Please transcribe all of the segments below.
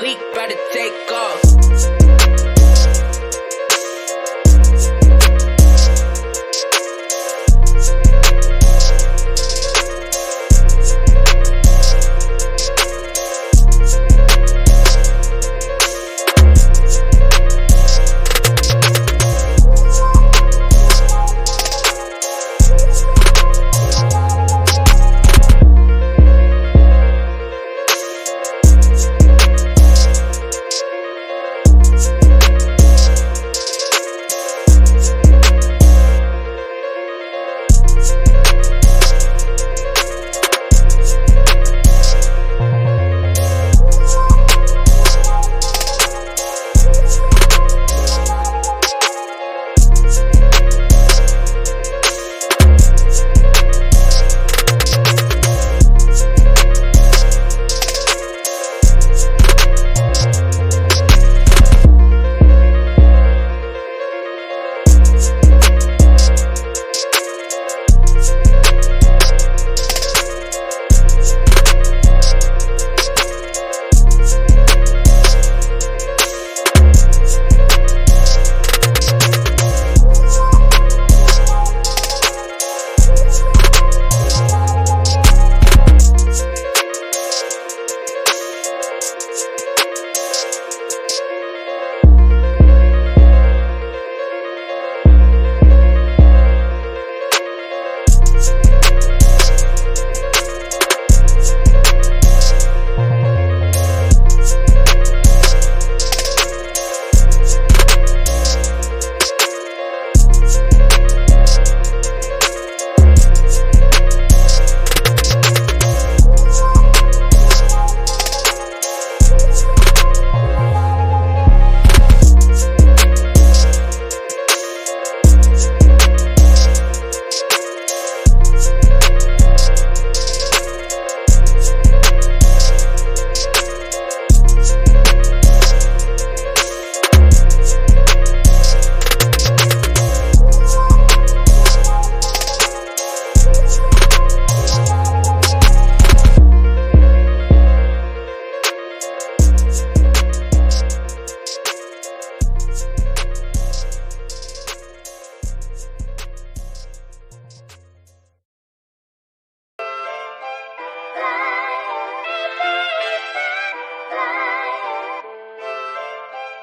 Leak about to take off.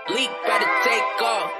Leak about to take off.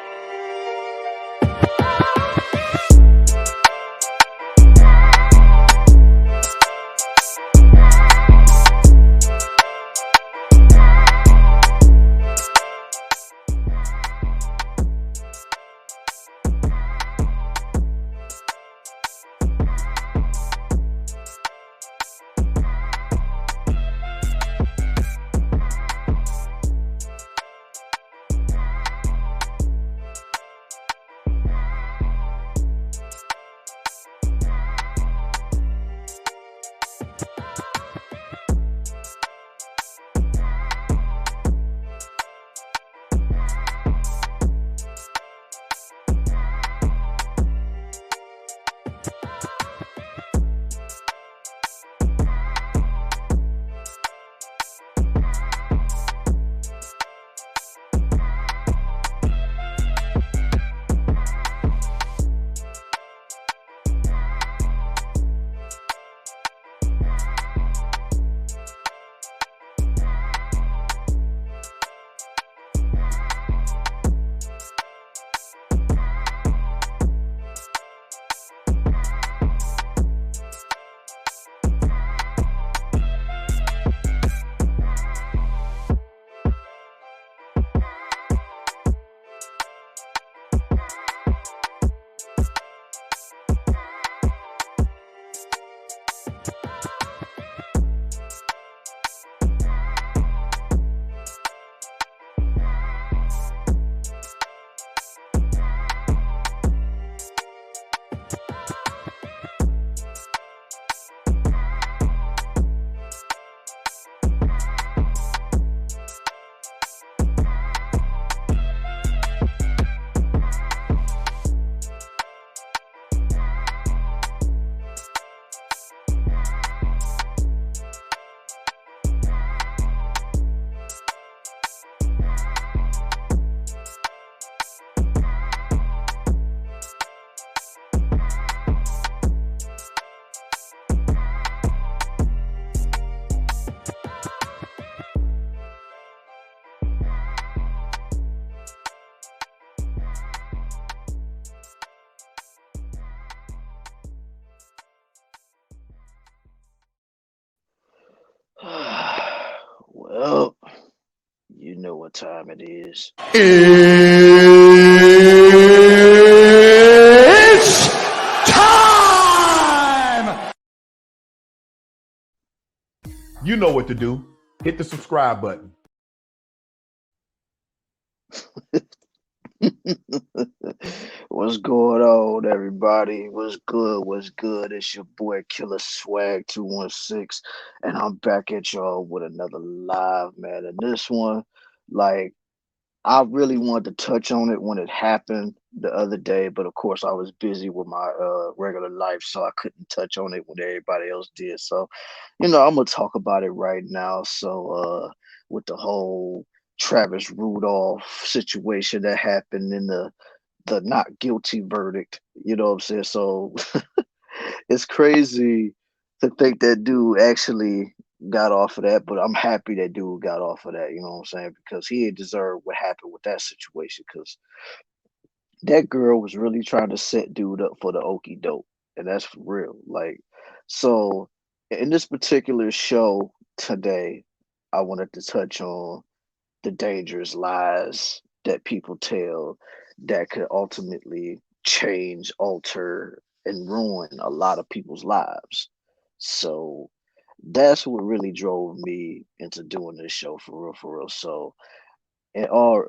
what time it is. It's time! You know what to do. Hit the subscribe button. What's going on, everybody? What's good? What's good? It's your boy Killer Swag 216, and I'm back at y'all with another live, man. And this one, like, I really wanted to touch on it when it happened the other day, but of course I was busy with my regular life, so I couldn't touch on it when everybody else did. So, I'm gonna talk about it right now. So, with the whole Travis Rudolph situation that happened in the not guilty verdict, you know what I'm saying? So it's crazy to think that dude actually got off of that, but I'm happy that dude got off of that, you know what I'm saying? Because he had deserved what happened with that situation. Because that girl was really trying to set dude up for the okey doke, and that's for real. Like, so in this particular show today, I wanted to touch on the dangerous lies that people tell that could ultimately change, alter, and ruin a lot of people's lives. So that's what really drove me into doing this show for real, for real. So and all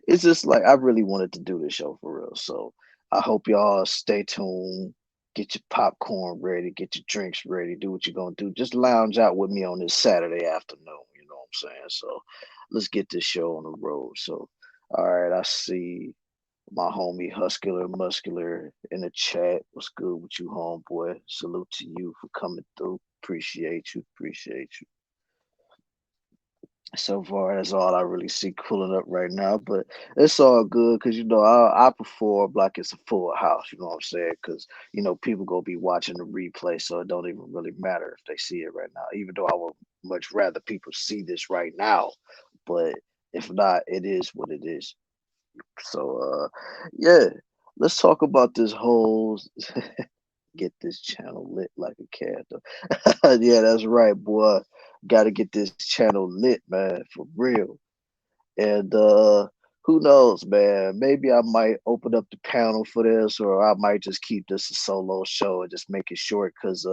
it's just like I really wanted to do this show for real. So I hope y'all stay tuned. Get your popcorn ready, get your drinks ready, do what you're gonna do. Just lounge out with me on this Saturday afternoon, you know what I'm saying? So let's get this show on the road. So all right, I see my homie Huscular Muscular in the chat. What's good with you, homeboy? Salute to you for coming through. Appreciate you, appreciate you. So far, that's all I really see cooling up right now. But it's all good because I perform like it's a full house. You know what I'm saying? Because people gonna be watching the replay, so it don't even really matter if they see it right now. Even though I would much rather people see this right now, but if not, it is what it is. So yeah, let's talk about this whole get this channel lit like a candle. Yeah, that's right, boy. Got to get this channel lit, man, for real. And who knows, man? Maybe I might open up the panel for this, or I might just keep this a solo show and just make it short. Cause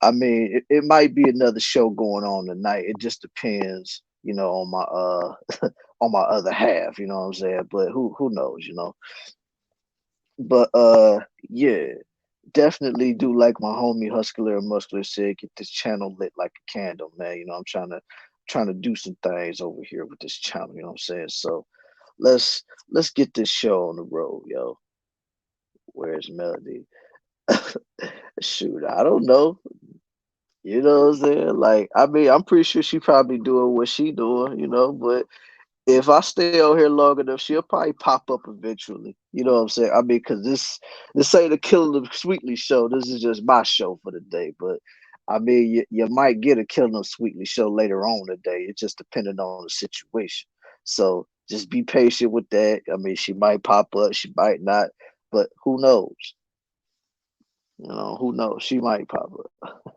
I mean, it might be another show going on tonight. It just depends, on my on my other half. You know what I'm saying? But who knows? But yeah, definitely do like my homie Huscular and Muscular said, get this channel lit like a candle, man. I'm trying to do some things over here with this channel, you know what I'm saying? So let's get this show on the road, yo. Where's Melody? Shoot, I don't know. You know what I'm saying? Like, I mean, I'm pretty sure she probably doing what she doing, but if I stay out here long enough, she'll probably pop up eventually. You know what I'm saying? I mean, because this ain't a Killing Them Sweetly show. This is just my show for the day. But I mean, you might get a Killing Them Sweetly show later on today. It's just depending on the situation. So just be patient with that. I mean, she might pop up, she might not, but who knows? Who knows? She might pop up.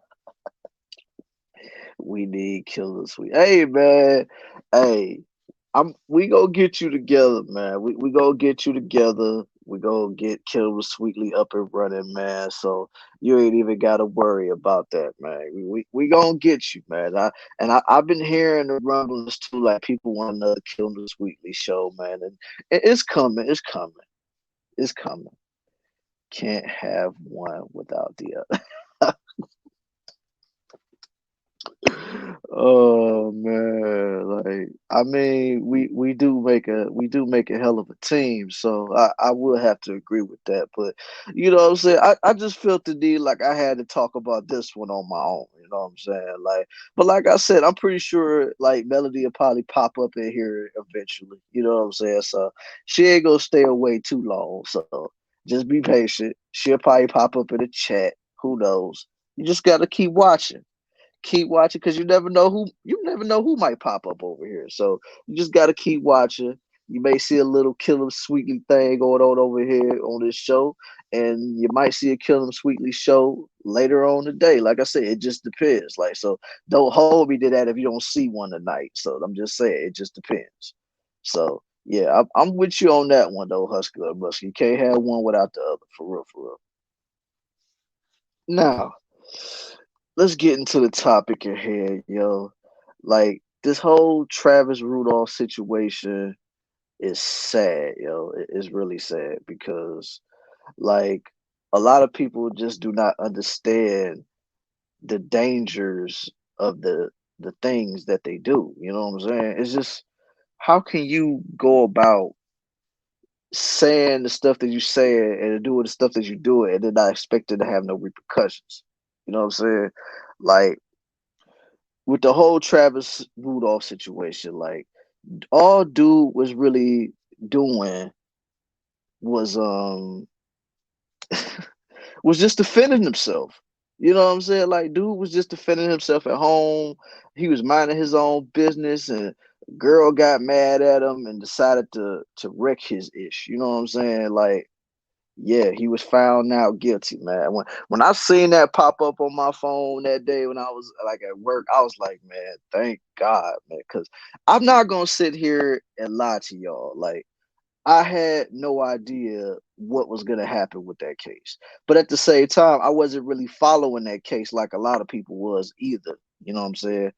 We need Killer Sweet. Hey man, hey, we gonna get you together, man. We gonna get you together. We gonna get Killer Sweetly up and running, man. So you ain't even gotta worry about that, man. We gonna get you, man. I've been hearing the rumblings too, like people want another Killer Sweetly show, man, and it's coming. It's coming. It's coming. Can't have one without the other. Oh man, like I mean, we do make a hell of a team, so I will have to agree with that. But you know what I'm saying? I just felt the need like I had to talk about this one on my own. You know what I'm saying? Like, but like I said, I'm pretty sure like Melody will probably pop up in here eventually. You know what I'm saying? So she ain't gonna stay away too long. So just be patient. She'll probably pop up in the chat. Who knows? You just gotta keep watching because you never know who might pop up over here. So you just gotta keep watching. You may see a little killer sweetly thing going on over here on this show, and you might see a Kill 'Em Sweetly show later on today. Like I said, it just depends. Like, so don't hold me to that if you don't see one tonight. So I'm just saying, it just depends. So yeah, I'm with you on that one though, Husker Buster. You can't have one without the other, for real, for real. Now, let's get into the topic at hand, yo. Like, this whole Travis Rudolph situation is sad, yo. It's really sad because, like, a lot of people just do not understand the dangers of the things that they do. You know what I'm saying? It's just, how can you go about saying the stuff that you say and doing the stuff that you do and then not expect it to have no repercussions? You know what I'm saying? Like, with the whole Travis Rudolph situation, like, all dude was really doing was was just defending himself. You know what I'm saying? Like, dude was just defending himself at home. He was minding his own business, and a girl got mad at him and decided to wreck his ish. You know what I'm saying? Like, yeah, he was found out guilty, man. When I seen that pop up on my phone that day when I was like at work, I was like, man, thank God, man, because I'm not gonna sit here and lie to y'all. Like, I had no idea what was gonna happen with that case. But at the same time, I wasn't really following that case like a lot of people was either. You know what I'm saying?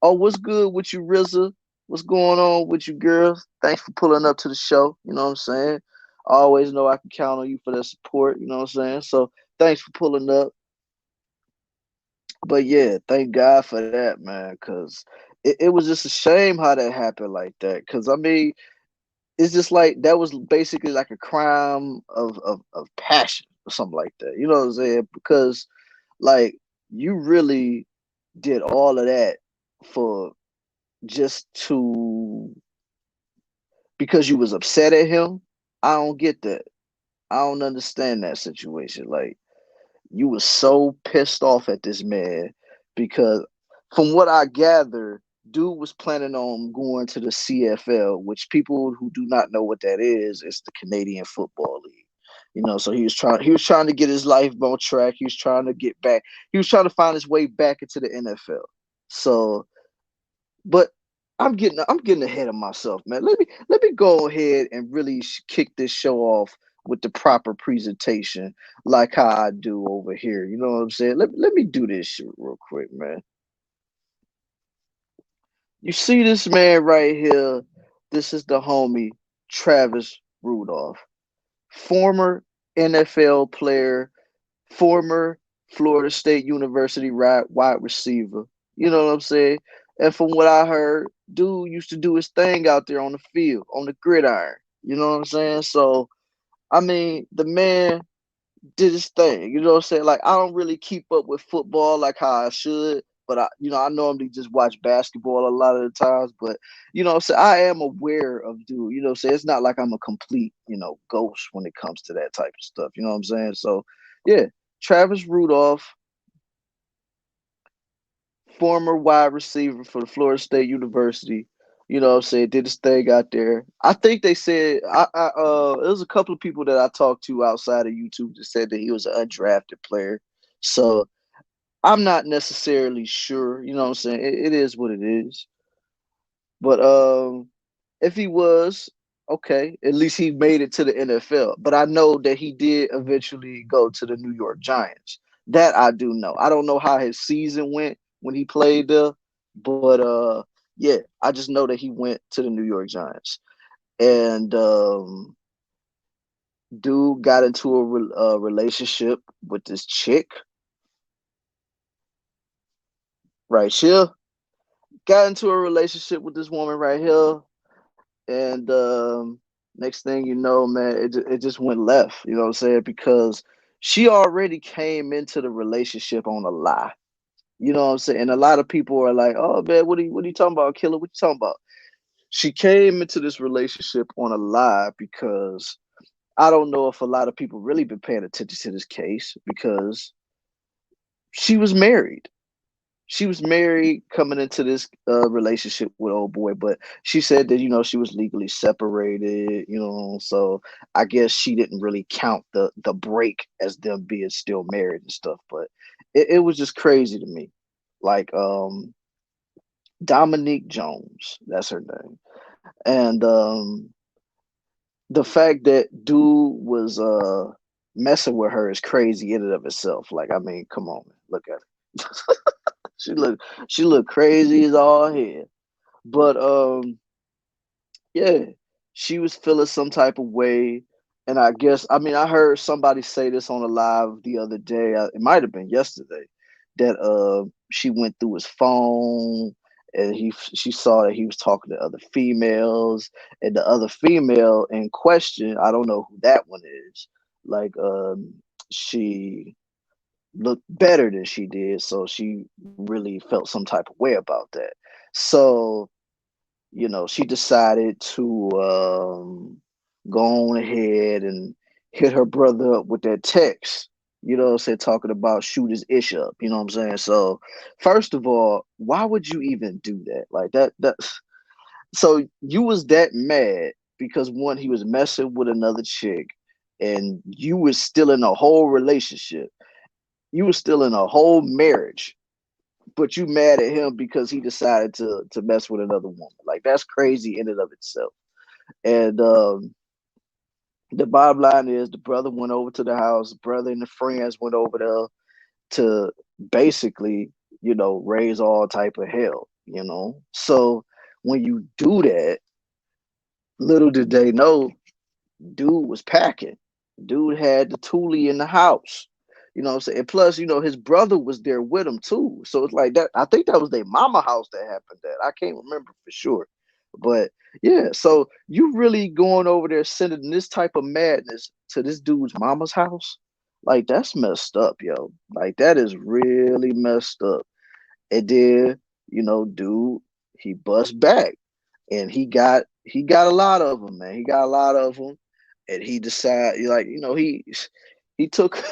Oh, what's good with you, RZA? What's going on with you, girls? Thanks for pulling up to the show. You know what I'm saying? I always know I can count on you for that support. You know what I'm saying? So thanks for pulling up. But yeah, thank God for that, man, because it was just a shame how that happened like that. Because I mean, it's just like that was basically like a crime of passion or something like that. You know what I'm saying? Because like you really did all of that for just to because you was upset at him. I don't get that. I don't understand that situation. Like, you was so pissed off at this man because from what I gather, dude was planning on going to the CFL, which people who do not know what that is, it's the Canadian Football League. You know, so he was trying to get his life on track. He was trying to get back. He was trying to find his way back into the NFL. So, but I'm getting ahead of myself, man. Let me go ahead and really kick this show off with the proper presentation, like how I do over here. You know what I'm saying? Let me do this shit real quick, man. You see this man right here? This is the homie Travis Rudolph, former NFL player, former Florida State University wide receiver. You know what I'm saying? And from what I heard, dude used to do his thing out there on the field, on the gridiron. You know what I'm saying? So, I mean, the man did his thing. You know what I'm saying? Like, I don't really keep up with football like how I should, but I normally just watch basketball a lot of the times. But you know what I'm saying, I am aware of dude. You know what I'm saying? It's not like I'm a complete, ghost when it comes to that type of stuff. You know what I'm saying? So yeah, Travis Rudolph, former wide receiver for the Florida State University. You know what I'm saying? Did his thing out there. I think they said there was a couple of people that I talked to outside of YouTube that said that he was an undrafted player. So I'm not necessarily sure. You know what I'm saying? It is what it is. But if he was, okay, at least he made it to the NFL. But I know that he did eventually go to the New York Giants. That I do know. I don't know how his season went when he played there, but yeah, I just know that he went to the New York Giants. And dude got into a relationship with this chick right here. Got into a relationship with this woman right here, and next thing you know, man, it just went left. You know what I'm saying? Because she already came into the relationship on a lie. You know what I'm saying? And a lot of people are like, "Oh man, what are you talking about, Killer? What you talking about?" She came into this relationship on a lie because I don't know if a lot of people really been paying attention to this case because she was married. she was married coming into this relationship with old boy, but she said that she was legally separated, so I guess she didn't really count the break as them being still married and stuff. But it was just crazy to me, like Dominique Jones, that's her name, and the fact that dude was messing with her is crazy in and of itself. Like, I mean, come on, man, look at her. She look she look crazy as all hell. But yeah, she was feeling some type of way. And I guess I heard somebody say this on a live the other day. It might have been yesterday that she went through his phone and she saw that he was talking to other females, and the other female in question, I don't know who that one is. Like she looked better than she did, so she really felt some type of way about that. So, she decided to go on ahead and hit her brother up with that text, talking about shoot his ish up, you know what I'm saying? So, first of all, why would you even do that? Like that so you was that mad because one, he was messing with another chick and you was still in a whole relationship, you were still in a whole marriage, but you mad at him because he decided to mess with another woman. Like, that's crazy in and of itself. And the bottom line is the brother went over to the house, brother and the friends went over there to basically, raise all type of hell. So when you do that, little did they know, dude was packing. Dude had the toolie in the house. You know what I'm saying? And plus, his brother was there with him too. So it's like that. I think that was their mama house that happened that. I can't remember for sure. But yeah, so you really going over there sending this type of madness to this dude's mama's house? Like, that's messed up, yo. Like, that is really messed up. And then, dude, he bust back and he got a lot of them, man. He got a lot of them, and he decided, like, he took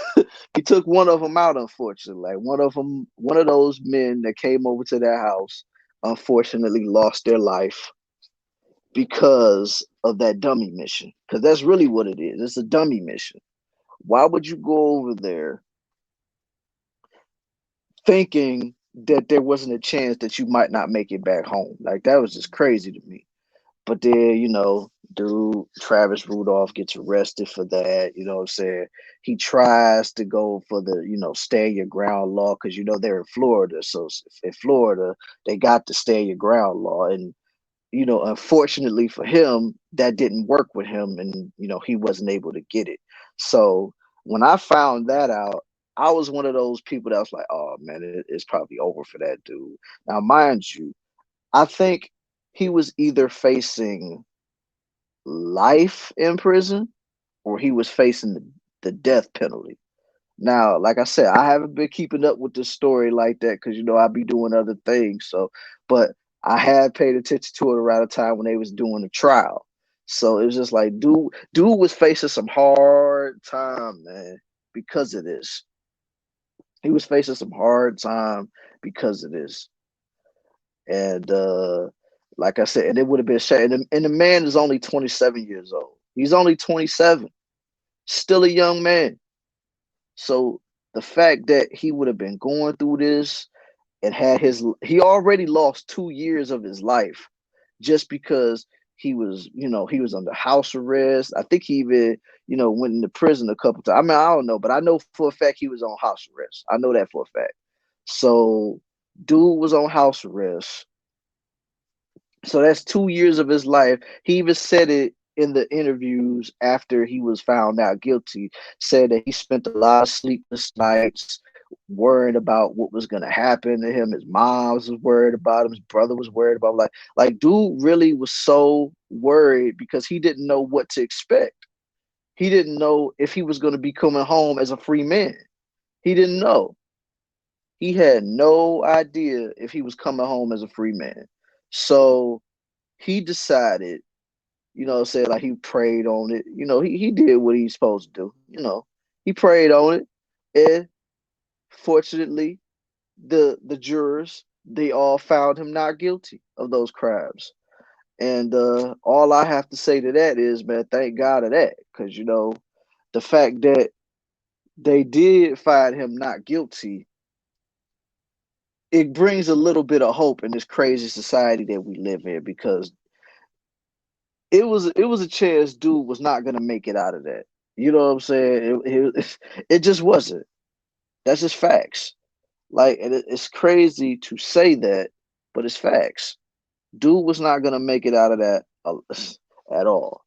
he took one of them out. Unfortunately, like one of those men that came over to their house, unfortunately, lost their life because of that dummy mission. Because that's really what it is. It's a dummy mission. Why would you go over there thinking that there wasn't a chance that you might not make it back home? Like, that was just crazy to me. But then, dude, Travis Rudolph gets arrested for that. You know what I'm saying? He tries to go for the, stay your ground law because, they're in Florida. So in Florida, they got the stay your ground law. And, unfortunately for him, that didn't work with him. And, he wasn't able to get it. So when I found that out, I was one of those people that was like, oh, man, it's probably over for that dude. Now, mind you, I think he was either facing life in prison or he was facing the death penalty. Now, like I said, I haven't been keeping up with this story like that because I be doing other things. So, but I had paid attention to it around the time when they was doing the trial. So it was just like, dude was facing some hard time, man, because of this. He was facing some hard time because of this. And like I said, and it would have been shame. And the man is only 27 years old. He's only 27, still a young man. So the fact that he would have been going through this and he already lost 2 years of his life just because he was under house arrest. I think he even, went into prison a couple times. I mean, I don't know, but I know for a fact he was on house arrest. I know that for a fact. So dude was on house arrest. So that's 2 years of his life. He even said it in the interviews after he was found out guilty, said that he spent a lot of sleepless nights worrying about what was gonna happen to him. His mom was worried about him, his brother was worried about him. Like dude really was so worried because he didn't know what to expect. He didn't know if he was gonna be coming home as a free man. He didn't know. He had no idea if he was coming home as a free man. So he decided, say like he prayed on it. He did what he's supposed to do. He prayed on it. And fortunately, the jurors, they all found him not guilty of those crimes. And all I have to say to that is, man, thank God of that, because the fact that they did find him not guilty, it brings a little bit of hope in this crazy society that we live in, because it was a chance dude was not gonna make it out of that. You know what I'm saying? It just wasn't. That's just facts. Like, and it's crazy to say that, but it's facts. Dude was not gonna make it out of that at all.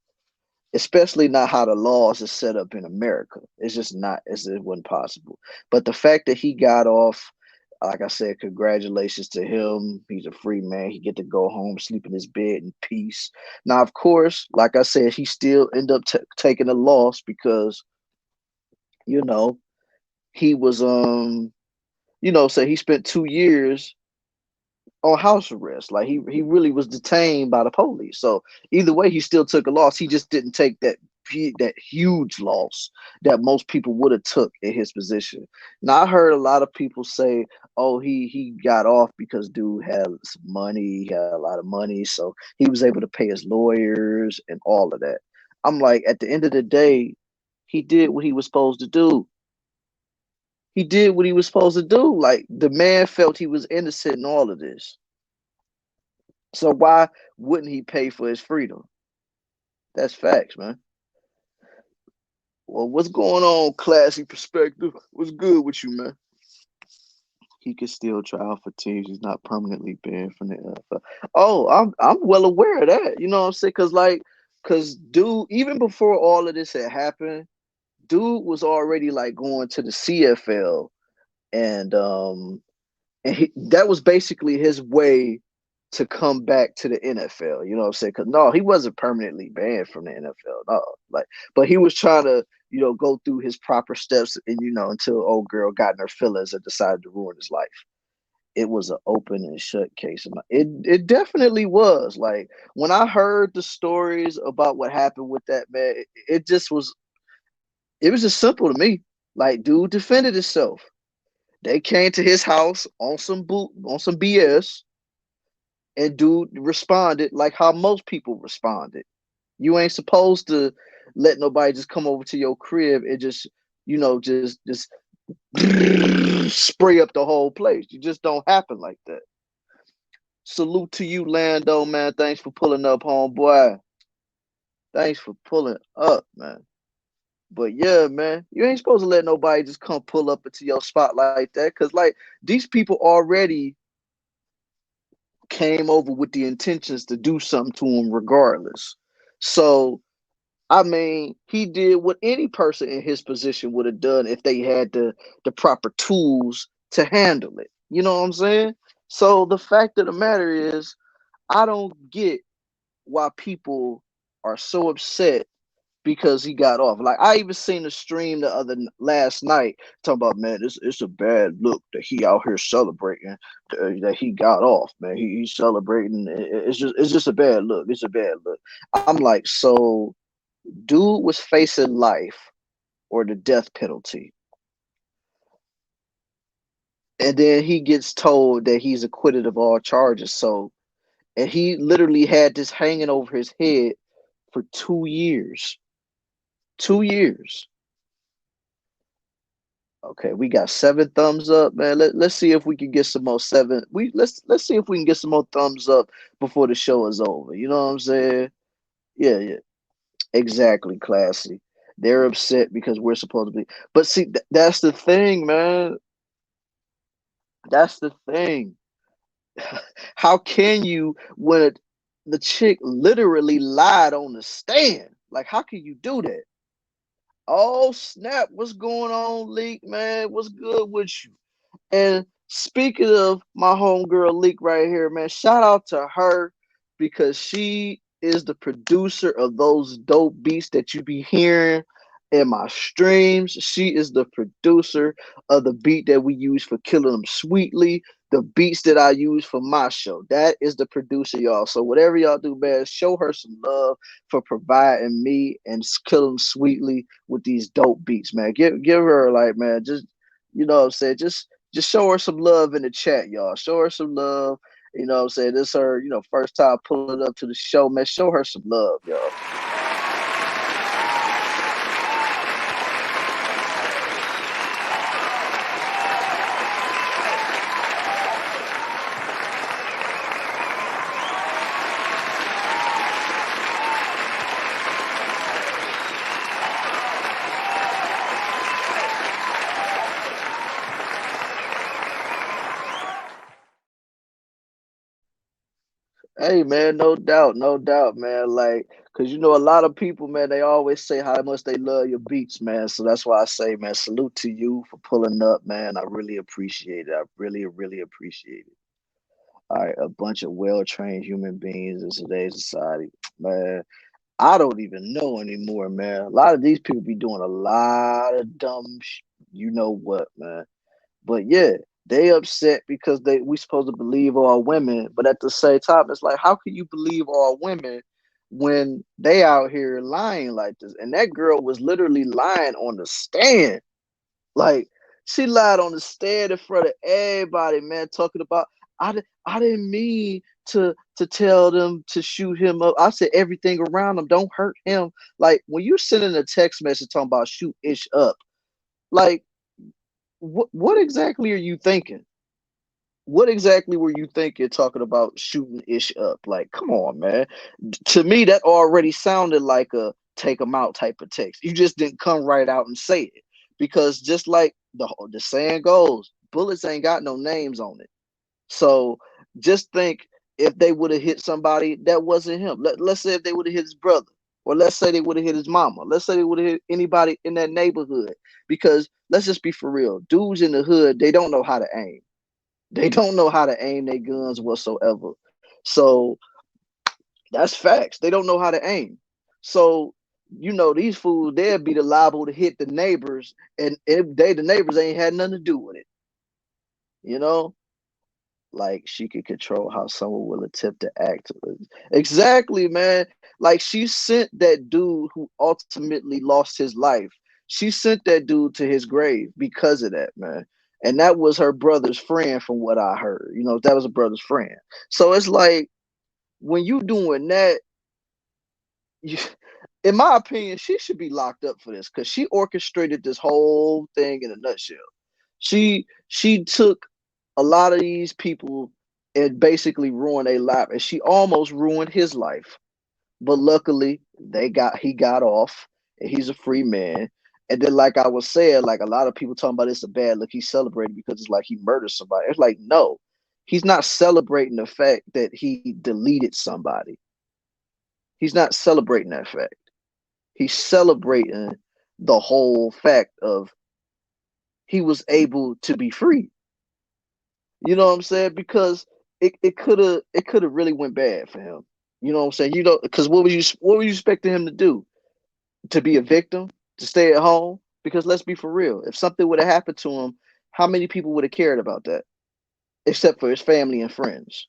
Especially not how the laws is set up in America. It's just not. It wasn't possible. But the fact that he got off, like I said, congratulations to him. He's a free man. He get to go home, sleep in his bed in peace. Now, of course, like I said, he still end up taking a loss because you know he was so he spent 2 years on house arrest. Like he really was detained by the police. So either way, he still took a loss. He just didn't take that huge loss that most people would have took in his position. Now I heard a lot of people say, "Oh, he got off because dude had some money. He had a lot of money, so he was able to pay his lawyers and all of that." I'm like, at the end of the day, he did what he was supposed to do. He did what he was supposed to do. Like, the man felt he was innocent in all of this. So why wouldn't he pay for his freedom? That's facts, man. Well, what's going on, classy perspective? What's good with you, man? He could still try out for teams. He's not permanently banned from the NFL. Oh, I'm well aware of that. You know what I'm saying? Cause dude, even before all of this had happened, dude was already like going to the CFL, and that was basically his way to come back to the NFL. You know what I'm saying? Because no, he wasn't permanently banned from the NFL. No, like, but he was trying to, go through his proper steps, and until old girl got in her feelings and decided to ruin his life. It was an open and shut case. It definitely was. Like, when I heard the stories about what happened with that man, it was just simple to me. Like, dude defended himself. They came to his house on some BS, and dude responded like how most people responded. You ain't supposed to let nobody just come over to your crib and just, just spray up the whole place. You just don't happen like that. Salute to you, Lando, man. Thanks for pulling up, homeboy. Thanks for pulling up, man. But yeah, man, you ain't supposed to let nobody just come pull up into your spot like that. Cause like, these people already came over with the intentions to do something to him regardless. So, I mean, he did what any person in his position would have done if they had the proper tools to handle it. You know what I'm saying? So the fact of the matter is, I don't get why people are so upset because he got off. Like, I even seen a stream last night talking about, man, it's a bad look that he out here celebrating that he got off. Man, he's celebrating. It's just a bad look. It's a bad look. I'm like, so dude was facing life or the death penalty, and then he gets told that he's acquitted of all charges. So, and he literally had this hanging over his head for 2 years. 2 years. Okay, we got 7 thumbs up, man. Let's see if we can get some more seven. Let's see if we can get some more thumbs up before the show is over. You know what I'm saying? Yeah, yeah, exactly, classy. They're upset because we're supposed to be. But see, that's the thing, man. That's the thing. How can you, when the chick literally lied on the stand? Like, how can you do that? Oh snap! What's going on, Leak, man? What's good with you? And speaking of my homegirl Leak right here, man, shout out to her, because she is the producer of those dope beats that you be hearing in my streams. She is the producer of the beat that we use for Killing Them Sweetly, the beats that I use for my show. That is the producer, y'all. So whatever y'all do, man, show her some love for providing me and Kill Them Sweetly with these dope beats, man. Give her, like, man, just, you know what I'm saying, just just show her some love in the chat, y'all. Show her some love. You know what I'm saying? This her, first time pulling up to the show, man. Show her some love, y'all. Hey man, no doubt, man. Like, cause a lot of people, man, they always say how much they love your beats, man. So that's why I say, man, salute to you for pulling up, man. I really appreciate it. I really, really appreciate it. All right, a bunch of well-trained human beings in today's society, man. I don't even know anymore, man. A lot of these people be doing a lot of dumb, you know what, man. But yeah, they upset because we supposed to believe all women, but at the same time, it's like, how can you believe all women when they out here lying like this? And that girl was literally lying on the stand. Like, she lied on the stand in front of everybody, man, talking about I didn't mean to tell them to shoot him up. I said everything around him, don't hurt him. Like, when you sending a text message talking about shoot ish up, like, what exactly are you thinking? What exactly were you thinking talking about shooting ish up? Like, come on, man. To me, that already sounded like a take them out type of text. You just didn't come right out and say it. Because just like the saying goes, bullets ain't got no names on it. So just think, if they would have hit somebody that wasn't him. Let's say if they would have hit his brother, or let's say they would have hit his mama. Let's say they would have hit anybody in that neighborhood. Because let's just be for real. Dudes in the hood, they don't know how to aim. They don't know how to aim their guns whatsoever. So that's facts. They don't know how to aim. So, these fools, they'll be liable to hit the neighbors, and the neighbors ain't had nothing to do with it. You know? Like, she could control how someone will attempt to act. Exactly, man. Like, she sent that dude who ultimately lost his life. She sent that dude to his grave because of that, man. And that was her brother's friend, from what I heard. That was a brother's friend. So it's like, when you doing that, you, in my opinion, she should be locked up for this, because she orchestrated this whole thing in a nutshell. She took a lot of these people and basically ruined their life, and she almost ruined his life. But luckily, he got off, and he's a free man. And then, like I was saying, like, a lot of people talking about it's a bad look. He's celebrating because it's like he murdered somebody. It's like, no, he's not celebrating the fact that he deleted somebody. He's not celebrating that fact. He's celebrating the whole fact of he was able to be free. You know what I'm saying? Because it could have really went bad for him. You know what I'm saying? Because what were you expecting him to do? To be a victim? To stay at home? Because let's be for real. If something would have happened to him, how many people would have cared about that? Except for his family and friends.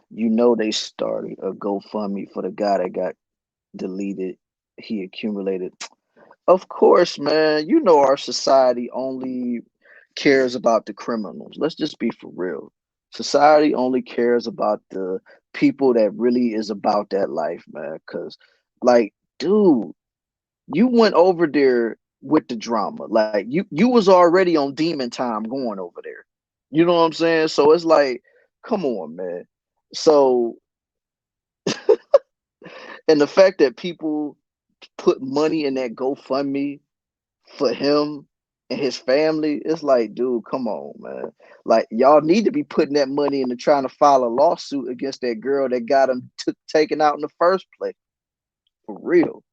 They started a GoFundMe for the guy that got deleted. He accumulated. Of course, man. Our society only cares about the criminals. Let's just be for real. Society only cares about the people that really is about that life, man. Cause, like, dude, you went over there with the drama. Like, you was already on demon time going over there. You know what I'm saying? So it's like, come on, man. So, and the fact that people put money in that GoFundMe for him and his family, it's like, dude, come on, man. Like, y'all need to be putting that money into trying to file a lawsuit against that girl that got him taken out in the first place. For real.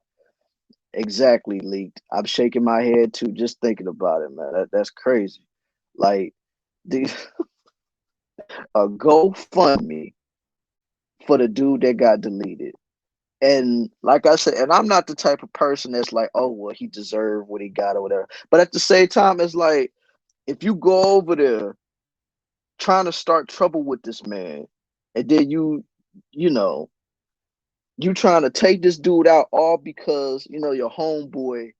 Exactly, leaked. I'm shaking my head too, just thinking about it, man. That's crazy. Like, the a GoFundMe for the dude that got deleted. And like I said, and I'm not the type of person that's like, oh, well, he deserved what he got or whatever. But at the same time, it's like, if you go over there trying to start trouble with this man, and then you know, you trying to take this dude out all because, your homeboy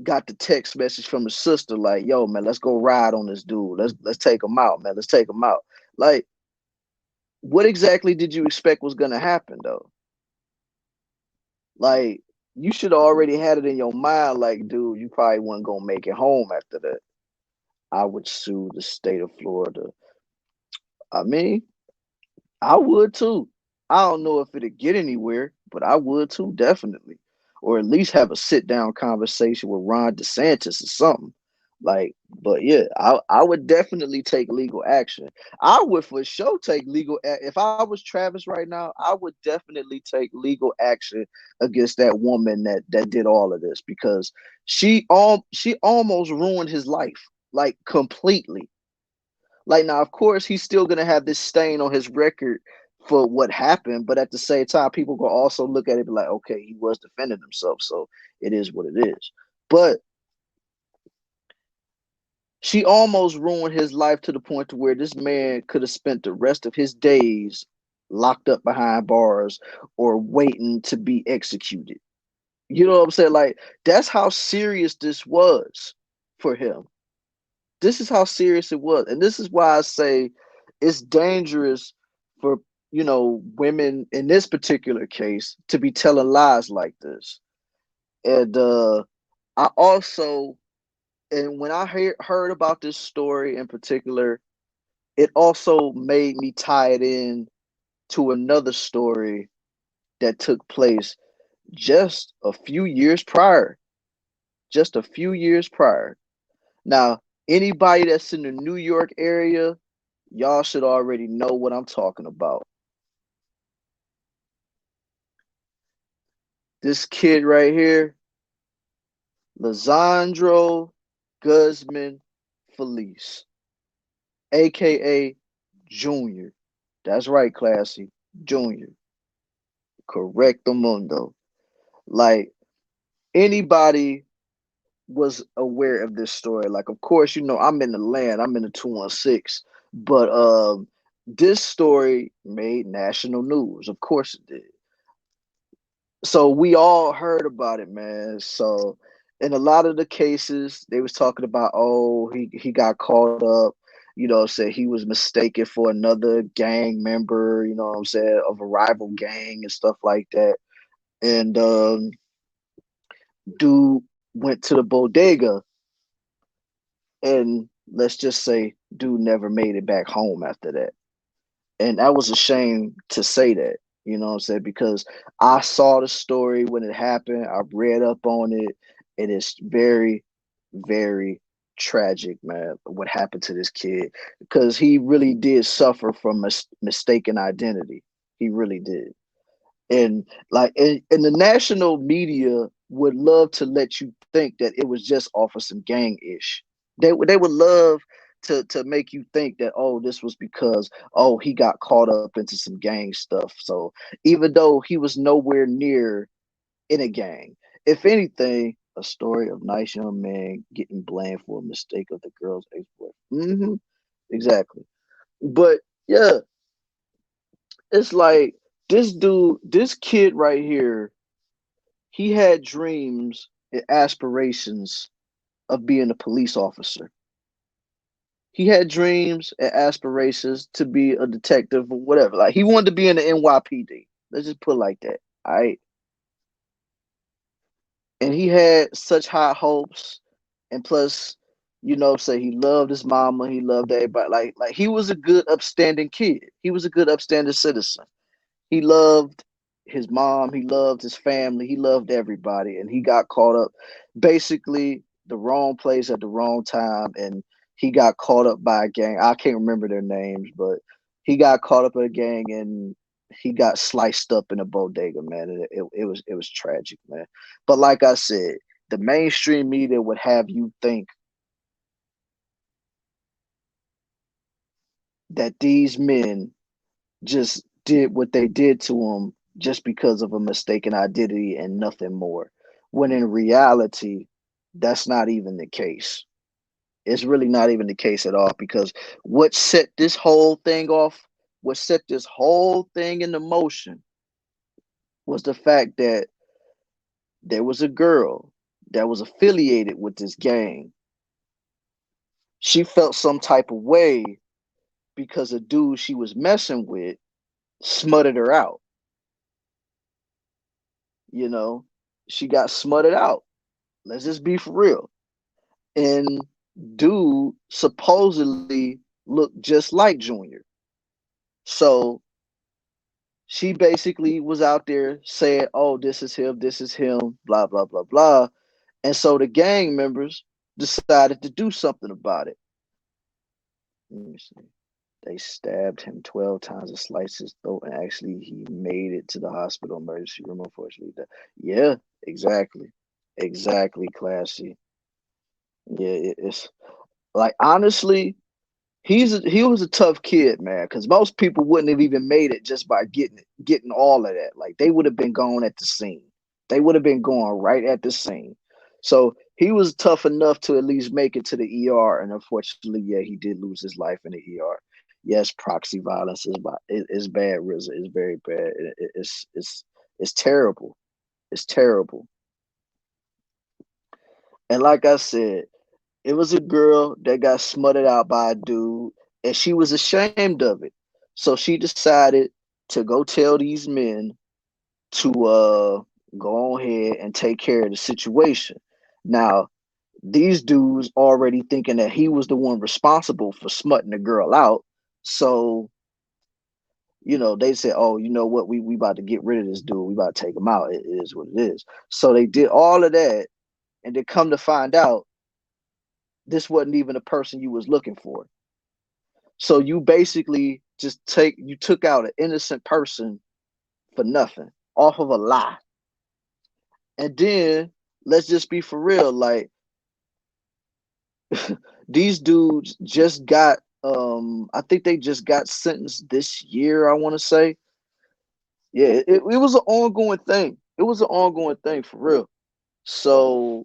got the text message from the sister like, "Yo, man, let's go ride on this dude. Let's take him out, man. Let's take him out." Like, what exactly did you expect was gonna happen though? Like, you should have already had it in your mind, like, dude, you probably wasn't gonna make it home after that. I would sue the state of Florida. I mean, I would too. I don't know if it'd get anywhere, but I would too, definitely. Or at least have a sit down conversation with Ron DeSantis or something. Like, but yeah, I would definitely take legal action. I would for sure take if I was Travis right now, I would definitely take legal action against that woman that did all of this because she almost ruined his life, like completely. Like now, of course, he's still gonna have this stain on his record for what happened, but at the same time, people will also look at it and be like, okay, he was defending himself, so it is what it is. But she almost ruined his life to the point to where this man could have spent the rest of his days locked up behind bars or waiting to be executed. You know what I'm saying? Like that's how serious this was for him. This is how serious it was. And this is why I say it's dangerous for, women in this particular case to be telling lies like this. And I also, and when I heard about this story in particular, it also made me tie it in to another story that took place just a few years prior. Just a few years prior. Now, anybody that's in the New York area, y'all should already know what I'm talking about. This kid right here, Lizandro Guzman Felice, aka Junior. That's right, classy. Junior. Correcto mundo. Like anybody was aware of this story. Like, of course, I'm in the land, I'm in the 216, but this story made national news. Of course it did. So we all heard about it, man. So in a lot of the cases, they was talking about, oh, he got caught up, said he was mistaken for another gang member, you know what I'm saying, of a rival gang and stuff like that. And dude went to the bodega and let's just say dude never made it back home after that. And that was a shame to say that, you know what I'm saying? Because I saw the story when it happened. I read up on it. It is very, very tragic, man, what happened to this kid. Because he really did suffer from mistaken identity. He really did. And and the national media would love to let you think that it was just off of some gang ish. They would love to make you think that, oh, this was because, oh, he got caught up into some gang stuff. So even though he was nowhere near in a gang, if anything, a story of nice young man getting blamed for a mistake of the girl's ex-boyfriend. Exactly. But yeah, it's like this kid right here, he had dreams and aspirations of being a police officer. He had dreams and aspirations to be a detective or whatever. Like he wanted to be in the NYPD. Let's just put it like that. All right. And he had such high hopes. And plus, say he loved his mama, he loved everybody. Like he was a good upstanding kid. He was a good upstanding citizen. He loved his mom, he loved his family, he loved everybody, and he got caught up basically the wrong place at the wrong time, and he got caught up by a gang. I can't remember their names, but he got caught up in a gang and he got sliced up in a bodega, man. And it was tragic, man. But like I said, the mainstream media would have you think that these men just did what they did to him just because of a mistaken identity and nothing more. When in reality, that's not even the case. It's really not even the case at all because what set this whole thing off, what set this whole thing into motion was the fact that there was a girl that was affiliated with this gang. She felt some type of way because a dude she was messing with smutted her out. You know, she got smutted out. Let's just be for real. And dude supposedly looked just like Junior. So she basically was out there saying, "Oh, this is him, blah blah blah blah." And so the gang members decided to do something about it. Let me see. They stabbed him 12 times and sliced his throat, and actually he made it to the hospital emergency room. Unfortunately, yeah, exactly, exactly, classy. Yeah, it's like honestly, he was a tough kid, man, because most people wouldn't have even made it just by getting all of that. Like they would have been gone at the scene. They would have been gone right at the scene. So he was tough enough to at least make it to the ER, and unfortunately, yeah, he did lose his life in the ER. Yes, proxy violence is bad, RZA. It's very bad. It's terrible. It's terrible. And like I said, it was a girl that got smutted out by a dude, and she was ashamed of it. So she decided to go tell these men to go ahead and take care of the situation. Now, these dudes already thinking that he was the one responsible for smutting the girl out. So, they said, "Oh, you know what? We about to get rid of this dude. We about to take him out. It is what it is." So they did all of that, and then come to find out this wasn't even the person you was looking for. So you basically you took out an innocent person for nothing off of a lie. And then let's just be for real, like these dudes just got I think they just got sentenced this year, I want to say. Yeah, it was an ongoing thing. It was an ongoing thing for real. So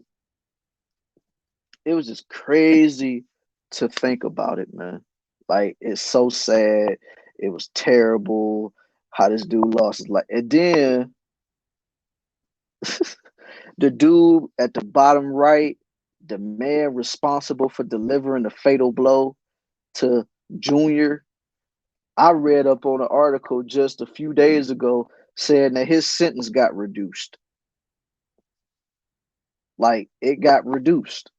it was just crazy to think about it, man. Like it's so sad. It was terrible how this dude lost his life. And then the dude at the bottom right, the man responsible for delivering the fatal blow to Junior, I read up on an article just a few days ago saying that his sentence got reduced. Like it got reduced.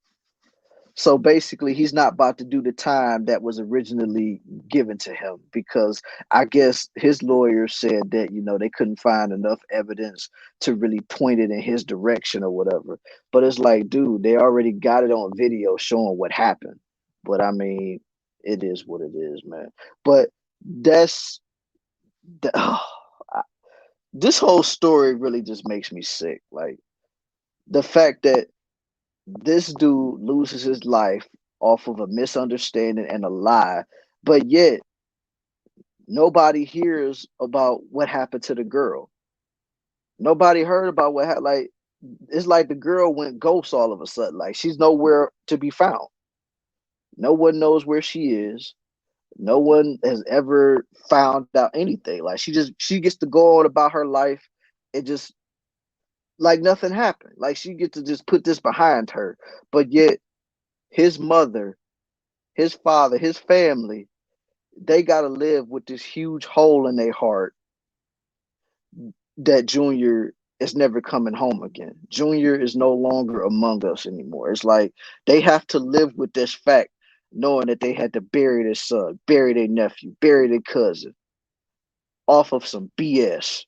So basically, he's not about to do the time that was originally given to him because I guess his lawyer said that, they couldn't find enough evidence to really point it in his direction or whatever. But it's like, dude, they already got it on video showing what happened. But I mean, it is what it is, man. But that's the, this whole story really just makes me sick. Like the fact that this dude loses his life off of a misunderstanding and a lie, but yet nobody hears about what happened to the girl. Nobody heard about what happened. Like it's like the girl went ghost all of a sudden. Like she's nowhere to be found. No one knows where she is. No one has ever found out anything. Like she gets to go on about her life and just like nothing happened. Like she gets to just put this behind her. But yet his mother, his father, his family, they got to live with this huge hole in their heart that Junior is never coming home again. Junior is no longer among us anymore. It's like they have to live with this fact, knowing that they had to bury their son, bury their nephew, bury their cousin off of some BS.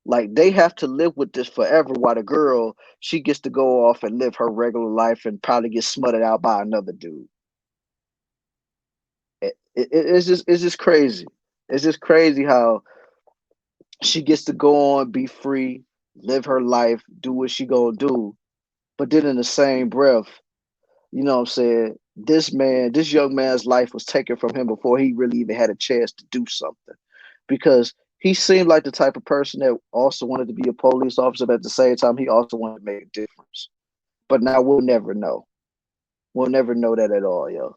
Like they have to live with this forever while the girl, she gets to go off and live her regular life and probably get smutted out by another dude. It's just crazy. It's just crazy how she gets to go on, be free, live her life, do what she gonna do. But then in the same breath, you know what I'm saying, this young man's life was taken from him before he really even had a chance to do something. Because he seemed like the type of person that also wanted to be a police officer, but at the same time, he also wanted to make a difference. But now we'll never know. We'll never know that at all, yo.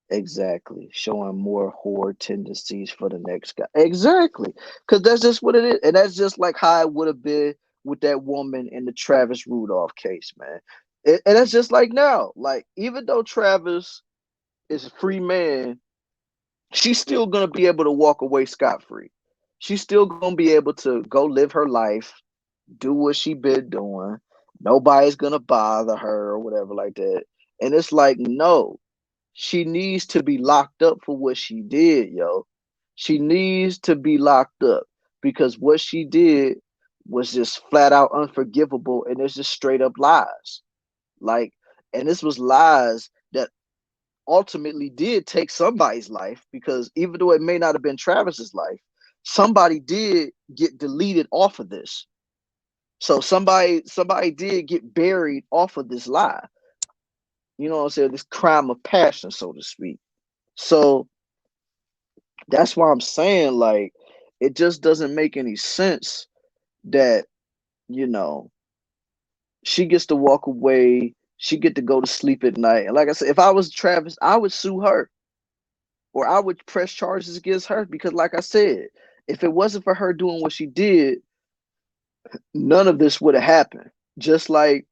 Exactly. Showing more horror tendencies for the next guy. Exactly. Because that's just what it is. And that's just like how it would have been with that woman in the Travis Rudolph case, man. And that's just like now. Like, even though Travis is a free man, she's still gonna be able to walk away scot-free. She's still gonna be able to go live her life, do what she been doing. Nobody's gonna bother her or whatever like that. And it's like, no, she needs to be locked up for what she did, yo. She needs to be locked up because what she did was just flat out unforgivable, and it's just straight up lies. Like, and this was lies that ultimately did take somebody's life, because even though it may not have been Travis's life, somebody did get deleted off of this. So somebody did get buried off of this lie. You know what I'm saying? This crime of passion, so to speak. So that's why I'm saying, like, it just doesn't make any sense that, you know, she gets to walk away, she get to go to sleep at night. And like I said, if I was Travis, I would sue her, or I would press charges against her, because like I said, if it wasn't for her doing what she did, none of this would have happened. Just like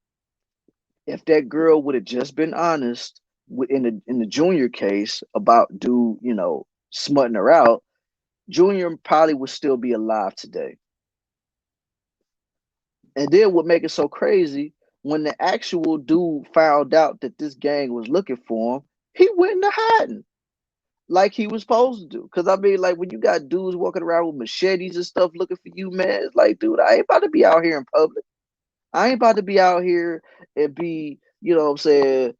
if that girl would have just been honest in the Junior case about dude, smutting her out, Junior probably would still be alive today. And then what make it so crazy, when the actual dude found out that this gang was looking for him, he went into hiding like he was supposed to do. Cause I mean, like, when you got dudes walking around with machetes and stuff looking for you, man, it's like, dude, I ain't about to be out here in public. I ain't about to be out here and be, what I'm saying,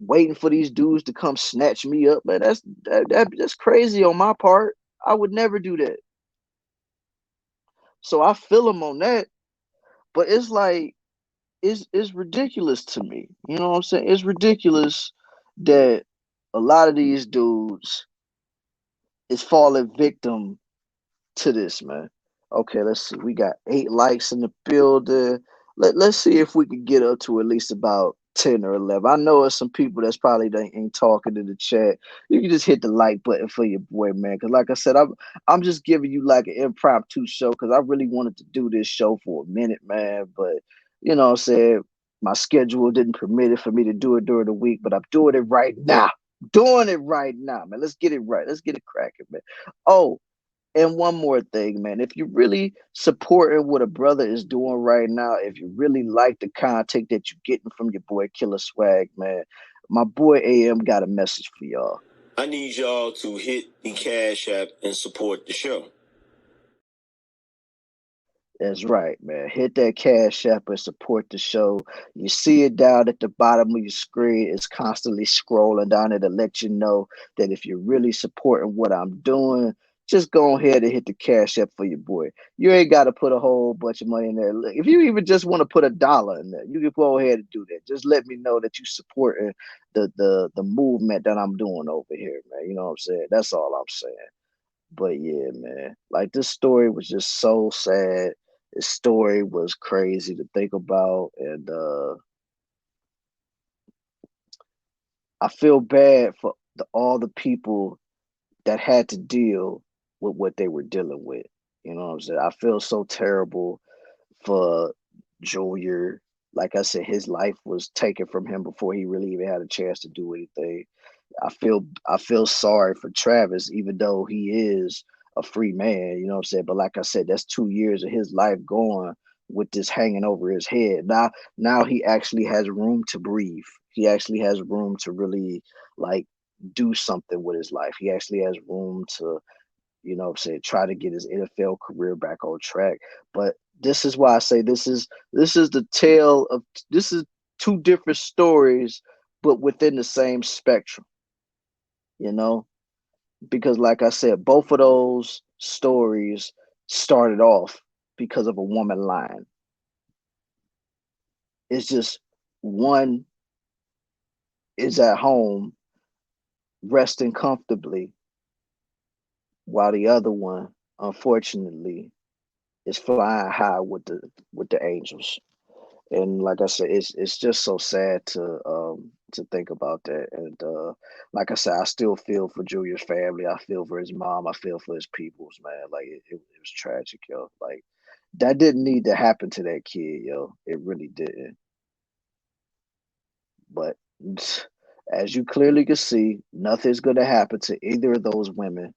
waiting for these dudes to come snatch me up. Man, that's crazy on my part. I would never do that. So I feel him on that, but it's like, it's ridiculous to me. You know what I'm saying? It's ridiculous that a lot of these dudes is falling victim to this, man. Okay, let's see. We got 8 likes in the building. Let's see if we can get up to at least about 10 or 11. I know there's some people that's probably ain't talking in the chat. You can just hit the like button for your boy, man. Because like I said, I'm just giving you like an impromptu show, because I really wanted to do this show for a minute, man. But you know what I'm saying? My schedule didn't permit it for me to do it during the week, but I'm doing it right now. Doing it right now, man. Let's get it right. Let's get it cracking, man. Oh, and one more thing, man. If you really supporting what a brother is doing right now, if you really like the content that you're getting from your boy Killer Swag, man, my boy AM got a message for y'all. I need y'all to hit the Cash App and support the show. That's right, man. Hit that Cash App and support the show. You see it down at the bottom of your screen. It's constantly scrolling down there to let you know that if you're really supporting what I'm doing, just go ahead and hit the Cash App for your boy. You ain't got to put a whole bunch of money in there. Look, if you even just want to put $1 in there, you can go ahead and do that. Just let me know that you supporting the movement that I'm doing over here, man. You know what I'm saying? That's all I'm saying. But yeah, man, like, this story was just so sad. This story was crazy to think about, and I feel bad for all the people that had to deal with what they were dealing with. You know what I'm saying? I feel so terrible for Junior. Like I said, his life was taken from him before he really even had a chance to do anything. I feel sorry for Travis, even though he is a free man, you know what I'm saying? But like I said, that's 2 years of his life gone with this hanging over his head. Now he actually has room to breathe. He actually has room to really, like, do something with his life. He actually has room to, what I'm saying, try to get his NFL career back on track. But this is why I say this is the tale of this is two different stories, but within the same spectrum, you know? Because like I said, both of those stories started off because of a woman lying. It's just one is at home resting comfortably, while the other one, unfortunately, is flying high with the angels. And like I said, it's just so sad to think about that. And like I said, I still feel for Julia's family. I feel for his mom. I feel for his peoples, man. Like, it was tragic, yo. Like, That didn't need to happen to that kid, yo. It really didn't. But as you clearly can see, nothing's going to happen to either of those women.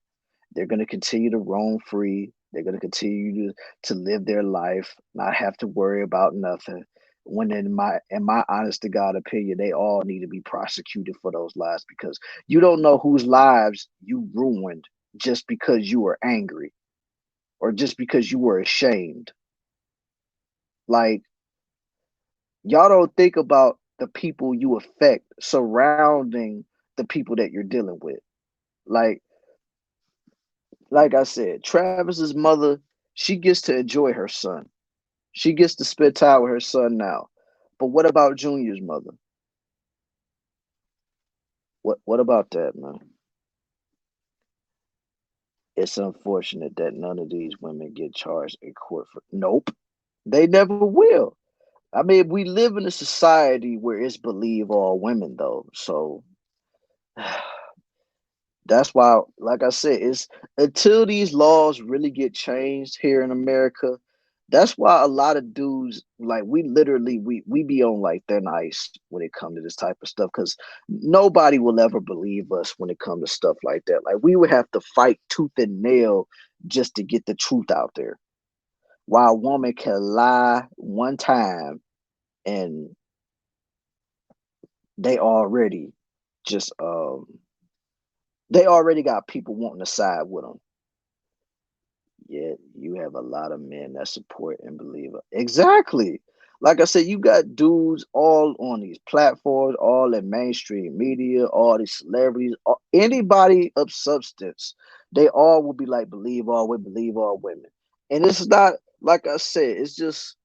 They're going to continue to roam free. They're going to continue to live their life, not have to worry about nothing. When in my honest to God opinion, they all need to be prosecuted for those lives because you don't know whose lives you ruined just because you were angry or just because you were ashamed. Like y'all don't think about the people you affect surrounding the people that you're dealing with. Like like I said, Travis's mother, she gets to enjoy her son. She gets to spend time with her son now. But what about Junior's mother? What about that, man? It's unfortunate that none of these women get charged in court for nope. They never will. I mean, we live in a society where it's believe all women though. So that's why, like I said, it's until these laws really get changed here in America. That's why a lot of dudes like we literally we be on like thin ice when it comes to this type of stuff because nobody will ever believe us when it comes to stuff like that. Like we would have to fight tooth and nail just to get the truth out there. While a woman can lie one time and they already just they already got people wanting to side with them. Yet you have a lot of men that support and believe it. Exactly. Like I said, you got dudes all on these platforms, all in mainstream media, all these celebrities, anybody of substance, they all will be like, believe all women. And it's not, like I said, it's just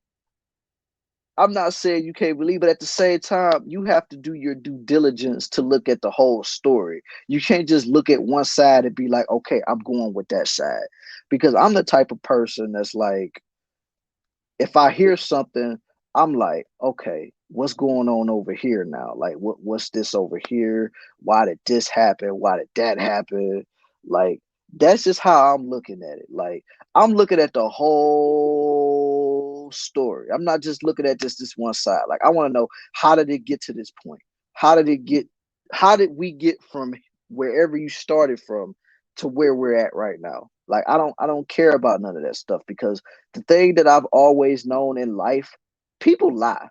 I'm not saying you can't believe, but at the same time, you have to do your due diligence to look at the whole story. You can't just look at one side and be like, okay, I'm going with that side. Because I'm the type of person that's like, if I hear something, I'm like, okay, what's going on over here now? Like, what's this over here? Why did this happen? Why did that happen? Like, that's just how I'm looking at it. Like, I'm looking at the whole story. I'm not just looking at just this one side. Like, I want to know how did it get to this point? How did it get? How did we get from wherever you started from to where we're at right now? Like, I don't care about none of that stuff because the thing that I've always known in life, people lie.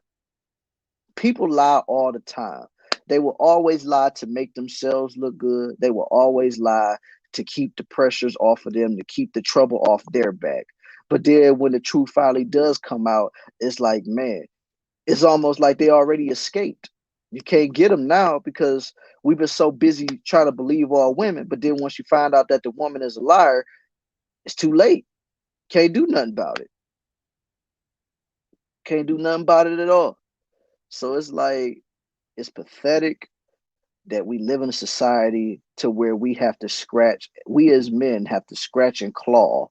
People lie all the time. They will always lie to make themselves look good. They will always lie to keep the pressures off of them, to keep the trouble off their back. But then when the truth finally does come out, it's like, man, it's almost like they already escaped. You can't get them now because we've been so busy trying to believe all women. But then once you find out that the woman is a liar, it's too late. Can't do nothing about it. Can't do nothing about it at all. So it's like it's pathetic that we live in a society to where we as men have to scratch and claw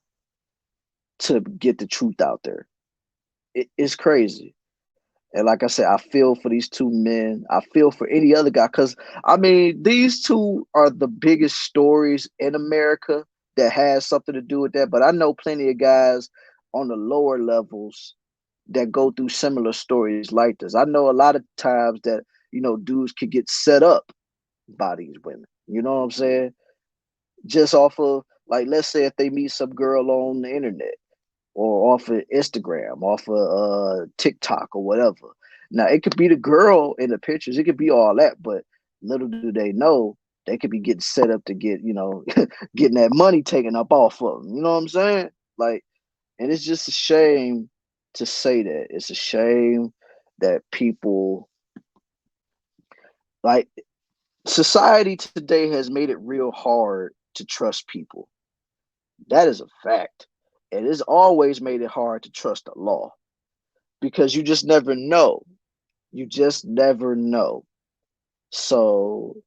to get the truth out there. It's crazy. And like I said, I feel for these two men. I feel for any other guy because I mean, these two are the biggest stories in America that has something to do with that. But I know plenty of guys on the lower levels that go through similar stories like this. I know a lot of times that, dudes could get set up by these women. You know what I'm saying? Just off of, like, let's say if they meet some girl on the internet or off of Instagram, off of TikTok or whatever. Now, it could be the girl in the pictures, it could be all that, but little do they know they could be getting set up to get, getting that money taken up off of them. You know what I'm saying? Like, and it's just a shame to say that. It's a shame that people like society today has made it real hard to trust people. That is a fact. It has always made it hard to trust the law because you just never know. You just never know. So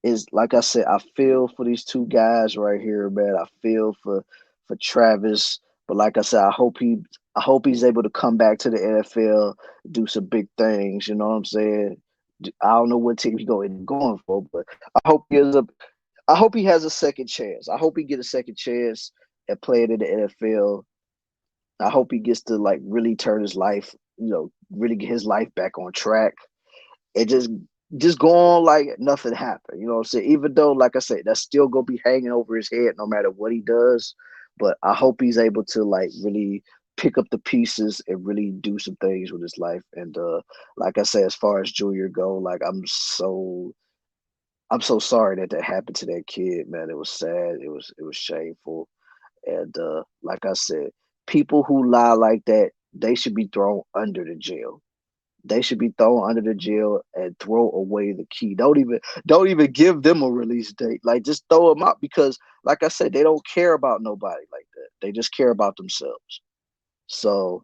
is like I said, I feel for these two guys right here, man. I feel for Travis, but like I said, I hope he's able to come back to the NFL, do some big things. You know what I'm saying? I don't know what team he's going for, but I hope he has a second chance. I hope he get a second chance and playing in the NFL. I hope he gets to like really turn his life, really get his life back on track and just go on like nothing happened. You know what I'm saying? Even though, like I said, that's still gonna be hanging over his head no matter what he does. But I hope he's able to like really pick up the pieces and really do some things with his life. And like I said, as far as Junior go, like I'm so sorry that happened to that kid, man. It was sad. It was shameful. And like I said, people who lie like that, they should be thrown under the jail. They should be thrown under the jail and throw away the key. Don't even give them a release date. Like just throw them out because, like I said, they don't care about nobody like that. They just care about themselves. So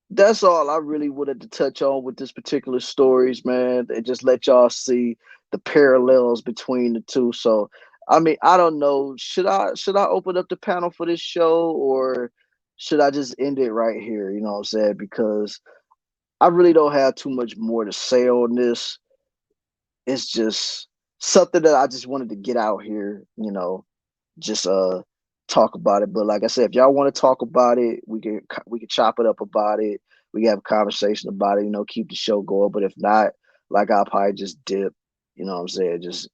that's all I really wanted to touch on with this particular stories, man, and just let y'all see the parallels between the two. So, I mean, I don't know. Should I open up the panel for this show or should I just end it right here? You know what I'm saying? Because I really don't have too much more to say on this. It's just something that I just wanted to get out here, just talk about it. But like I said, if y'all want to talk about it, we can chop it up about it. We can have a conversation about it, keep the show going. But if not, like I'll probably just dip, you know what I'm saying? Just,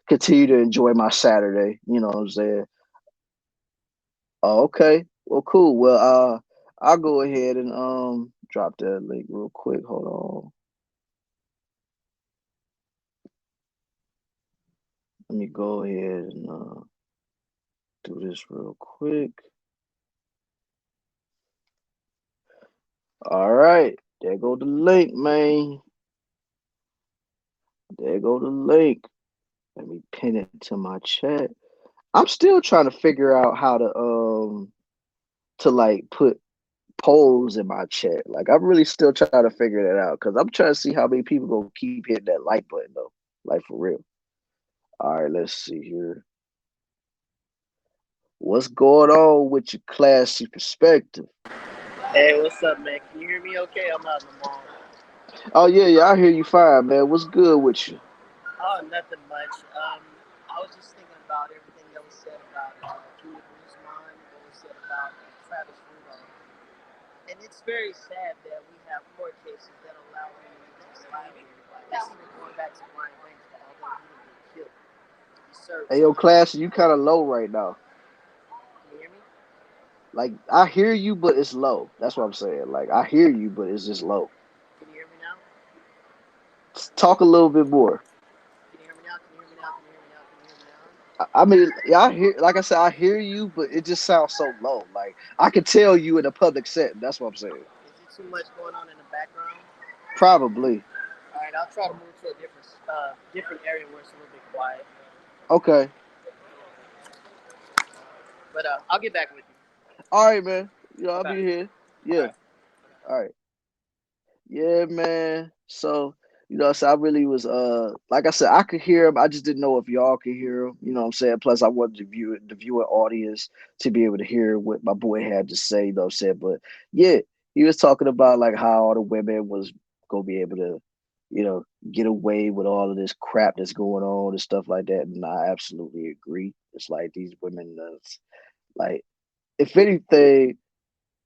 continue to enjoy my Saturday, you know what I'm saying? Oh, okay. Well, cool. Well, I'll go ahead and drop that link real quick. Hold on. Let me go ahead and do this real quick. All right, there go the link, man. There go the link. Let me pin it to my chat. I'm still trying to figure out how to like put polls in my chat. Like I'm really still trying to figure that out because I'm trying to see how many people gonna keep hitting that like button though. Like for real. All right, let's see here. What's going on with your classy perspective? Hey, what's up, man? Can you hear me okay? I'm out in the mall. Oh yeah, I hear you fine, man. What's good with you? Oh, nothing much. I was just thinking about everything that was said about Junior Guzman, what was said about Travis Rudolph. And it's very sad that we have court cases that allow him to get slide here. This even going back to Brian Langston, although he didn't get killed. He served Hey, yo, time. classy, you kind of low right now. Can you hear me? Like I hear you, but it's low. That's what I'm saying. Like I hear you, but it's just low. Can you hear me now? Talk a little bit more. Can you hear me now? Can you hear me now? Can you hear me now? Can you hear me now? I mean, yeah, I hear. Like I said, I hear you, but it just sounds so low. Like I could tell you in a public setting. That's what I'm saying. Is it too much going on in the background? Probably. All right, I'll try to move to a different area where it's a little bit quiet. Okay. But I'll get back with you. All right, man. I'll Okay. be here. All Yeah. right. All right. Yeah, man. So, so I really was like I said, I could hear him. I just didn't know if y'all could hear him. You know what I'm saying? Plus I wanted the viewer audience to be able to hear what my boy had to say, you know what I'm saying? But yeah, he was talking about like how all the women was gonna be able to, get away with all of this crap that's going on and stuff like that. And I absolutely agree. It's like these women like if anything,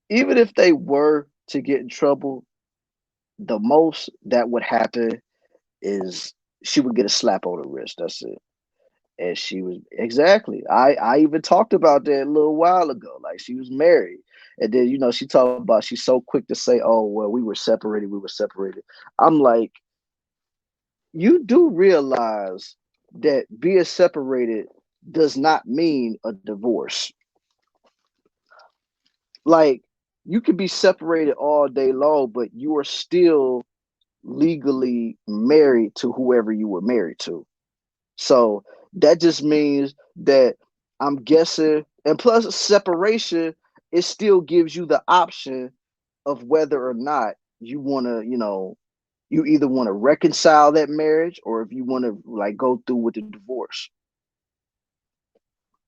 even if they were to get in trouble, the most that would happen is she would get a slap on the wrist. That's it. And she was exactly. I even talked about that a little while ago. Like she was married, and then she talked about she's so quick to say, "Oh well, we were separated. We were separated." I'm like, you do realize that being separated does not mean a divorce. Like you can be separated all day long, but you are still legally married to whoever you were married to. So that just means that I'm guessing, and plus separation, it still gives you the option of whether or not you want to, you either want to reconcile that marriage or if you want to like go through with the divorce.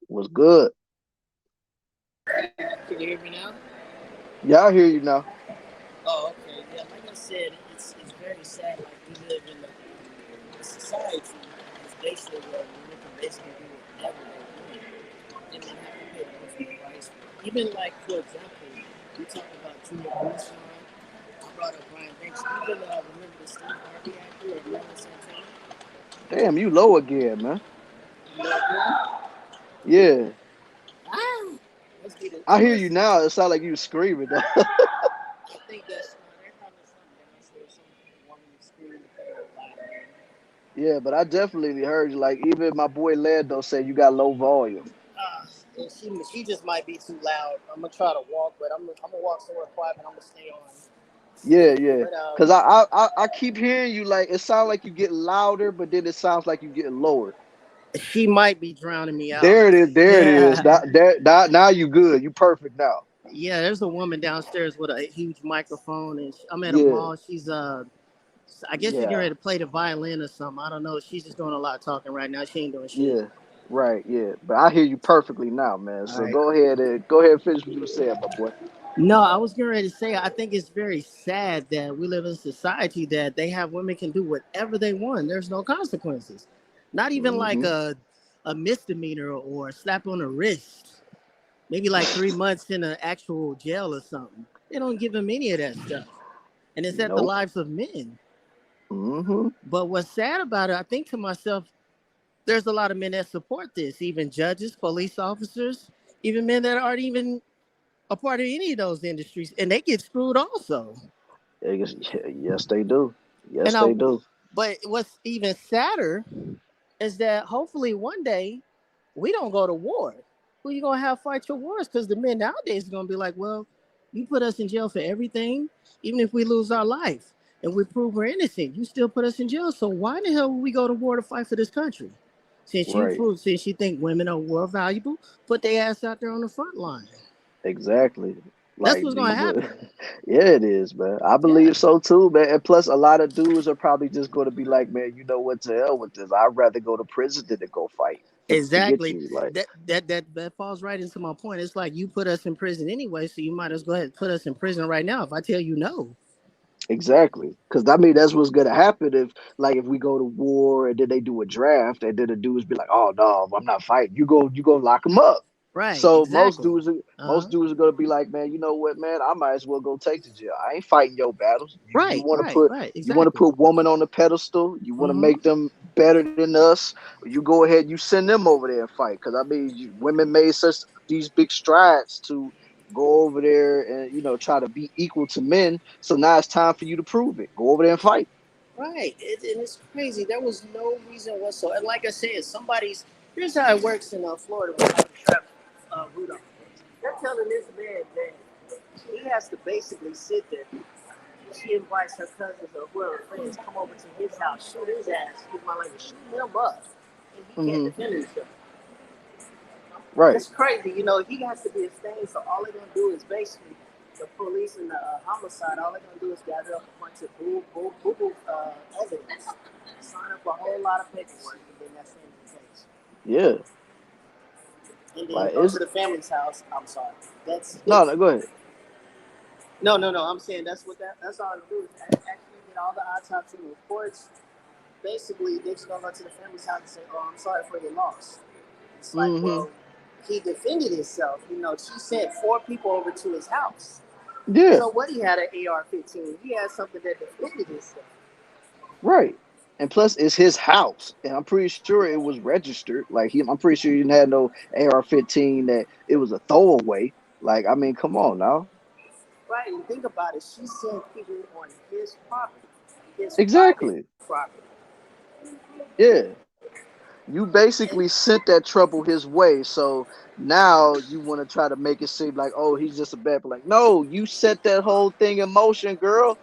Was good. Can you hear me now? Yeah, I hear you now. Oh, okay. Yeah, like I said, it's very sad. Like we live in a society that's basically where women can basically do whatever they want. and then have to pay the ultimate price. Even like, for example, we talk about Junior Guzman. I brought up Brian Banks. Even remember the Steve Harvey actor of Lennon Santana? Damn, you low again, man. You know what? Yeah, Ah, must be the. I It hear you must. now. It sounds like you screaming though. I think that's they're having something downstairs. Some woman screaming loud. Yeah, but I definitely heard you. Like even my boy Lando said you got low volume. And she just might be too loud. I'm gonna try to walk, but I'm gonna walk somewhere quiet, and I'm gonna stay on. Yeah, yeah. But Cause I keep hearing you like it sounds like you get louder, but then it sounds like you getting lower. she might be drowning me out. There it is. There it is. Yeah, Now you good. You perfect now. yeah. There's a woman downstairs with a huge microphone, and I'm at a Yeah, mall. She's I guess she's getting yeah, ready to play the violin or something. I don't know. She's just doing a lot of talking right now. She ain't doing shit. yeah. Right, yeah. But I hear you perfectly now, man. All So right. go ahead and finish what you were saying, my boy. No, I was getting ready to say I think it's very sad that we live in a society that they have women can do whatever they want. There's no consequences. Not even like Mm-hmm. a misdemeanor or a slap on the wrist. Maybe like 3 months in an actual jail or something. They don't give them any of that stuff. And it's at the Nope. lives of men. Mm-hmm. But what's sad about it, I think to myself, there's a lot of men that support this, even judges, police officers, even men that aren't even a part of any of those industries, and they get screwed also. Yes, they do. And Yes, I, they do. but what's even sadder is that hopefully one day we don't go to war. Who you gonna have fight your wars? Because the men nowadays are gonna be like, well, you put us in jail for everything, even if we lose our life and we prove we're innocent, you still put us in jail. So why the hell would we go to war to fight for this country? Right. Since you think women are more valuable, put their ass out there on the front line. Exactly. That's Like what's the gonna what? happen. Yeah, it is, man. I Yeah, believe so too, man. And plus, a lot of dudes are probably just going to be like, man, you know what? To hell with this. I'd rather go to prison than to go fight to get exactly. you. Like, That falls right into my point. It's like you put us in prison anyway, so you might as well go ahead and put us in prison right now. If I tell you no, exactly. Because I mean, that's what's going to happen if we go to war and then they do a draft and then the dudes be like, oh no, I'm not fighting. You go lock them up. right? So most Exactly. dudes, are- Uh huh. most dudes are gonna be like, man, you know what, man, I might as well go take the jail. I ain't fighting your battles. You Right. want to Right. put Right. you want to Exactly. put woman on the pedestal. You want to Mm-hmm. make them better than us. You go ahead, you send them over there and fight. Because I mean, women made such these big strides to go over there and try to be equal to men. So now it's time for you to prove it. Go over there and fight. Right. And it's crazy. There was no reason whatsoever. And like I said, somebody's here's how it works in Florida with Travis Rudolph. They're telling this man that he has to basically sit there. She invites her cousins or whoever friends come over to his house, shoot his ass, excuse my language, shoot him up, and he can't Hmm. defend himself. Right. That's crazy. You know, he has to be abstained, so all they're gonna do is basically the police and the homicide. All they're gonna do is gather up a bunch of boo evidence, sign up a whole lot of paperwork, and then that's the end of the case. Yeah. And then Like go it's to the family's house. I'm sorry. That's no, no. Go ahead. no. I'm saying that's what that's all they do is actually get all the autopsy reports. Basically, they're just gonna go to the family's house and say, "Oh, I'm sorry for your loss." It's like, Hmm. well, he defended himself. You know, she sent 4 people over to his house. Yeah. So what? He had an AR-15. He had something that defended himself. Right. And plus, it's his house, and I'm pretty sure it was registered. Like I'm pretty sure he didn't have no AR-15. That it was a throwaway. Like, I mean, come on now. Right, and think about it. She sent people on his property, his private Exactly. property. Yeah. You And basically sent that trouble his way. So now you want to try to make it seem like, oh, he's just a bad. But like, no, you set that whole thing in motion, girl.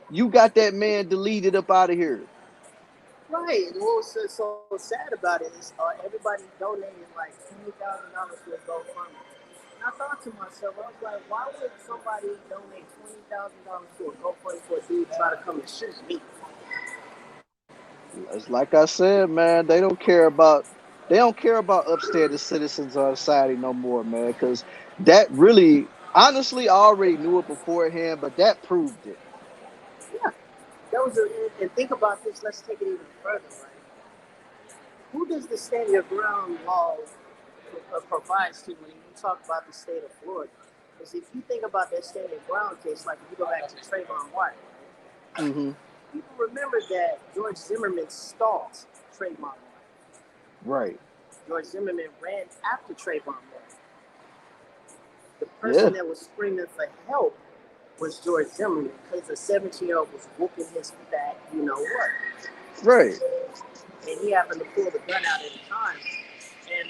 You got that man deleted up out of here. right, and what was so sad about it is everybody donated like $20,000 to a GoFundMe. And I thought to myself, I was like, why would somebody donate $20,000 to a GoFundMe for a dude try to come and shoot me? It's like I said, man, they don't care about upstanding citizens of society no more, man. Because that really, honestly, I already knew it beforehand, but that proved it. Yeah, that was and think about this. Let's take it even further, right? Who does the stand your ground law provides to when you talk about the state of Florida. Because if you think about that stand your ground case, like if you go back to Trayvon Martin, Mm-hmm. people remember that George Zimmerman stalked Trayvon Martin. Right. George Zimmerman ran after Trayvon Martin. The Yeah. person that was screaming for help was George Zimmerman because the 17-year-old was whooping his back, you know what? Right. And he happened to pull the gun out at the time. And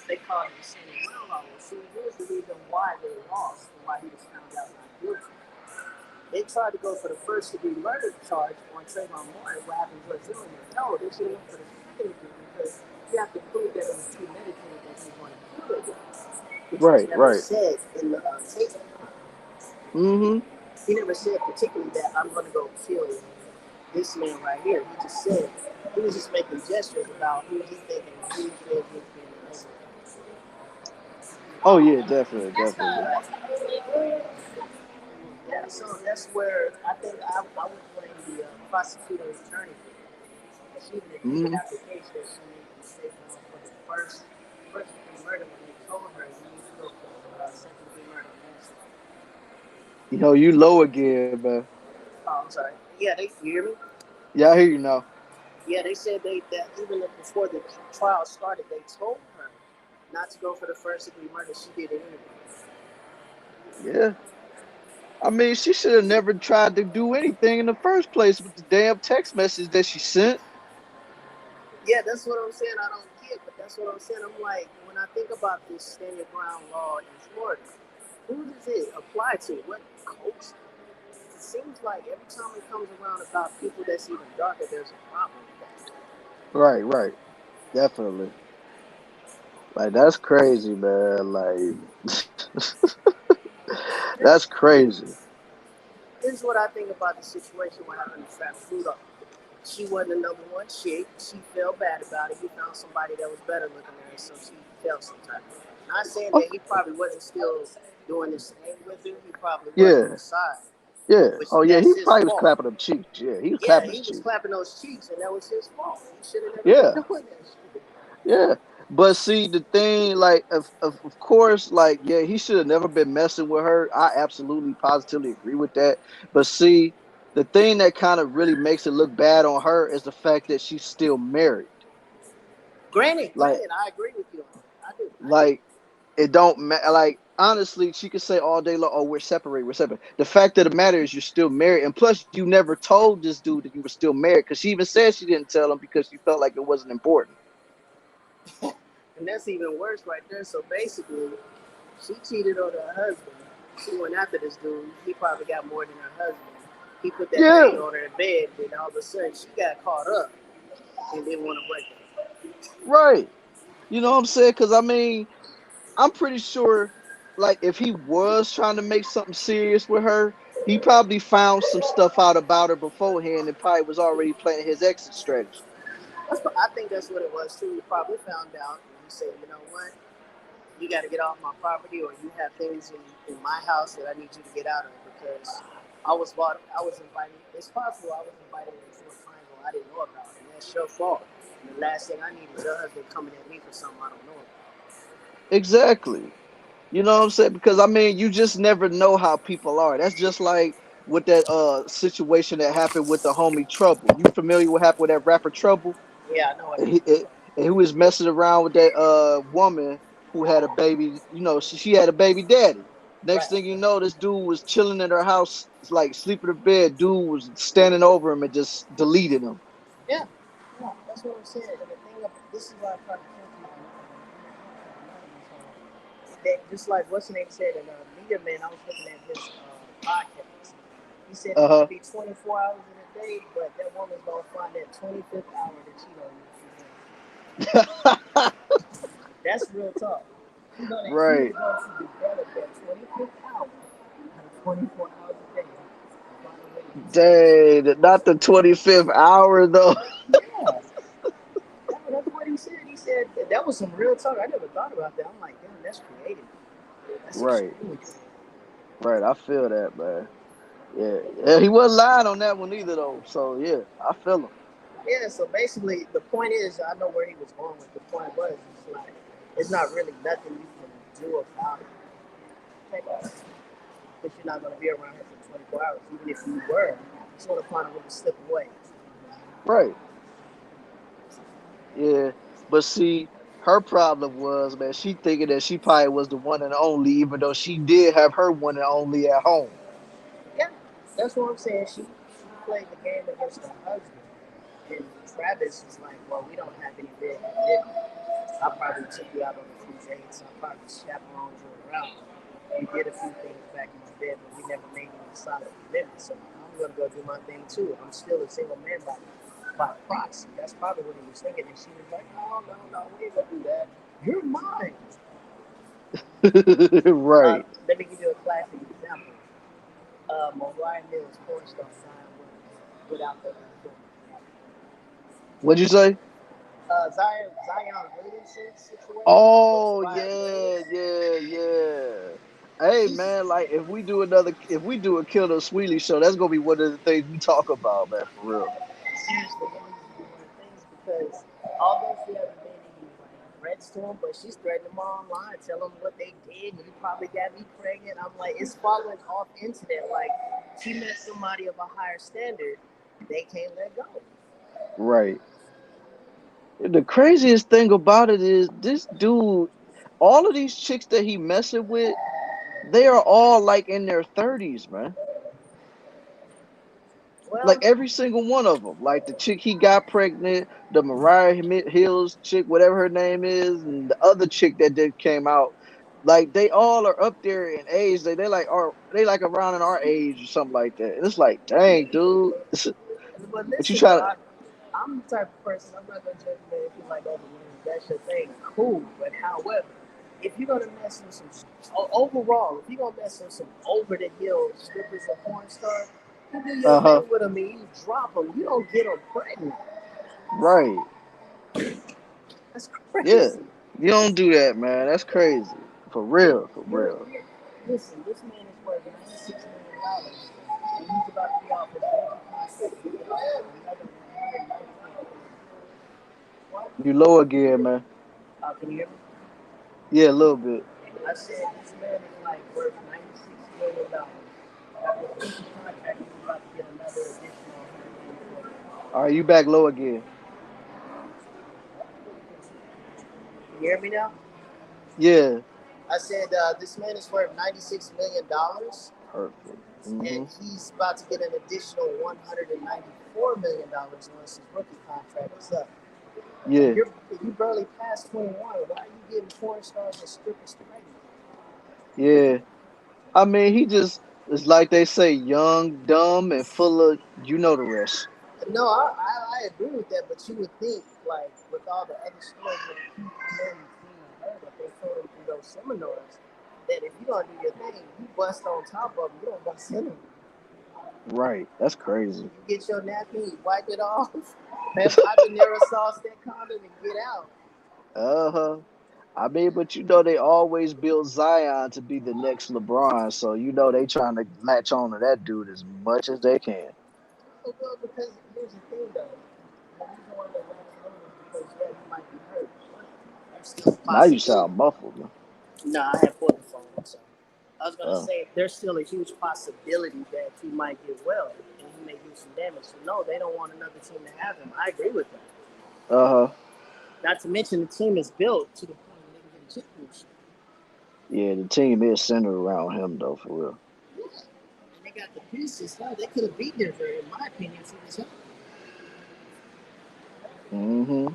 they called it the Sandy Brown law. So here's the reason why they lost and why he was found out not guilty. They tried to go for the first degree murder charge on Trayvon Martin. What happened to George Zimmerman? No, they should have went for the second degree because you have to prove that it was premeditated that he wanted to kill the guy, which was Right. never Right. said in the tape. Mm-hmm. He never said particularly that I'm going to go kill this man right here. He just said he was just making gestures about who he thinking who he feels was being innocent. Oh yeah, definitely, definitely. Yeah, so that's where I think I would blame the prosecutor's attorney for that. She even admitted Mm-hmm. after the case that she made a mistake for the first degree murder when they told her you need to go for second degree murder. You know, you low again, man. Oh, I'm sorry. Yeah, you hear me? Yeah, I hear you now. Yeah, they said that even before the trial started, they told her not to go for the first degree murder. She did it anyway. Yeah. I mean, she should have never tried to do anything in the first place with the damn text message that she sent. Yeah, that's what I'm saying. I don't get, but that's what I'm saying. I'm like, when I think about this stand your ground law in Florida, who does it apply to? What culture? It seems like every time it comes around about people that's even darker, there's a problem with that. Right, right. Definitely. Like that's crazy, man. Like that's Here's, crazy. here's what I think about the situation when happened to Travis Rudolph. She wasn't the number one chick. She felt bad about it. He found somebody that was better looking than her, so she felt some type of way. Not saying Of- that he probably wasn't still doing the same with her. He probably was on Yeah, the side. yeah. But Oh yeah, that's he his probably was fault. clapping them cheeks. Yeah, he was Yeah, clapping his he was cheeks. clapping those cheeks, and that was his fault. He should have never been Yeah, doing that shit. yeah. But see, the thing, like, of course, like, yeah, he should have never been messing with her. I absolutely, positively agree with that. But see, the thing that kind of really makes it look bad on her is the fact that she's still married. Like, Granted, I agree with you on that. I do. like it don't matter. Like, honestly, she could say all day long, "Oh, we're separate, we're separate." The fact of the matter is, you're still married, and plus, you never told this dude that you were still married because she even said she didn't tell him because she felt like it wasn't important. And that's even worse right there. So basically, she cheated on her husband. She went after this dude. He probably got more than her husband. He put that thing Yeah, on her in bed, and all of a sudden she got caught up and didn't want to break it. right. You know what I'm saying? Because I mean, I'm pretty sure, like, if he was trying to make something serious with her, he probably found some stuff out about her beforehand and probably was already planning his exit strategy. I think that's what it was too. He probably found out and he said, you know what? You got to get off my property, or you have things in my house that I need you to get out of because I was invited. It's possible I was invited into a triangle I didn't know about, and that's your fault. And the last thing I need is your husband coming at me for something I don't know about. Exactly. You know what I'm saying? Because I mean, you just never know how people are. That's just like with that situation that happened with the homie Trouble. You familiar with what happened with that rapper Trouble? Yeah, I know what And happened. and he was messing around with that woman who had a baby. You know, she had a baby daddy. Next Right. thing you know, this dude was chilling in her house, like sleeping in bed. Dude was standing over him and just deleted him. Yeah. Yeah, that's what I'm saying. And the thing of this is why I try to tell people that just like what's the name said in Media Man, I was looking at his podcast. He said Uh it huh. could be 24 hours in a day, but that woman's gonna find that 25th hour to cheat on you. That's real talk. She's Right. going to develop that 25th hour out of 24 hours a day. And find a way to get you. Dang, not the 25th hour though. Yeah. That's what he said. He said that was some real talk. I never thought about that. I'm like, damn, that's creative. That's Right. extremely creative. Right. I feel that, man. Yeah. Yeah. He wasn't lying on that one either, though. So yeah, I feel him. Yeah, so basically, the point is, I know where he was going with. The point was, it's like There's not really nothing you can do about it. Take off. But you're not going to be around here for 24 hours. Even if you were, it's going to find a way to slip away. Right. Yeah. But see, her problem was, man, she thinking that she probably was the one and only, even though she did have her one and only at home. Yeah, that's what I'm saying. She played the game against her husband. And Travis was like, well, we don't have any big commitment. I probably took you out on a few dates. I probably chaperoned you around. We did a few things back in the bed, but we never made any solid commitment. So I'm going to go do my thing too. I'm still a single man by proxy. That's probably what he was thinking. And she was like, no, we ain't going to do that. You're mine. Right. Let me give you a classic example. Mariah Mills, porn star, signed without the What'd you say? Zion Williamson situation with Oh Mariah yeah, Mills. yeah, yeah. Hey She's man, like if we do a Killer Sweetie show, that's gonna be one of the things we talk about, man, for real. seriously that needs to be one of the things because although she hasn't made any threats to him, but she's threatening them online, telling them what they did, and you probably got me pregnant. I'm like, it's following off into that. Like, she met somebody of a higher standard, they can't let go. Right. The craziest thing about it is this dude, all of these chicks that he messing with, they are all like in their 30s, man. Like Well, every single one of them. Like the chick he got pregnant, the Mariah Hills chick, whatever her name is, and the other chick that did came out. Like they all are up there in age. They like around in our age or something like that. And it's like, dang, dude. but But you listen though, try to I'm the type of person, I'm not gonna judge you if you like other women. That's your thing, cool. But however, if you're gonna mess with some overall, if you're gonna mess with some over the hill strippers or porn stars, you do your uh-huh. thing with them and you drop them. You don't get them pregnant. Right. That's Yeah. crazy. You don't do that, man. That's crazy. For You're, real, for you're, real. you're, listen, this man is worth $96 million, and he's about to be off his rookie contract. He's about to another 119. What? You low again, man. Can you hear me? Yeah, a little bit. I said this man is like worth $96 million. After a rookie contract, he's about to get another additional 184. All right, you back low again. Can you hear me now? Yeah. I said this man is worth $96 million, Perfect. and Mm-hmm. he's about to get an additional $194 million once his rookie contract is up. And Yeah. you barely passed 21. Why are you getting porn stars and strippers pregnant? Yeah. I mean, he just it's like they say, young, dumb, and full of the rest. No, I agree with that, but you would think, like, with all the other stories that keep men seeing and heard that they told him through those seminars, that if you don't do your thing, you bust on top of them, you don't bust in them. Right. That's crazy. You get your napkin, you wipe it off, habanero sauce that condom, and get out. Uh-huh. I mean, but they always build Zion to be the next LeBron, so they trying to latch on to that dude as much as they can. Well, because here's the thing, though. The reason why they let him in is because, yeah, he might be hurt. There's still a Now you possibility. sound muffled, man. No, I have put the phone on. So I was gonna Oh. say there's still a huge possibility that he might get well and he may do some damage. So no, they don't want another team to have him. I agree with that. Uh-huh. Not to mention the team is built to the point where they can get a chip boost. Yeah, the team is centered around him though, for real. Yeah, and they got the pieces. No, they could have beat Denver, in my opinion, for this. Mm-hmm.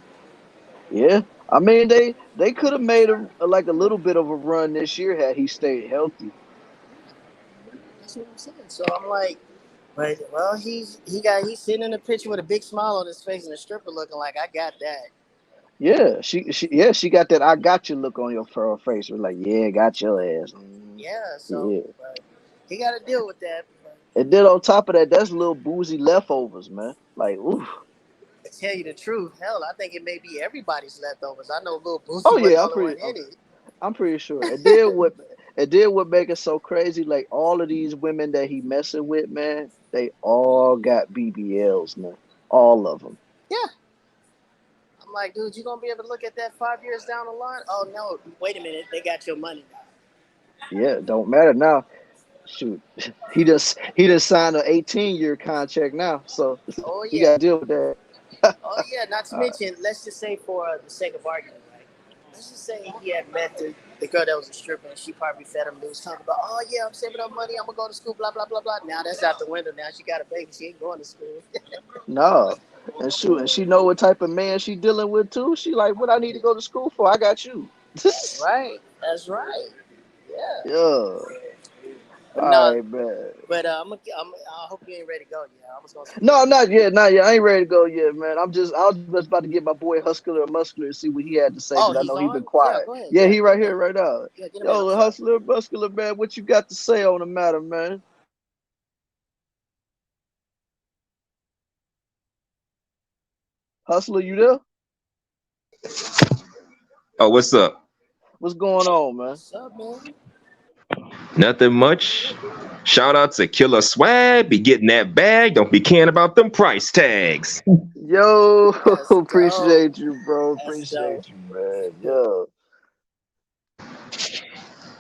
Yeah. I mean, they could have made like a little bit of a run this year had he stayed healthy. That's what I'm saying. So I'm like, but well, he's sitting in the picture with a big smile on his face and a stripper looking like I got that. Yeah, she got that I got you look on for her face. We're like, yeah, got your ass. Yeah, so Yeah. but he got to deal with that. But And then on top of that, that's little boozy leftovers, man. Like, ooh. to tell you the truth, hell, I think it may be everybody's leftovers. I know Lil Boosie Oh wasn't the yeah, only one in it. I'm pretty sure. And then what make it so crazy, like all of these women that he messing with, man, they all got BBLs, man. All of them. Yeah, I like, dude, you gonna be able to look at that 5 years down the line? Oh no, wait a minute, they got your money now. Yeah, don't matter now. Shoot, he just signed an 18-year contract now, so Oh he yeah, got to deal with that. oh yeah. Not to mention, let's just say for the sake of argument, right? Let's just say he had met the girl that was a stripper, and she probably fed him news talking about, oh yeah, I'm saving up money, I'm gonna go to school, blah blah blah blah. Now that's out the window. Now she got a baby, she ain't going to school. No, and shoot, and she know what type of man she dealing with too. She like, what I need to go to school for? I got you. That's right. That's right. Yeah. Yeah. But All no, right, man. but I hope you ain't ready to go yet. I was gonna say. No, not yet, not yet. I ain't ready to go yet, man. I was just about to get my boy Hustler or Muscular and see what he had to say Oh, because I he's know he been on. Yeah, quiet. go ahead. Yeah, Yeah, he go right ahead. here, right now. Yeah, get him in. I'm Yo, sorry. Hustler, Muscular, man, what you got to say on the matter, man? Hustler, you there? Oh, what's up? What's going on, man? What's up, man? Nothing much. Shout out to Killer Swag. Be getting that bag. Don't be caring about them price tags. Yo, That's dope. appreciate you, bro. That's dope. Appreciate you, man. Yo.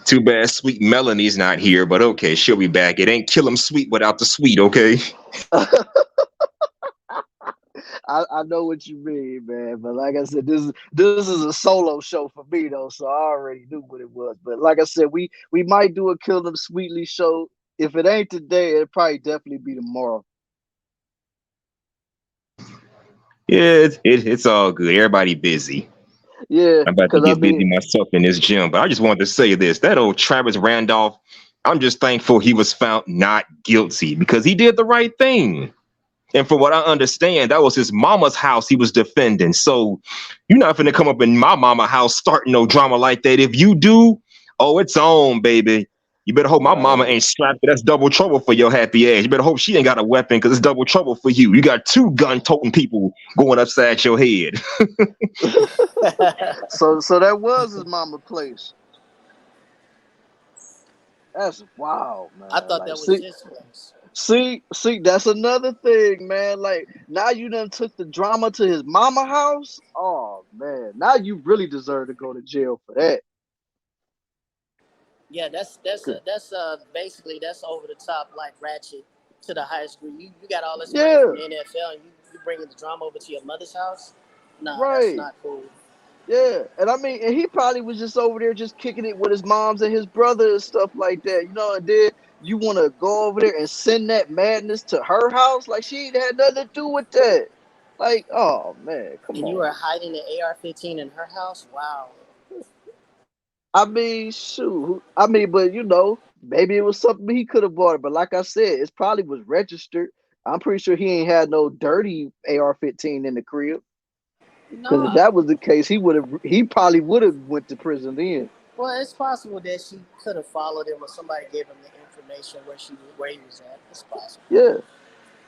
Too bad Sweet Melanie's not here, but okay, she'll be back. It ain't kill 'em sweet without the sweet, okay? I know what you mean, man. But like I said, this is a solo show for me though, so I already knew what it was. But like I said, we might do a Kill Them Sweetly show. If it ain't today, it'll probably definitely be tomorrow. Yeah, it's all good. Everybody busy. Yeah, I'm about to because I get busy mean, myself in this gym, but I just wanted to say this. That old Travis Randolph, I'm just thankful he was found not guilty because he did the right thing. And from what I understand, that was his mama's house he was defending. So you're not finna come up in my mama house starting no drama like that. If you do, oh, it's on, baby. You better hope my mama right. ain't strapped. That's double trouble for your happy ass. You better hope she ain't got a weapon because it's double trouble for you. You got two gun-toting people going upside your head. So that was his mama place. That's wow, I man. thought Like, that was his place. see, that's another thing, man. Like now you done took the drama to his mama house. Oh man, now you really deserve to go to jail for that. Yeah, that's basically that's over the top, like ratchet to the highest degree. You got all this money from Yeah, the NFL, and you bringing the drama over to your mother's house? Nah, that's right. not cool. Yeah, and I mean, and he probably was just over there just kicking it with his moms and his brother and stuff like that, you know. And then you want to go over there and send that madness to her house, like she ain't had nothing to do with that. Like, oh man, come And you were on. hiding the AR-15 in her house? Wow. I mean, shoot. I mean, but you know, maybe it was something he could have bought it. But like I said, it probably was registered. I'm pretty sure he ain't had no dirty AR-15 in the crib. Because if No, that was the case, he probably would have went to prison then. well, it's possible that she could have followed him, or somebody gave him the information where he was at. It's possible. Yeah,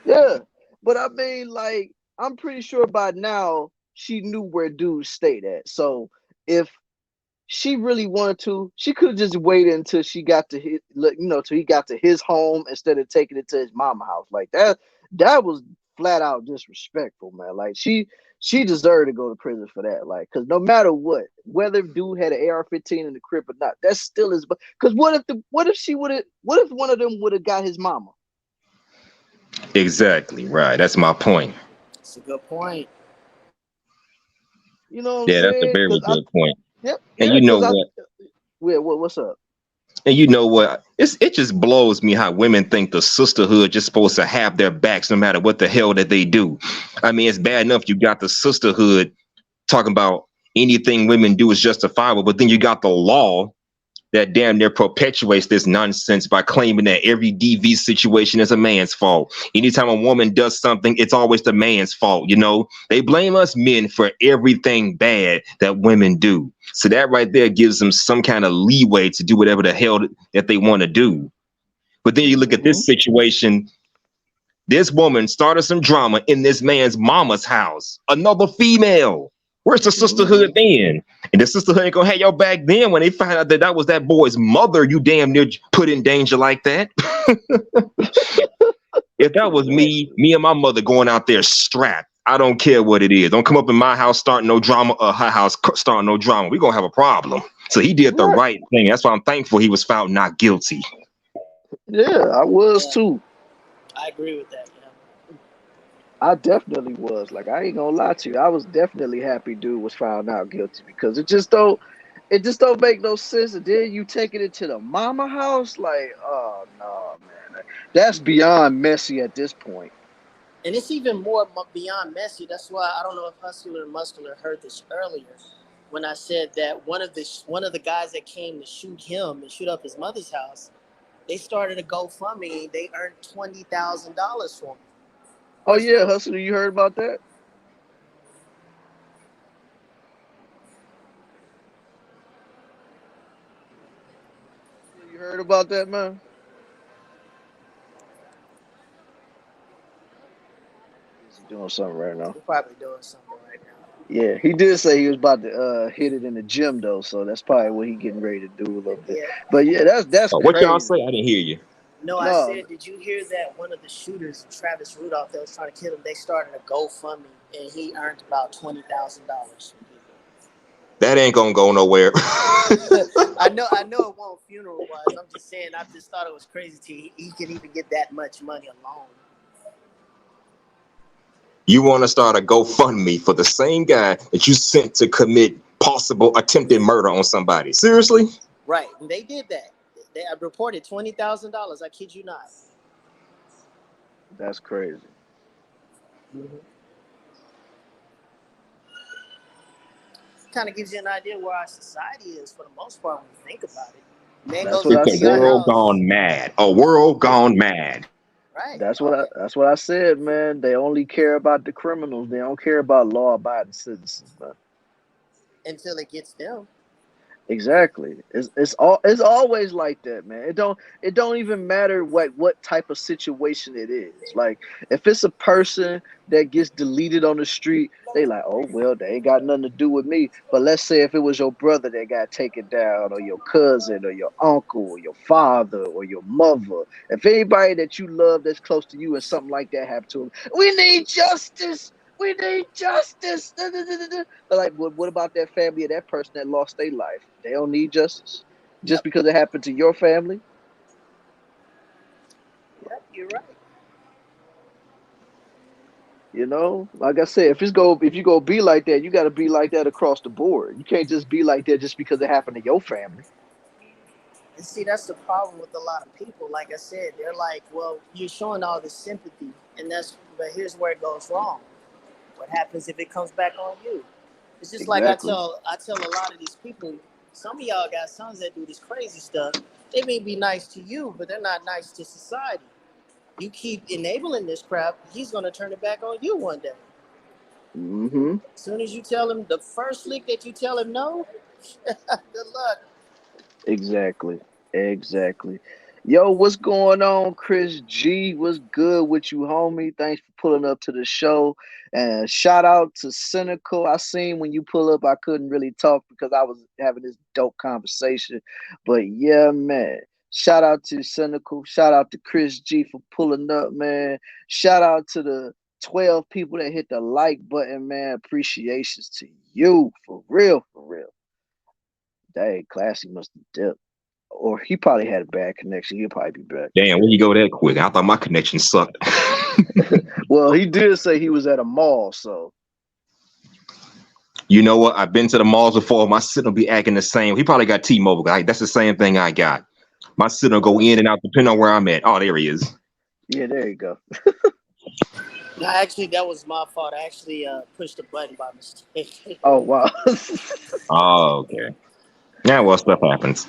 yeah. But I mean, like, I'm pretty sure by now she knew where dude stayed at. So if she really wanted to, she could have just waited until she got to his, till he got to his home instead of taking it to his mama house. Like that, that was flat out disrespectful, man. Like she deserved to go to prison for that. Like, cause no matter whether dude had an AR-15 in the crib or not, that still is. Cause what if one of them would have got his mama? Exactly, right. That's my point. It's a good point. You know what I'm Yeah, that's a saying? very Cause I, good point. yep, And yeah, you know cause I, what? yeah, what's up? And you know what? It just blows me how women think the sisterhood just supposed to have their backs no matter what the hell that they do. I mean, it's bad enough you got the sisterhood talking about anything women do is justifiable, but then you got the law that damn near perpetuates this nonsense by claiming that every DV situation is a man's fault. Anytime a woman does something, it's always the man's fault. You know, they blame us men for everything bad that women do. So that right there gives them some kind of leeway to do whatever the hell that they want to do. But then you look at Hmm. this situation. This woman started some drama in this man's mama's house. Another female. Where's the sisterhood Hmm. then? And the sisterhood ain't gonna have your back then when they find out that that was that boy's mother you damn near put in danger like that. If that was me Exactly. and my mother going out there strapped, I don't care what it is. Don't come up in my house starting no drama or her house starting no drama. We're going to have a problem. So he did the Right. right thing. That's why I'm thankful he was found not guilty. Yeah, I was Yeah, too. I agree with that. I definitely was. Like, I ain't gonna lie to you. I was definitely happy dude was found out guilty because it just don't make no sense. And then you taking it to the mama house, like, oh no, man. That's beyond messy at this point. And it's even more beyond messy. That's why I don't know if Hustler and Muscular heard this earlier when I said that one of the guys that came to shoot him and shoot up his mother's house, they started a GoFundMe. They earned $20,000 for him. Oh First of yeah, all, Hustler, you heard about that? You heard about that, man? He's doing something right now. we're probably doing something right now. Yeah, he did say he was about to hit it in the gym though, so that's probably what he getting ready to do a little bit. Yeah. But yeah, that's What y'all say? crazy. I didn't hear you. No, I No, said, did you hear that one of the shooters, Travis Rudolph, that was trying to kill him, they started a GoFundMe and he earned about $20,000 from people. That ain't going to go nowhere. I know it won't funeral wise. I'm just saying, I just thought it was crazy he can even get that much money alone. You want to start a GoFundMe for the same guy that you sent to commit possible attempted murder on somebody. Seriously? Right. And they did that. They reported $20,000. I kid you not. that's crazy. Mm-hmm. Kind of gives you an idea where our society is for the most part when you think about it. Man That's goes what to I It's a take your said. world house. gone mad. A world gone mad. Right. That's what I said, man. They only care about the criminals. They don't care about law-abiding citizens, man. Until it gets them. Exactly. It's always like that, man. It don't even matter what type of situation it is. Like if it's a person that gets deleted on the street, they like, oh well, they ain't got nothing to do with me. But let's say if it was your brother that got taken down, or your cousin, or your uncle, or your father, or your mother, if anybody that you love that's close to you and something like that happened to them, we need justice. We need justice. But like, what about that family of that person that lost their life? They don't need justice just Yep. because it happened to your family. Yep. You're right. Like I said, if you go be like that, you got to be like that across the board. You can't just be like that just because it happened to your family. And see, that's the problem with a lot of people. Like I said, they're like, well, you're showing all this sympathy, but here's where it goes wrong. What happens if it comes back on you? It's just like I Exactly. tell a lot of these people, some of y'all got sons that do this crazy stuff. They may be nice to you, but they're not nice to society. You keep enabling this crap, he's gonna turn it back on you one day. Mm-hmm. As soon as you tell him the first lick that you tell him no, good luck. Exactly. Exactly. Yo, what's going on, Chris G? What's good with you, homie? Thanks for pulling up to the show. And shout out to Cynical. I seen when you pull up, I couldn't really talk because I was having this dope conversation. But yeah, man. Shout out to Cynical. Shout out to Chris G for pulling up, man. Shout out to the 12 people that hit the like button, man. Appreciations to you. For real, for real. Dang, Classy must have dipped. Or he probably had a bad connection. He'll probably be back. Damn, when you go that quick? I thought my connection sucked. Well, he did say he was at a mall, so You know what? I've been to the malls before. My signal be acting the same. He probably got T-Mobile. That's the same thing I got. My signal go in and out depending on where I'm at. Oh, there he is. yeah, there you go. No, actually, that was my fault. I actually pushed the button by mistake. Oh wow. Oh, okay. Yeah, well, stuff happens.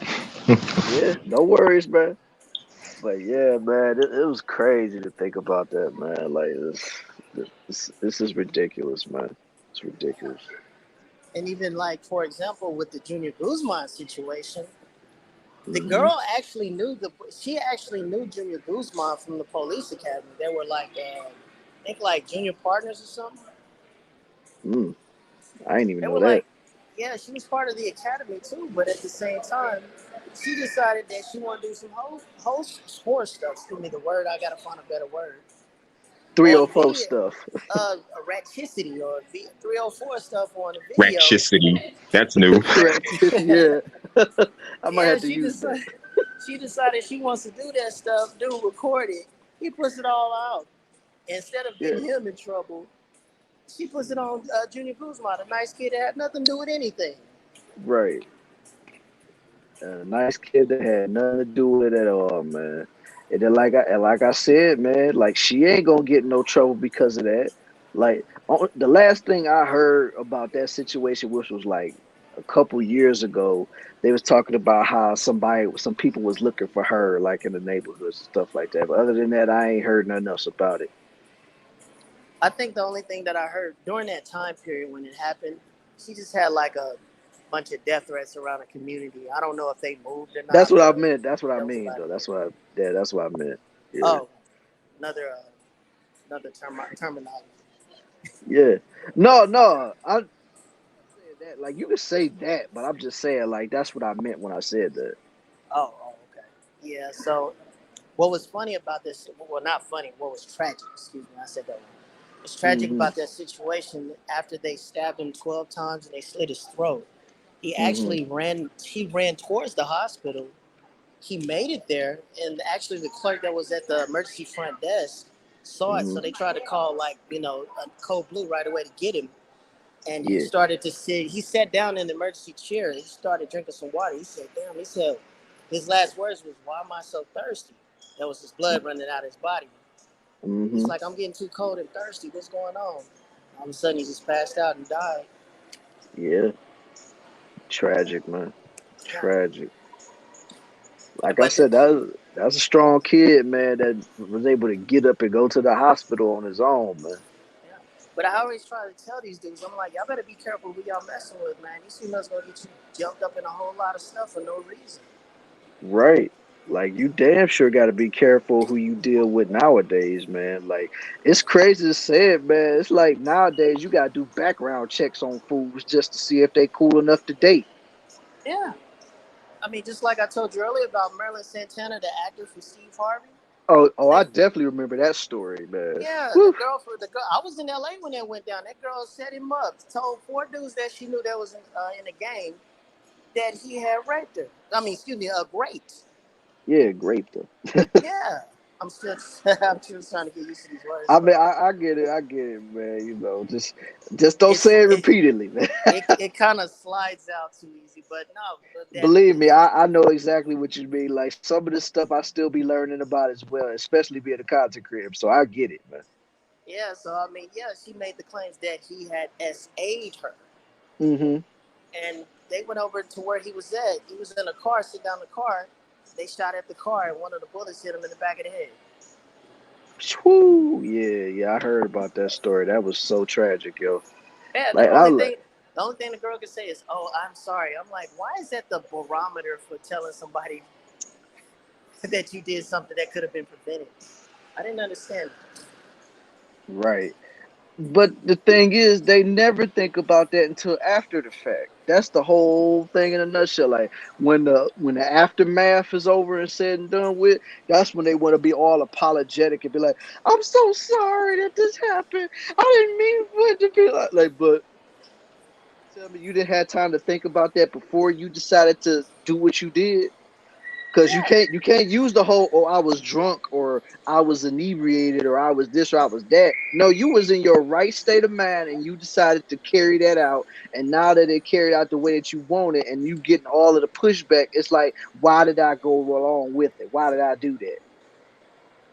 Yeah, no worries, man. But yeah, man, it was crazy to think about that, man. Like this is ridiculous, man. It's ridiculous. And even like, for example, with the Junior Guzman situation, the Hmm. girl actually knew Junior Guzman from the police academy. They were like, I think like junior partners or something. Mm, I didn't even They know were that. like, yeah, she was part of the academy too, but at the same time, she decided that she wanted to do some host horse stuff. Excuse me, the word, I gotta find a better word. on 304 video, stuff. Ratchicity or 304 stuff on the video. Ratchicity. That's new. Yeah. I might Yeah, have to use that. she decided she wants to do that stuff. Dude, record it. He puts it all out. Instead of Yeah. getting him in trouble, she puts it on Junior Guzman, a nice kid that had nothing to do with anything. Right. A nice kid that had nothing to do with it at all, man. And then like I said, man, like she ain't gonna get in no trouble because of that. Like the last thing I heard about that situation, which was like a couple years ago, they was talking about how some people was looking for her, like in the neighborhoods and stuff like that. But other than that, I ain't heard nothing else about it. I think the only thing that I heard during that time period when it happened, she just had like a bunch of death threats around the community. I don't know if they moved or That's not, what I but meant. That's what I that was mean, about though. it. That's what I meant. Yeah. Oh, another terminology. Yeah. No. I said that. Like you can say that, but I'm just saying like that's what I meant when I said that. Okay. Yeah, so what was funny about this, well, not funny, what was tragic, excuse me, I said that wrong. What's tragic Mhm. about that situation, after they stabbed him 12 times and they slit his throat, Mhm. he ran towards the hospital. He made it there, and actually the clerk that was at the emergency front desk saw it, so Mhm. they tried to call, like, a code blue right away to get him. And he Yeah. started to sit. He sat down in the emergency chair. He started drinking some water. He said, "Damn." He said, his last words was, "Why am I so thirsty?" That was his blood running out of his body. He's Mhm. like, "I'm getting too cold and thirsty. What's going on?" All of a sudden, he just passed out and died. Yeah. Tragic, man. Yeah. Tragic. Like I But the, said, that's a strong kid, man, that was able to get up and go to the hospital on his own, man. yeah. But I always try to tell these dudes, I'm like, y'all better be careful who y'all messing with, man. These females gonna get you jumped up in a whole lot of stuff for no reason. Right. Like you damn sure got to be careful who you deal with nowadays, man. Like it's crazy to say it, man. It's like nowadays you got to do background checks on fools just to see if they cool enough to date. Yeah. I mean, just like I told you earlier about Marilyn Santana, the actor for Steve Harvey. Oh, I They definitely remember that story, man. Yeah, Whew. the girl. I was in LA when that went down. That girl set him up. Told four dudes that she knew that was in the game that he had raped her. I mean, excuse me, raped. Yeah, great though. Yeah, I'm still I'm still trying to get used to these words, I mean, but I get it, man. You know, just don't it's say it it repeatedly, man. it kind of slides out too easy. But no, but that Believe me, I know exactly what you mean. Like some of this stuff I still be learning about as well, especially being a content creator. So I get it, man. yeah. So I mean, yeah, she made the claims that he had SA'd her, Mm-hmm. and they went over to where he was at. He was in a car, sit down in the car. They shot at the car, and one of the bullets hit him in the back of the head. Whew, yeah, I heard about that story. That was so tragic, yo. Yeah, Like I was like, the only thing the girl could say is, "Oh, I'm sorry." I'm like, why is that the barometer for telling somebody that you did something that could have been prevented? I didn't understand. right. But the thing is, they never think about that until after the fact. That's the whole thing in a nutshell. Like when the aftermath is over and said and done with, that's when they want to be all apologetic and be like, "I'm so sorry that this happened. I didn't mean for it to be like." But tell me, you didn't have time to think about that before you decided to do what you did. Because Yeah, you can't use the whole "oh I was drunk" or "I was inebriated" or "I was this" or "I was that." No, you was in your right state of mind and you decided to carry that out. And now that it carried out the way that you want it and you getting all of the pushback, it's like, why did I go along with it? Why did I do that?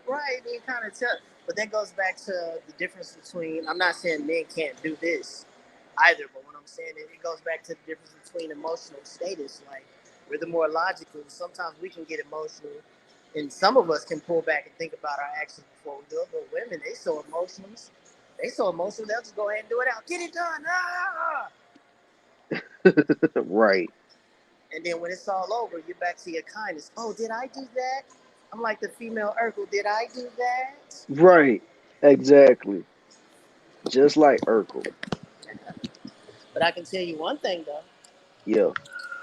right. You kind of tell, but that goes back to the difference between. I'm not saying men can't do this either, but what I'm saying is it goes back to the difference between emotional status. Like we're the more logical. Sometimes we can get emotional, and some of us can pull back and think about our actions before we do it. But women, they so emotional. They so emotional. They'll just go ahead and do it out. Get it done. Ah! Right. And then when it's all over, you're back to your kindness. Oh, did I do that? I'm like the female Urkel. Did I do that? Right. Exactly. Just like Urkel. But I can tell you one thing though. Yeah.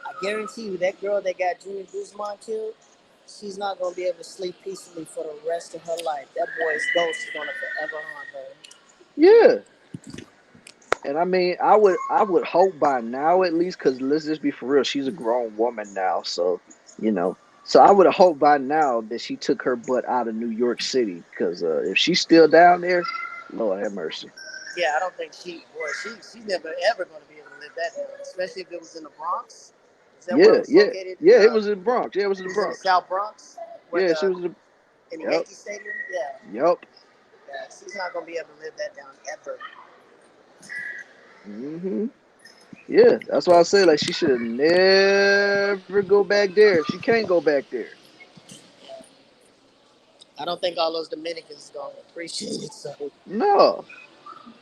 I guarantee you that girl that got Junior Guzman killed, she's not gonna be able to sleep peacefully for the rest of her life. That boy's ghost is gonna forever haunt her. Yeah. And I mean, I would hope by now at least, because let's just be for real, she's a grown woman now, so you know. So I would have hoped by now that she took her butt out of New York City, because if she's still down there, Lord have mercy. Yeah, I don't think she's never ever gonna be able to live that down, especially if it was in the Bronx. Is that where it Yeah, was yeah, located? yeah. It was in Bronx. Yeah, it was in It the was in the Bronx. South Bronx, where Yeah, she the was in the. in the Yep, Yankee Stadium. Yeah, yep. yeah, she's not gonna be able to live that down ever. Hmm. Yeah, that's why I say like she should never go back there. She can't go back there. I don't think all those Dominicans gonna appreciate it. So No,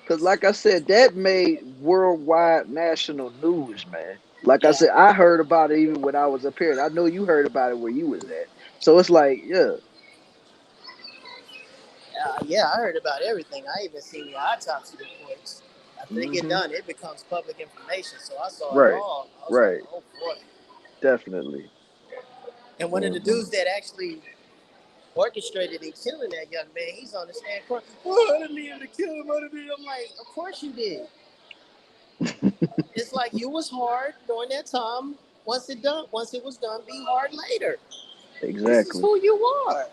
because like I said, that made worldwide national news, man. Like I yeah, said, I heard about it even when I was up here, and I know you heard about it where you was at. So it's like, yeah. yeah, I heard about everything. I even seen the autopsy reports. After they get Hmm. done, it becomes public information. So I saw it Right, all. I was like, right, oh boy. definitely. And one of the Hmm. dudes that actually orchestrated and killing that young man, he's on the stand crying, oh, I didn't mean to kill him. I'm like, of course you did. It's like you was hard during that time. Once it was done, be hard later. This is Exactly. who you are.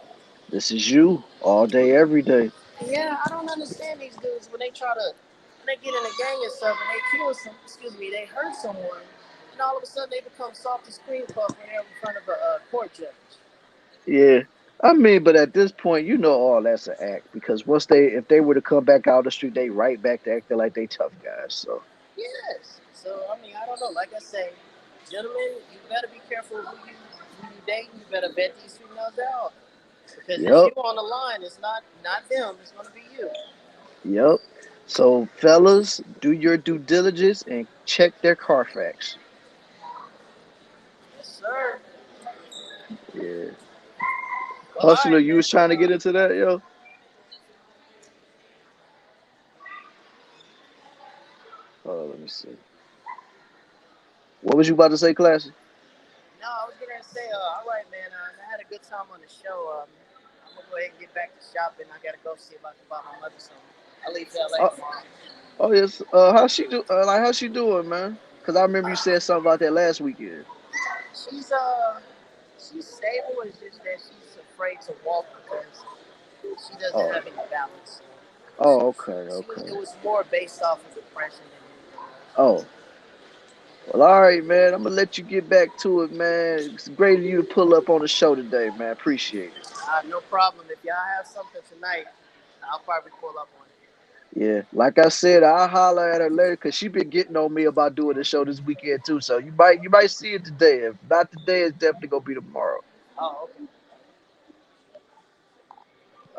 This is you all day, every day. Yeah, I don't understand these dudes when they try to when they get in a gang and stuff and they kill some they hurt someone and all of a sudden they become soft as cream puff when they're in front of a court judge. Yeah. I mean, but at this point, you know all that's an act because if they were to come back out the street, they right back to acting like they tough guys. So, Yes. So I mean I don't know. Like I say, gentlemen, you better be careful who you date. You better vet these females out because it's yep, you on the line. It's not them. It's gonna be you. yep. So, fellas, do your due diligence and check their Carfax. Yes, sir. Yeah. Well, all Hustler, right, you man. was trying to get into that, yo? Let me see. What was you about to say, Classy? No, I was gonna say, all right, man. I had a good time on the show. I'm gonna go ahead and get back to shopping. I gotta go see if I can buy my mother something. I leave to LA Oh, tomorrow. oh yes. How's she do? Like, how's she doing, man? Because I remember you said something about that last weekend. She's she's stable. It's just that she's afraid to walk because she doesn't Oh, have any balance. oh, okay, okay. It was more based off of depression than anything else. Oh, well, all right, man. I'm gonna let you get back to it, man. It's great of you to pull up on the show today, man. Appreciate it. No problem. If y'all have something tonight, I'll probably pull up on it. Yeah, like I said, I'll holler at her later because she been getting on me about doing the show this weekend too. So you might see it today. If not today, it's definitely gonna be tomorrow. Oh, okay.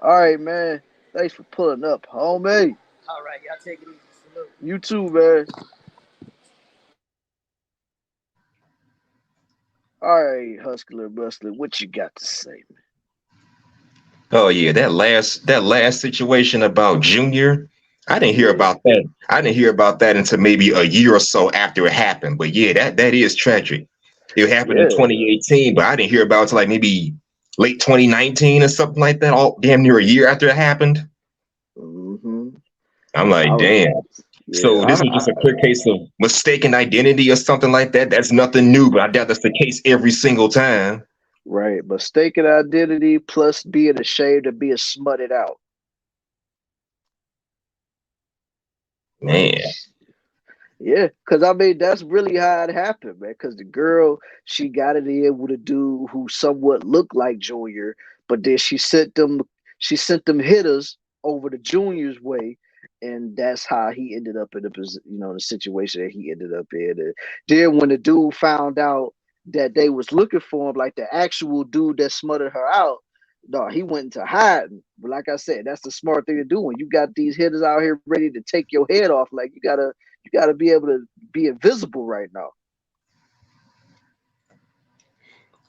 All right, man. Thanks for pulling up, homie. All right, y'all take it easy. Salute. You too, man. All right, Hustler Bustler, what you got to say, Oh yeah, that last situation about Junior, I didn't hear man? about that. I didn't hear about that until maybe a year or so after it happened. But yeah, that is tragic. It happened in Yeah, 2018, but I didn't hear about it till like maybe late 2019 or something like that. All damn near a year after it happened. yeah. Mm-hmm. I'm I like, was, damn. yeah, So this is just a clear case of mistaken identity or something like that. That's nothing new, but I doubt that's the case every single time. right. Mistaken identity plus being ashamed of being smutted out. Like, Man, yeah, because I mean that's really how it happened, man. Because the girl she got it in with a dude who somewhat looked like Junior, but then she sent them hitters over to Junior's way, and that's how he ended up in the situation that he ended up in. And then when the dude found out that they was looking for him, like the actual dude that smothered her out, no, he went into hiding. But like I said, that's the smart thing to do when you got these hitters out here ready to take your head off. Like you gotta be able to be invisible right now.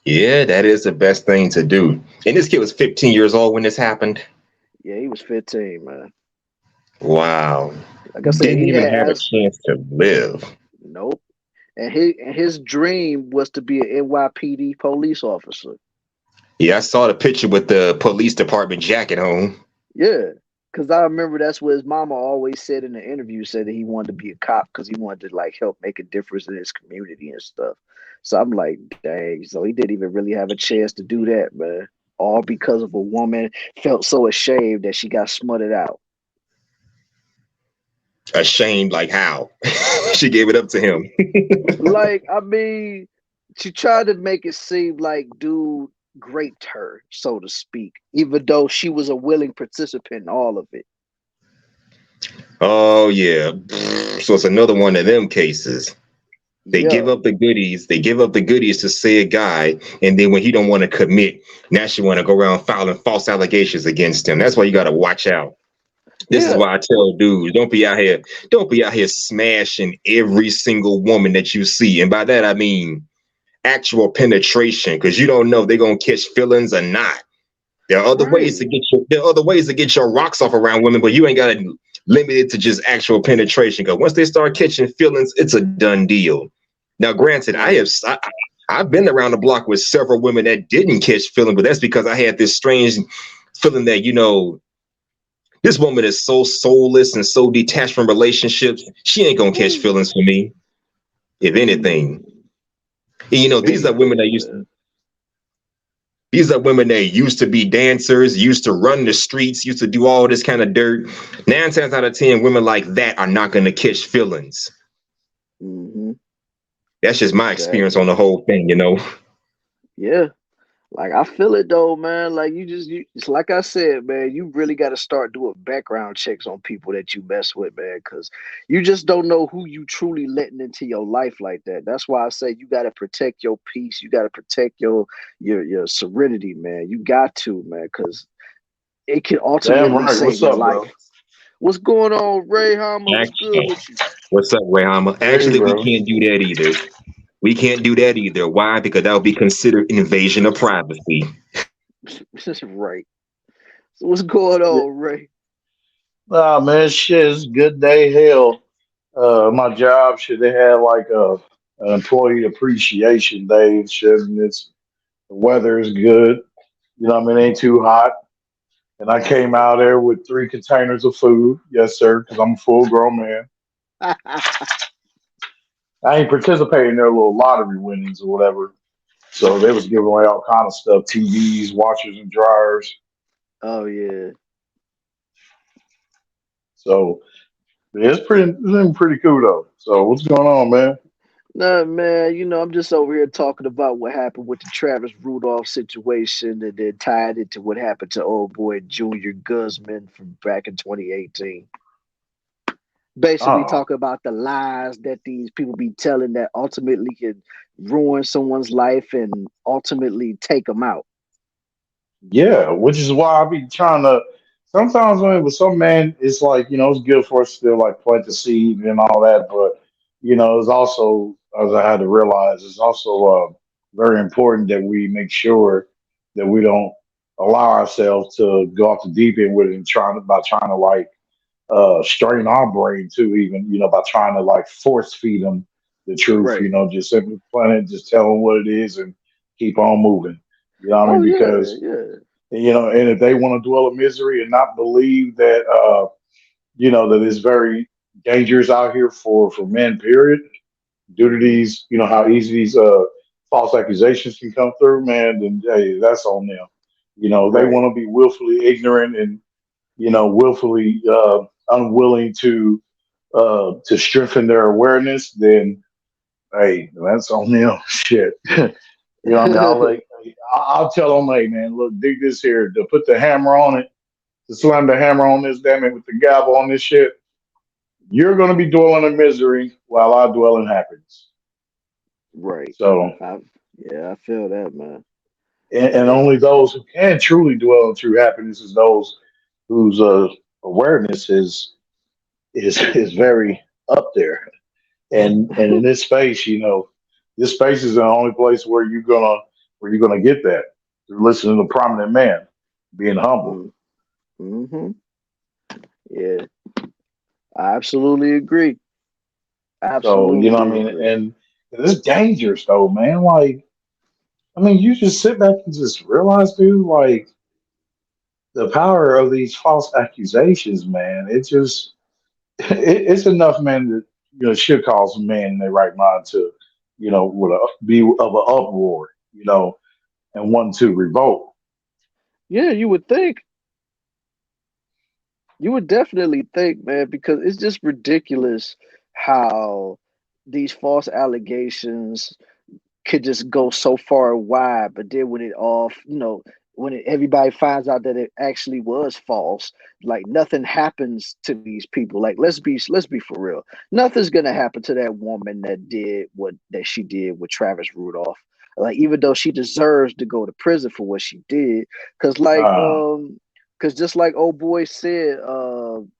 yeah, that is the best thing to do. And this kid was 15 years old when this happened. Yeah, he was 15, man. Wow. Like I said, Didn't he even had have a as chance to live. nope. And his dream was to be an NYPD police officer. Yeah, I saw the picture with the police department jacket on. Yeah, because I remember that's what his mama always said in the interview. Said that he wanted to be a cop because he wanted to like help make a difference in his community and stuff. So I'm like, dang. So he didn't even really have a chance to do that, man. All because of a woman felt so ashamed that she got smutted out. Ashamed, like how? She gave it up to him. Like, I mean, she tried to make it seem like dude raped her, so to speak, even though she was a willing participant in all of it. Oh yeah. So it's another one of them cases. They give Yeah. up the goodies. They give up the goodies to say a guy, and then when he don't want to commit, now she want to go around filing false allegations against him. That's why you got to watch out. This is Yeah. why I tell dudes, don't be out here smashing every single woman that you see. And by that I mean actual penetration, because you don't know if they're gonna catch feelings or not. Right. There are other ways to get your rocks off around women, but you ain't got to limit it to just actual penetration. Because once they start catching feelings, it's a done deal. Now, granted, Right. I've been around the block with several women that didn't catch feelings, but that's because I had this strange feeling that this woman is so soulless and so detached from relationships. She ain't gonna catch Ooh. feelings for me, if anything. Mm. And, these Me are women that either, used man. These are women that used to be dancers, used to run the streets, used to do all this kind of dirt. 9 times out of 10, women like that are not going to catch feelings. Hmm. That's just my experience Exactly. on the whole thing. Yeah. Like I feel it though, man. Like it's like I said, man. You really got to start doing background checks on people that you mess with, man, because you just don't know who you truly letting into your life like that. That's why I say you got to protect your peace. You got to protect your serenity, man. You got to, man, because it can Damn ultimately right. save What's your up, bro? life. What's going on, Ray Hama? What's good Actually, with you? what's up, Rayhama? Hey, Actually, we bro. can't do that either. We can't do that either. Why? Because that would be considered invasion of privacy. Right. So what's going Yeah. on, Ray? Nah, man, shit, it's good day hell. My job, shit, they had like an employee appreciation day and shit, and the weather is good. You know what I mean? It ain't too hot. And I came out there with 3 containers of food. Yes, sir, because I'm a full grown man. I ain't participating in their little lottery winnings or whatever. So they was giving away all kind of stuff, TVs, washers and dryers. Oh yeah. So yeah, it's been pretty cool though. So what's going on, man? Nah, man, I'm just over here talking about what happened with the Travis Rudolph situation and then tied it to what happened to old boy Junior Guzman from back in 2018. Basically Oh, talking about the lies that these people be telling that ultimately can ruin someone's life and ultimately take them out. yeah, which is why I be trying to. Sometimes when with some man, it's like it's good for us to still like plant the seed and all that, but it's also, as I had to realize, it's also very important that we make sure that we don't allow ourselves to go off the deep end with it and trying to like strain our brain too, even by trying to like force feed them the truth. Right. Just simply plain it, just tell them what it is and keep on moving. You know what I mean? Oh yeah, Because yeah. and if they want to dwell in misery and not believe that that it's very dangerous out here for men, period, due to these, how easy these false accusations can come through, man, then hey, that's on them. They Right. want to be willfully ignorant and willfully unwilling to strengthen their awareness, then hey, that's on them. Shit. You know what I mean? I'll tell them, hey man, look, dig this here, to put the hammer on it, to slam the hammer on this, damn it, with the gavel on this shit. You're gonna be dwelling in misery while I dwell in happiness. Right. So, I yeah, I feel that, man. and Yeah. only those who can truly dwell in true happiness is those whose awareness is very up there. And in this space, this space is the only place where you're gonna get that. Through listening to a prominent man, being humble. Mm-hmm. Yeah. I absolutely agree. So you know what I Absolutely mean, agree. and it's dangerous though, man. Like I mean, you just sit back and just realize, dude, like the power of these false accusations, man. It just it's enough, man, that should cause a man in their right mind to, would be of an uproar, and want to revolt. Yeah, you would definitely think, man, because it's just ridiculous how these false allegations could just go so far wide, but then when it all, everybody finds out that it actually was false, like nothing happens to these people. Like let's be for real. Nothing's gonna happen to that woman that did what that she did with Travis Rudolph. Like even though she deserves to go to prison for what she did, because Uh, because just like old boy said,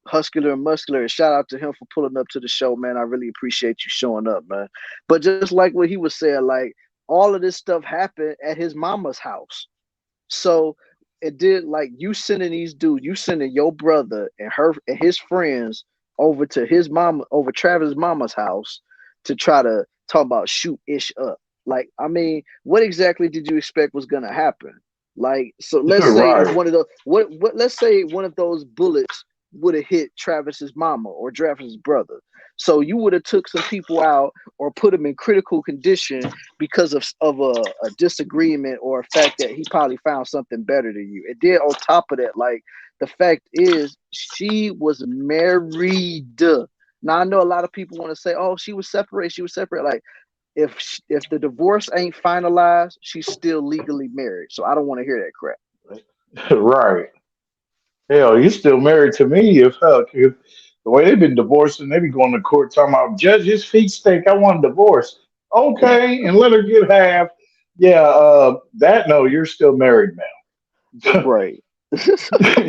Huscular and Muscular, and shout out to him for pulling up to the show, man. I really appreciate you showing up, man. But just like what he was saying, like all of this stuff happened at his mama's house. So it did like you sending these dudes, you sending your brother and her and his friends over to his mama, over Travis' mama's house to try to talk about shoot ish up. Like, I mean, what exactly did you expect was gonna happen? Like, so let's say if right. one of those what let's say one of those bullets would have hit Travis's mama or Travis's brother. So you would have took some people out or put them in critical condition because of a disagreement or a fact that he probably found something better than you. And then on top of that, like the fact is she was married. Now I know a lot of people want to say, "Oh, she was separated. She was separate." Like if the divorce ain't finalized, she's still legally married. So I don't want to hear that crap. Right. Hell, you still married to me if the way they've been divorcing, they be going to court talking about judge his feet stink. I want a divorce. Okay, and let her get half. Yeah, that no, you're still married now. Right.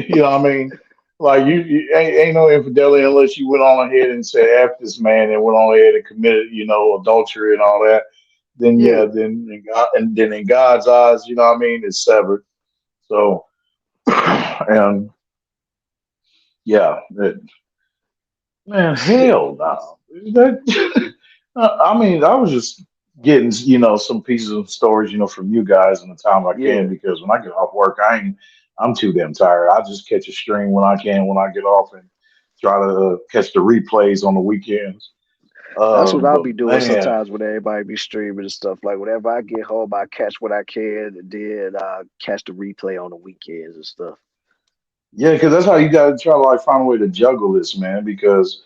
You know what I mean? Like you ain't no infidelity unless you went on ahead and said F this man and went on ahead and committed, adultery and all that. Then yeah, Yeah. then in God's eyes, you know what I mean, it's severed. So and yeah, man, hell no. That, I mean, I was just getting, some pieces of stories, from you guys in the time I can Yeah. because when I get off work, I'm too damn tired. I just catch a stream when I can when I get off and try to catch the replays on the weekends. That's what I'll But be doing man, sometimes when everybody be streaming and stuff. Like whenever I get home, I catch what I can, and then I catch the replay on the weekends and stuff. yeah, because that's how you got to try to like find a way to juggle this, man. Because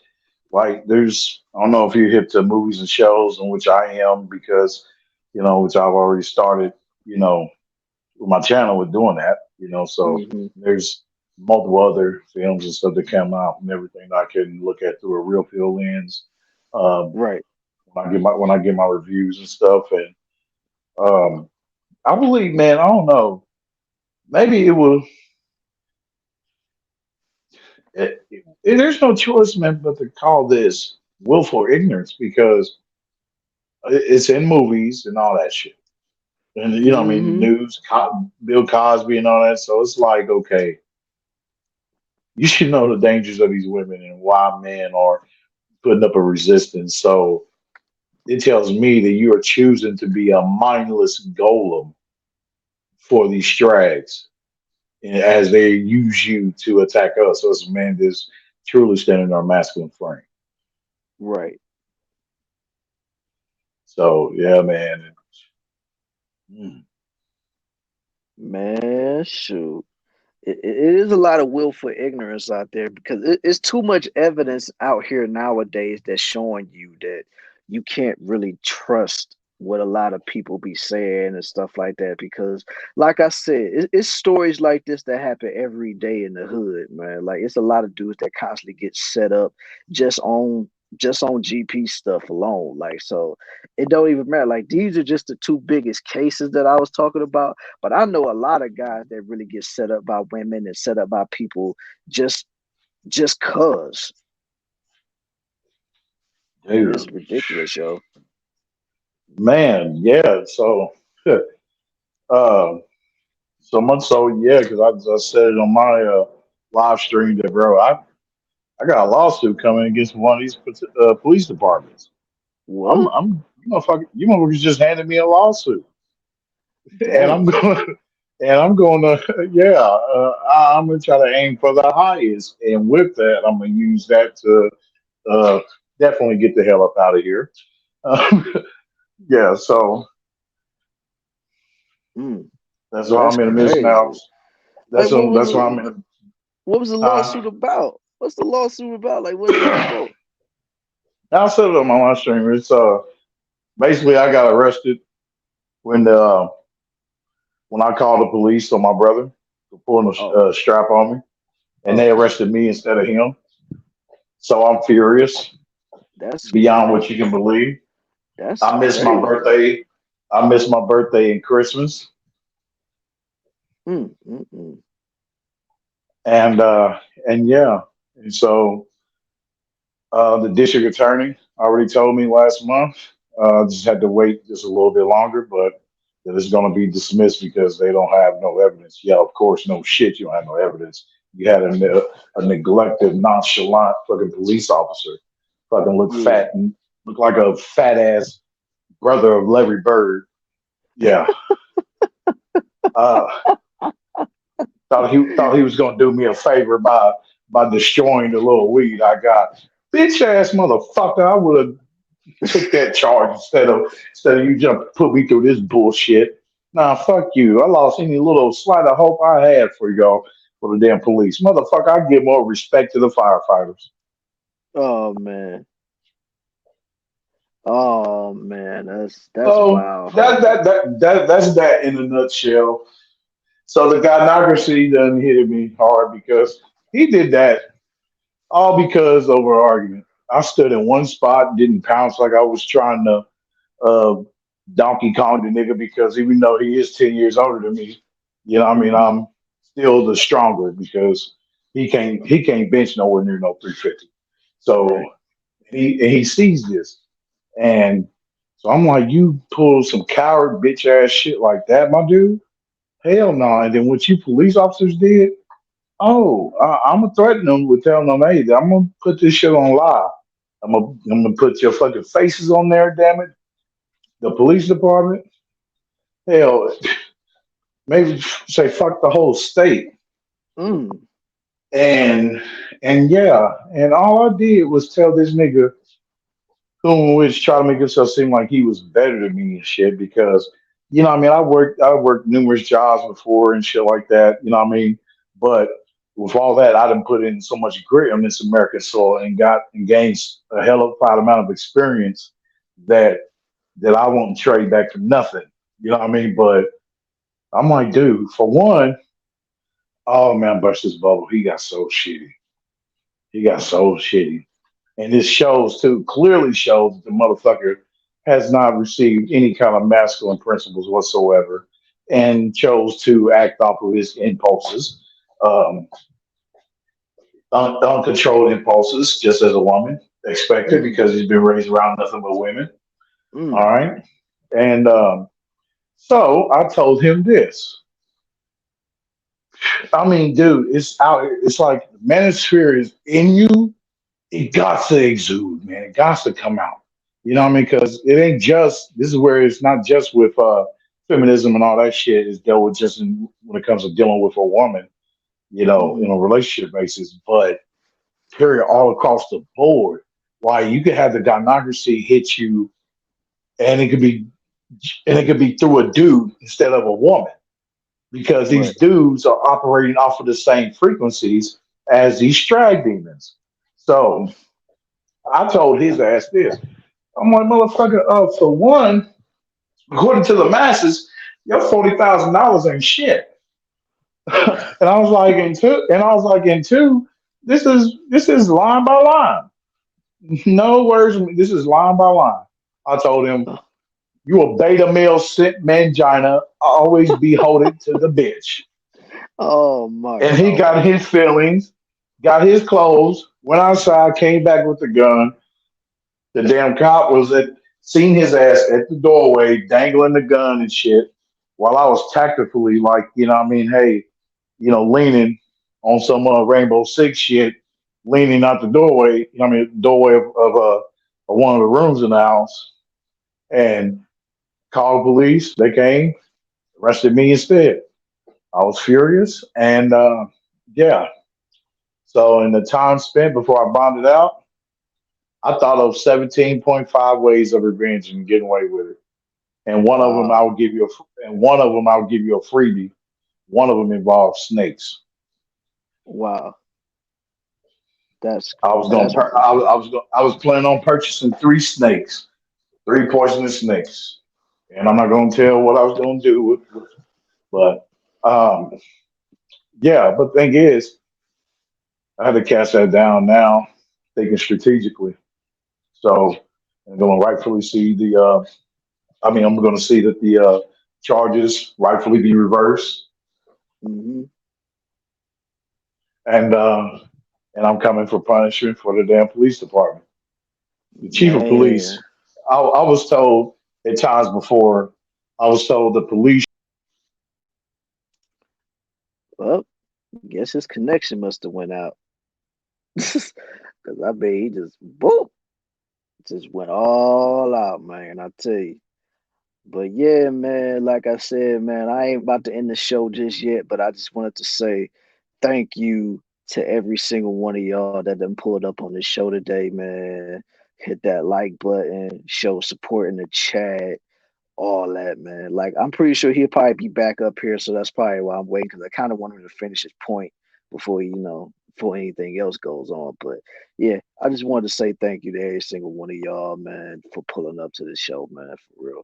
like, I don't know if you're hip to movies and shows, in which I am, because which I've already started, you know, with my channel with doing that, so Hmm. there's multiple other films and stuff that come out and everything that I can look at through a real field lens. Um, Right. when I get my reviews and stuff, and um, I believe, man, I don't know, maybe it will. There's no choice, man, but to call this willful ignorance because it's in movies and all that shit. And I mean, the Hmm. news, Bill Cosby and all that. So it's like, okay, you should know the dangers of these women and why men are putting up a resistance. So it tells me that you are choosing to be a mindless golem for these strags as they use you to attack us. Us men that's truly standing in our masculine frame. Right. So yeah, man. Mm. Man, shoot. It is a lot of willful ignorance out there because it's too much evidence out here nowadays that's showing you that you can't really trust what a lot of people be saying and stuff like that. Because, like I said, it's stories like this that happen every day in the hood, man. Like it's a lot of dudes that constantly get set up just on just on GP stuff alone. Like so, it don't even matter. Like these are just the two biggest cases that I was talking about, but I know a lot of guys that really get set up by women and set up by people just just cause. And it's Dude, ridiculous, yo. man, yeah. So, um, so much so, yeah, because I said it on my live stream that, bro, I got a lawsuit coming against one of these police departments. What? You motherfuckers just handed me a lawsuit. and I'm Damn. going to I'm gonna try to aim for the highest, and with that, I'm gonna use that to uh, definitely get the hell up out of here. Um, yeah, so Mm, that's why that's I'm in the midst now. crazy. Like, That's why I'm in. what was the Uh, lawsuit about? What's the lawsuit about? Like, what is it for? I'll set it on my live stream. It's basically I got arrested when when I called the police on my brother for pulling a Oh, strap on me, and they oh, arrested me instead of him. So I'm furious that's beyond what you crazy. can believe. That's I missed my crazy. birthday. I missed my birthday and Christmas, Mm, mm, mm. and yeah, and so the district attorney already told me last month. Just had to wait just a little bit longer, but that it's going to be dismissed because they don't have no evidence. Yeah, of course, no shit, you don't have no evidence. You had a neglected, nonchalant fucking police officer, fucking look Yeah. fat and look like a fat ass brother of Larry Bird. Yeah, uh, thought he was going to do me a favor by destroying the little weed I got. Bitch ass motherfucker, I would have took that charge instead of you jump put me through this bullshit. Nah, fuck you. I lost any little slight of hope I had for y'all for the damn police. Motherfucker, I give more respect to the firefighters. Oh man. Oh man. That's So wild, huh? that's that in a nutshell. So the gynocracy done hit me hard because he did that all because of an argument. I stood in one spot, didn't pounce like I was trying to uh, Donkey Kong the nigga because even though he is 10 years older than me, you know what I mean, Hmm. I'm still the stronger because he can't bench nowhere near no 350. So Right. he sees this. And so I'm like, you pull some coward bitch ass shit like that, my dude? Hell no. And then what you police officers did, oh, I'm gonna threaten them with telling them, hey, I'm gonna put this shit on live. I'm gonna put your fucking faces on there, damn it. The police department, hell, maybe say fuck the whole state. Mm. And yeah, and all I did was tell this nigga who was trying to make himself seem like he was better than me and shit because what I mean, I worked numerous jobs before and shit like that, you know what I mean? But with all that, I didn't put in so much grit on this American soil and got and gained a hell of a amount of experience that I won't trade back for nothing. You know what I mean? But I'm like, dude, for one, oh man, bust his bubble. He got so shitty. He got so shitty. And this shows too, clearly shows that the motherfucker has not received any kind of masculine principles whatsoever and chose to act off of his impulses, um, uncontrolled impulses, just as a woman expected Mm. because he's been raised around nothing but women. All Mm. right. And so I told him this. I mean, dude, it's out here. It's like the manosphere is in you. It got to exude, man. It got to come out. You know what I mean? Because it ain't just. This is where it's not just with feminism and all that shit. It's dealt with just when it comes to dealing with a woman. In a Mm. relationship basis, but period all across the board. Why you could have the gynocracy hit you, and it could be through a dude instead of a woman because Right. these dudes are operating off of the same frequencies as these drag demons. So I told his ass this. I'm like, motherfucker, for one, according to the masses, your $40,000 ain't shit. And I was like, in two, this is line by line. No words. This is line by line. I told him, you a beta male sit mangina, always beholden to the bitch. Oh my And he got lord. his feelings, got his clothes, went outside, came back with the gun. The damn cop seen his ass at the doorway, dangling the gun and shit, while I was tactfully like, what I mean, hey, leaning on some Rainbow Six shit, leaning out the doorway, doorway of one of the rooms in the house, and called the police. They came, arrested me instead. I was furious, and yeah. So in the time spent before I bonded out, I thought of 17.5 ways of revenge and getting away with it. And one of them I Wow. would give you and one of them I would give you a freebie. One of them involves snakes. Wow. That's I was going that's to I was planning on purchasing three snakes, three poisonous snakes, and I'm not going to tell what I was going to do but um, yeah. But thing is, I had to cast that down now, thinking strategically. So I'm going to rightfully see the. I'm going to see that the charges rightfully be reversed, hmm and I'm coming for punishment for the damn police department. The chief of man. police. I was told at times before. I was told the police. Well, guess his connection must have went out. Cause I bet he just boom, just went all out, man. I tell you. But yeah, man, like I said, man, I ain't about to end the show just yet, but I just wanted to say thank you to every single one of y'all that done pulled up on the show today, man. Hit that like button, show support in the chat, all that, man. Like, I'm pretty sure he'll probably be back up here, so that's probably why I'm waiting, because I kind of want him to finish his point before, before anything else goes on. But yeah, I just wanted to say thank you to every single one of y'all, man, for pulling up to the show, man, for real.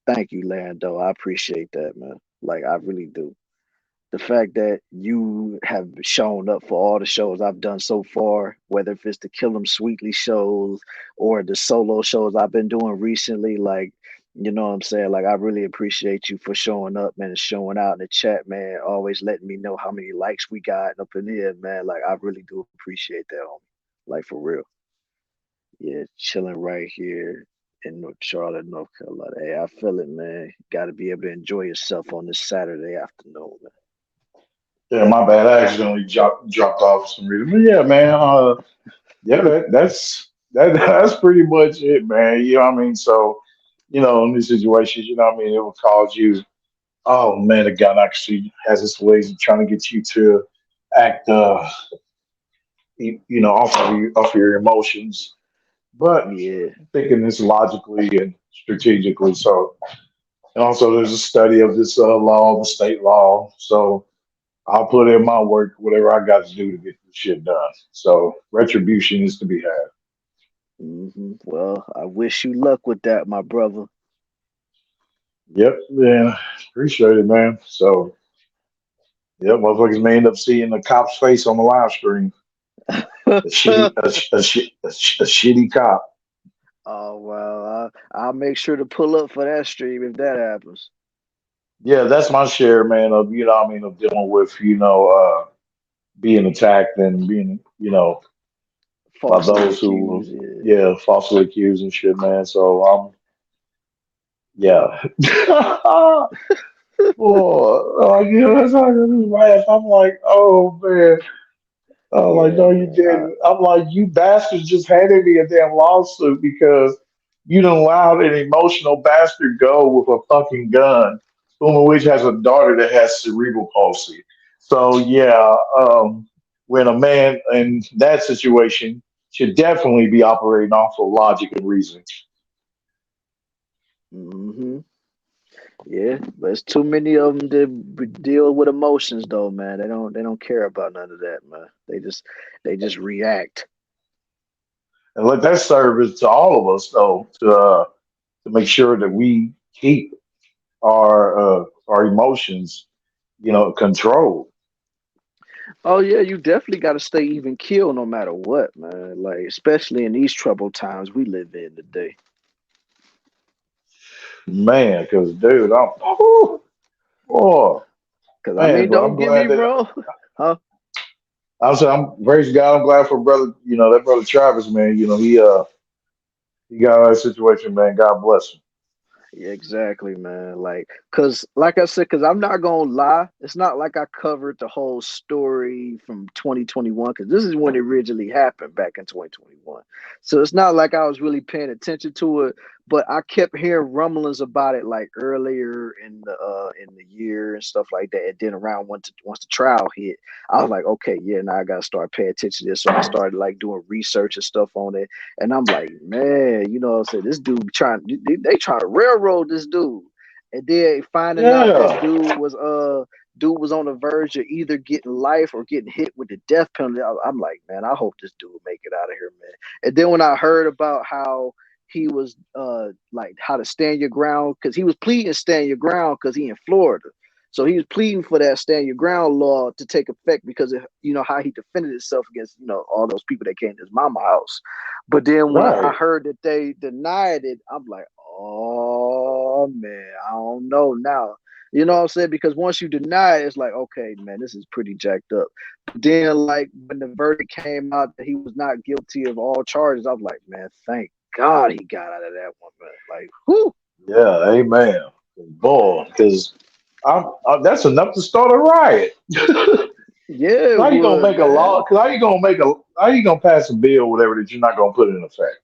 Thank you, Lando. I appreciate that, man. Like, I really do. The fact that you have shown up for all the shows I've done so far, whether if it's the Kill 'Em Sweetly shows or the solo shows I've been doing recently, like, you know what I'm saying? Like, I really appreciate you for showing up, man, and showing out in the chat, man. Always letting me know how many likes we got up in here, man. Like, I really do appreciate that, homie. Like, for real. Yeah, chilling right here in Charlotte, North Carolina. Hey, I feel it, man. Got to be able to enjoy yourself on this Saturday afternoon, man. Yeah, my bad. I accidentally dropped off for some reason. But yeah, man. Yeah, that's pretty much it, man. You know what I mean? So, in these situations, you know what I mean, it will cause you. Oh man, the gun actually has its ways of trying to get you to act, off of your emotions. But Yeah. thinking this logically and strategically. So, and also there's a study of this law, the state law. So I'll put in my work, whatever I got to do to get this shit done. So retribution is to be had. Well, I wish you luck with that, my brother. Yep, man. Appreciate it, man. So, yep, motherfuckers may end up seeing the cop's face on the live stream. A shitty, a shitty cop. Oh well, I'll make sure to pull up for that stream if that happens. Yeah, that's my share, man. Of of dealing with being attacked and being by Falsely those who accused. Yeah. falsely accused and shit, man. So yeah. Boy, like that's how I just laugh. I'm like, oh man. Like, Yeah, no, you man. didn't. I'm like, you bastards just handed me a damn lawsuit because you done allowed an emotional bastard go with a fucking gun, whom of which has a daughter that has cerebral palsy. So yeah, when a man in that situation should definitely be operating off of logic and reason. hmm Yeah, but it's too many of them to deal with emotions, though, man. They don't care about none of that, man. They just react. And let that serve as to all of us though to make sure that we keep our emotions, controlled. Oh yeah, you definitely got to stay even keel no matter what, man. Like, especially in these troubled times we live in today. Man, because dude, oh Cause I man, mean, but don't I'm get me glad that wrong, huh? I'm praise God. I'm glad for brother, that brother Travis, man. He got out of that situation, man. God bless him. Yeah, exactly, man. Like, cause, like I said, cause I'm not gonna lie. It's not like I covered the whole story from 2021, cause this is when it originally happened back in 2021. So it's not like I was really paying attention to it. but I kept hearing rumblings about it like earlier in the year and stuff like that. And then around once the trial hit, I was like, okay, yeah, now I gotta start paying attention to this. So I started like doing research and stuff on it, and I'm like, man, you know what I'm saying? This dude they trying to railroad this dude, and then finding out that Yeah. dude was on the verge of either getting life or getting hit with the death penalty. I'm like, man, I hope this dude make it out of here, man. And then when I heard about how he was like how to stand your ground, because he was pleading stand your ground because he in Florida. So he was pleading for that stand your ground law to take effect because of how he defended himself against all those people that came to his mama house. But then when I Right. heard that they denied it, I'm like, oh man, I don't know now. You know what I'm saying? Because once you deny it, it's like, okay, man, this is pretty jacked up. But then, like, when the verdict came out that he was not guilty of all charges, I was like, man, thank God he got out of that one, man. Like, whoo, Yeah. Amen. Boy, because that's enough to start a riot. yeah, it How you gonna would, make a law? man. Because how you gonna pass a bill, whatever that you're not gonna put in effect?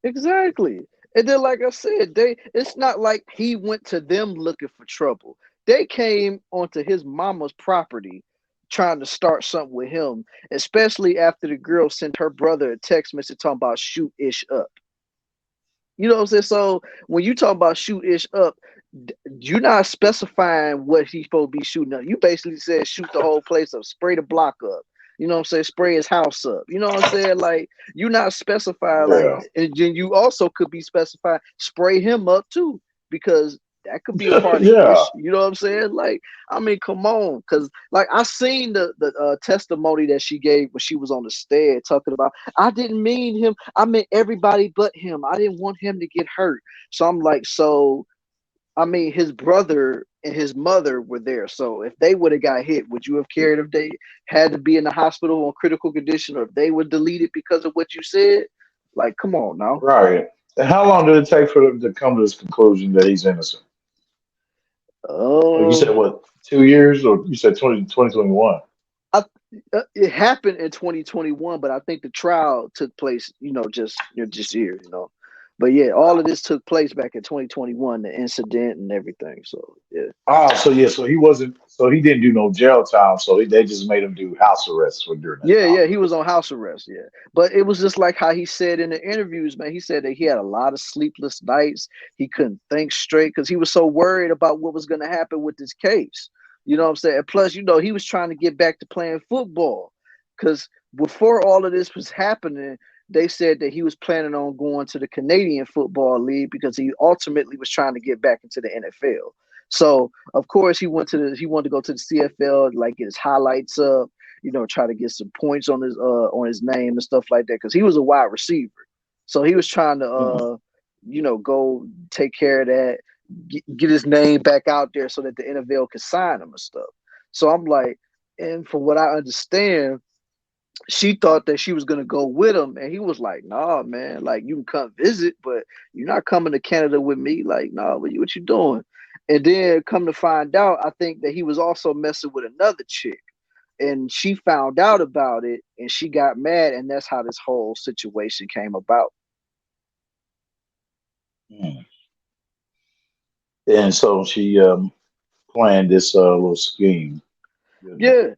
Exactly. And then, like I said, it's not like he went to them looking for trouble. They came onto his mama's property trying to start something with him, especially after the girl sent her brother a text message talking about shoot ish up. You know what I'm saying? So when you talk about shoot ish up, you're not specifying what he's supposed to be shooting up. You basically said shoot the whole place up, spray the block up. You know what I'm saying? Spray his house up. You know what I'm saying? Like you're not specifying like, Yeah. and then you also could be specifying spray him up too, because that could be a part of Yeah. ish. You know what I'm saying? Like, I mean, come on, because like I seen the testimony that she gave when she was on the stand talking about I didn't mean him. I meant everybody but him. I didn't want him to get hurt. So I'm like, so I mean, his brother and his mother were there. So if they would have got hit, would you have cared if they had to be in the hospital on critical condition, or if they were deleted because of what you said? Like, come on now. Right. And how long did it take for them to come to this conclusion that he's innocent? Like you said, Um, what, 2 years, or you said 2021? I it happened in 2021, but I think the trial took place, just here, But yeah, all of this took place back in 2021, the incident and everything. So yeah. Ah, so yeah, so he wasn't, so he didn't do no jail time, so they just made him do house arrest for during that Yeah, time. yeah, he was on house arrest. Yeah, but it was just like how he said in the interviews, man. He said that he had a lot of sleepless nights. He couldn't think straight because he was so worried about what was going to happen with this case. You know what I'm saying? And plus, he was trying to get back to playing football because before all of this was happening, they said that he was planning on going to the Canadian Football League because he ultimately was trying to get back into the NFL. So of course he wanted to go to the CFL, like get his highlights up, try to get some points on his name and stuff like that because he was a wide receiver. So he was trying to Mhm. go take care of that, get his name back out there so that the NFL could sign him and stuff. So I'm like, and from what I understand, she thought that she was gonna go with him, and he was like, "Nah, man, like you can come visit, but you're not coming to Canada with me. Like, nah, what you doing?" And then come to find out, I think that he was also messing with another chick, and she found out about it, and she got mad, and that's how this whole situation came about. Mhm. And so she planned this little scheme. You know. Yeah,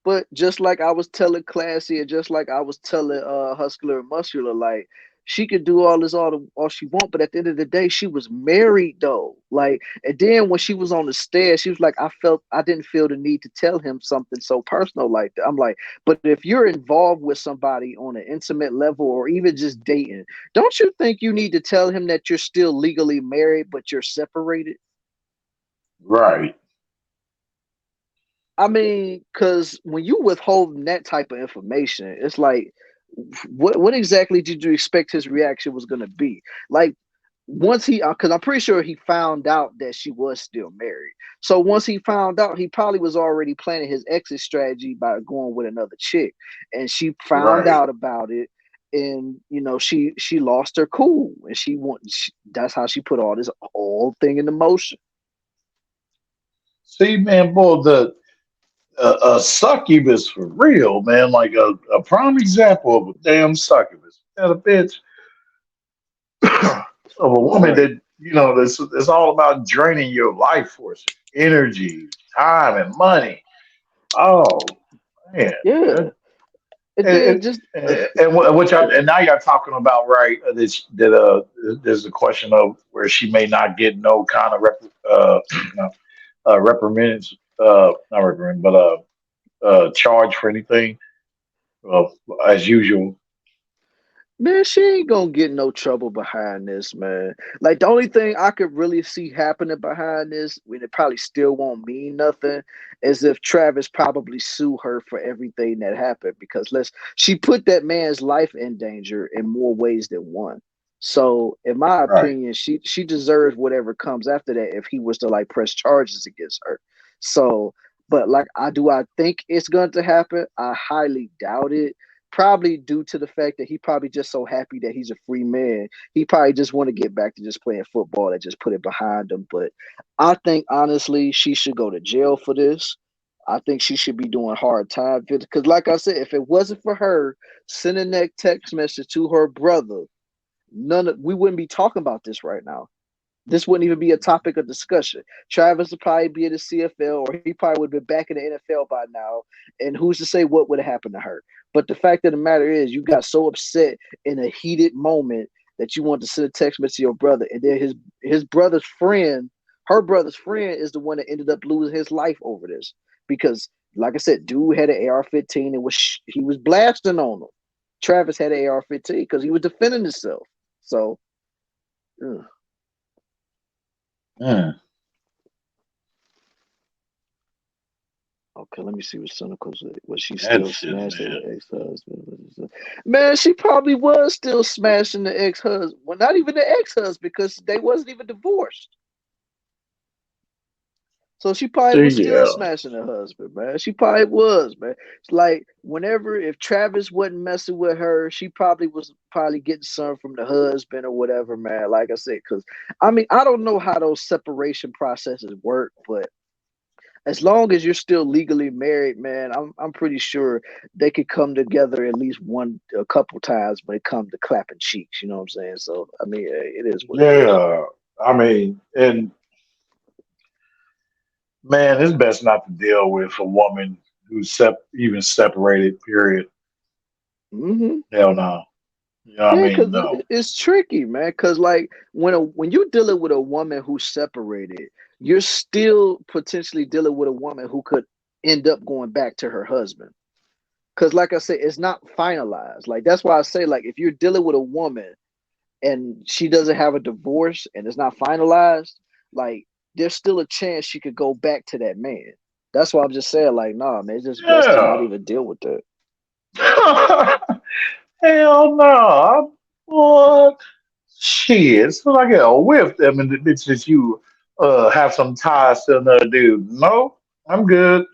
but just like I was telling Classy, and just like I was telling Hustler and Muscular, like she could do all she want, but at the end of the day, she was married though. Like, and then when she was on the stairs, she was like, I didn't feel the need to tell him something so personal like that. I'm like, but if you're involved with somebody on an intimate level or even just dating, don't you think you need to tell him that you're still legally married, but you're separated? Right. I mean, because when you withholding that type of information, it's like, what exactly did you expect his reaction was going to be? Like, once because I'm pretty sure he found out that she was still married. So once he found out, he probably was already planning his exit strategy by going with another chick, and she found Right. out about it, and she lost her cool, and that's how she put all this whole thing into motion. See, man, boy, the a succubus for real, man. Like a prime example of a damn succubus. That a bitch. of a woman Right. that that's it's all about draining your life force, energy, time, and money. Oh man, Yeah. And then and, just which and now you're talking about right this that there's a question of where she may not get no kind of no, reprimands not reprimand but charge for anything uh, as usual. man, she ain't gonna get no trouble behind this, man. Like the only thing I could really see happening behind this, when it probably still won't mean nothing, is if Travis probably sue her for everything that happened because she put that man's life in danger in more ways than one. So, in my Right. opinion, she deserves whatever comes after that if he was to like press charges against her. So, but like I think it's going to happen. I highly doubt it, probably due to the fact that he probably just so happy that he's a free man. He probably just want to get back to just playing football and just put it behind him. But I think honestly, she should go to jail for this. I think she should be doing hard time because, like I said, if it wasn't for her sending that text message to her brother, we wouldn't be talking about this right now. This wouldn't even be a topic of discussion. Travis would probably be in the CFL, or he probably would have been back in the NFL by now. And who's to say what would have happened to her? But the fact of the matter is, you got so upset in a heated moment that you want to send a text message to your brother, and then his brother's friend, her brother's friend, is the one that ended up losing his life over this because, like I said, dude had an AR-15 and he was blasting on him. Travis had an AR-15 because he was defending himself. So. Ugh. Mm, Okay, let me see what cynical said. Was she that still shit, smashing man. her ex-husband? Man, she probably was still smashing the ex-husband. Well, not even the ex-husband because they wasn't even divorced. So she probably See, was still yeah, smashing her husband, man. She probably was, man. It's like whenever if Travis wasn't messing with her, she probably was probably getting some from the husband or whatever, man. Like I said, because I mean, I don't know how those separation processes work, but as long as you're still legally married, man, I'm pretty sure they could come together at least a couple times when it comes to clapping cheeks. You know what I'm saying? So I mean, it is what it is. yeah. I mean, and man, it's best not to deal with a woman who's even separated. Period. Hmm. Hell no. You know what I Yeah, mean? because No. it's tricky, man. Because like when you're dealing with a woman who's separated, you're still potentially dealing with a woman who could end up going back to her husband. Because like I said, it's not finalized. Like that's why I say like if you're dealing with a woman and she doesn't have a divorce and it's not finalized, like there's still a chance she could go back to that man. That's why I'm just saying, like, nah, man, it's just best to not Yeah. even deal with that. Hell no. What? Shit. As soon as I get a whiff, them and the bitches you have some ties to another dude. No, I'm good.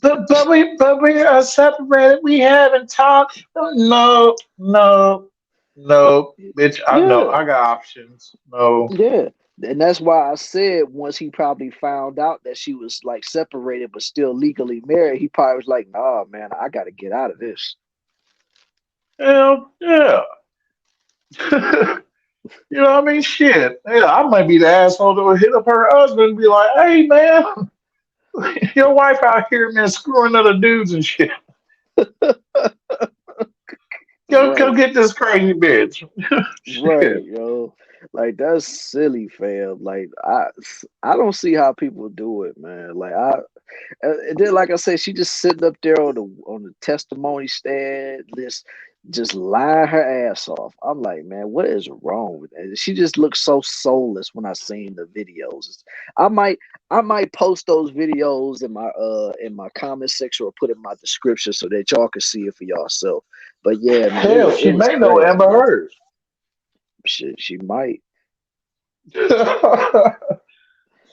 But we are separated. We haven't talked. No, no, no, bitch. I know Yeah, I got options. No. yeah. And that's why I said once he probably found out that she was like separated but still legally married, he probably was like, nah, man, I gotta get out of this. Hell yeah. You know what I mean? Shit. Yeah, I might be the asshole that would hit up her husband and be like, hey man, your wife out here, man, screwing other dudes and shit. Go Right. get this crazy bitch. Right, Shit. yo. Like that's silly, fam. Like I don't see how people do it, man. And then like I said, she just sitting up there on the testimony stand, just lying her ass off. I'm like, man, what is wrong with that? She just looks so soulless when I seen the videos. I might I might post those videos in my comment section or put in my description so that y'all can see it for yourself. But yeah, man, Hell, it she was may know crazy, Amber man. Heard. Shit, she might.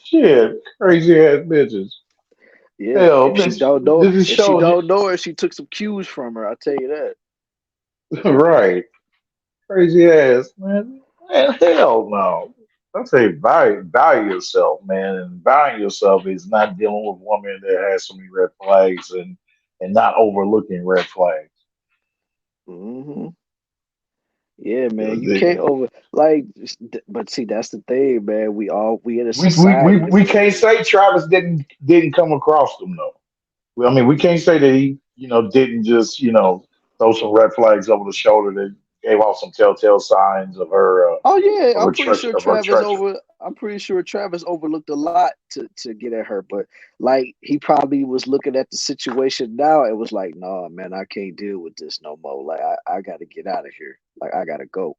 Shit, crazy ass bitches. Yeah, Hell, bitch, if she shows you. don't know her, she took some cues from her. I'll tell you that. Right. Crazy ass, man. Man, hell no. I say value yourself, man. And valuing yourself is not dealing with a woman that has so many red flags and not overlooking red flags. Hmm. Yeah, You know, man, you can't over like, but see, that's the thing, man. We in a society we where can't say Travis didn't come across them though. Well, I mean, we can't say that he, didn't just, throw some red flags over the shoulder that gave off some telltale signs oh yeah, of her treachery. I'm pretty sure Travis overlooked a lot to get at her, but like he probably was looking at the situation now and was like, "No, man, I can't deal with this no more. Like I got to get out of here. Like I got to go."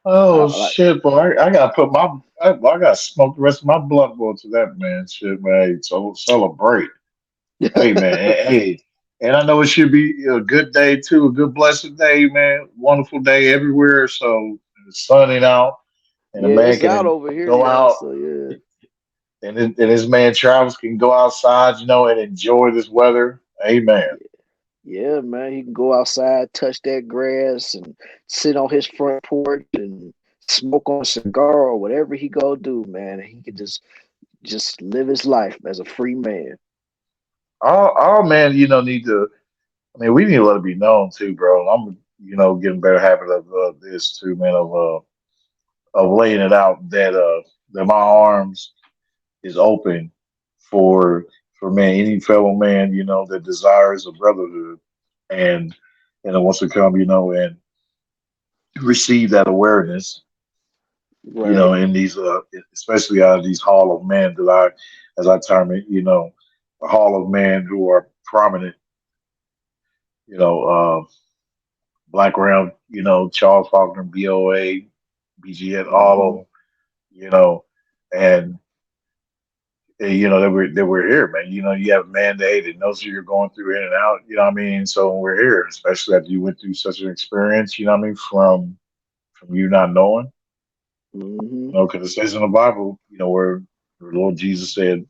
Oh Like shit, boy! I gotta I gotta smoke the rest of my blunt boy to that man. Shit, man. So celebrate. Hey, man. Hey, and I know it should be a good day too, a good blessed day, man. Wonderful day everywhere. So it's sunning out, and a yeah, man it's out can over here, go yeah. out, So yeah. and his man Travis can go outside, and enjoy this weather. Amen. Yeah, man, he can go outside, touch that grass, and sit on his front porch and smoke on a cigar or whatever he go do, man. He can just live his life as a free man. All men, need to. I mean, we need to let it be known too, bro. I'm, getting better habit of this too, man. Of laying it out that my arms is open for man, any fellow man, that desires a brotherhood and it wants to come, and receive that awareness, Right, in these especially out of these hall of men that as I term it, a hall of men who are prominent, you know, Black Round, Charles Faulkner, BOA, BGN, all of hmm them, you know, and that we're here, man. You have a mandate and knows who you're going through in and out. You know what I mean? So we're here, especially after you went through such an experience. You know what I mean? From you not knowing, hmm because it says in the Bible, where the Lord Jesus said,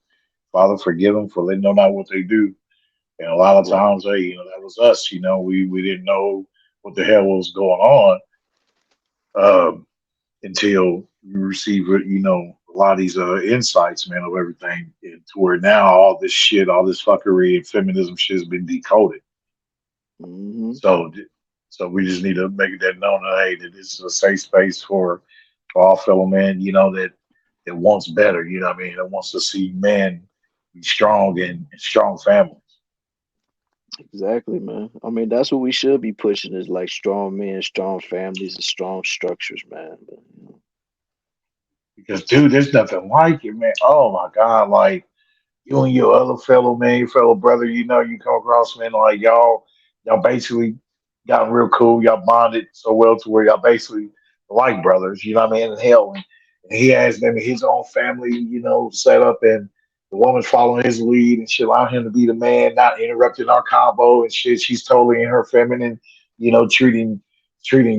"Father, forgive them for they know not what they do." And a lot of right, times, hey, that was us. We didn't know what the hell was going on. Until you receive, a lot of these insights, man, of everything, and to where now all this shit, all this fuckery and feminism shit has been decoded. hmm So, so we just need to make that known that hey, that this is a safe space for all fellow men, that wants better. You know what I mean? That wants to see men be strong and strong families. exactly, man. I mean, that's what we should be pushing is like strong men, strong families, and strong structures, man. But, Because dude, there's nothing like it, man. Oh my god, like you and your other fellow man, your fellow brother, you come across man like y'all basically got real cool. Y'all bonded so well to where y'all basically like brothers. You know what I mean? And hell, and he has them in his own family, set up, and the woman's following his lead, and she allowed him to be the man, not interrupting our combo and shit. She's totally in her feminine, treating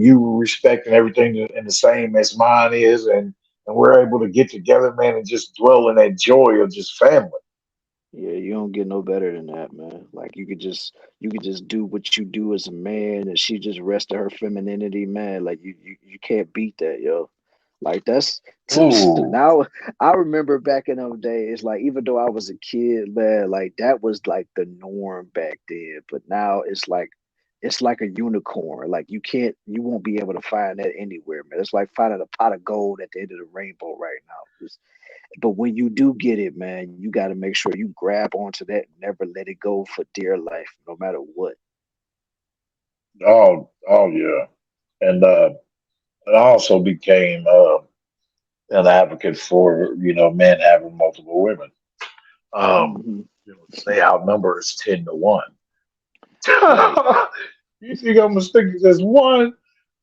you with respect and everything and the same as mine is, and we're able to get together, man, and just dwell in that joy of just family. yeah, you don't get no better than that, man. Like you could just do what you do as a man, and she just rested her femininity, man. Like you can't beat that, yo. Like that's Ooh. now. I remember back in those days, like even though I was a kid, man, like that was like the norm back then. But now it's like a unicorn. Like you won't be able to find that anywhere, man. It's like finding a pot of gold at the end of the rainbow right now. But when you do get it, man, you got to make sure you grab onto that and never let it go for dear life, no matter what. Oh yeah. And I also became an advocate for men having multiple women. Um, Hmm they outnumber us 10-1. Right. You think I'm mistaken? Just one.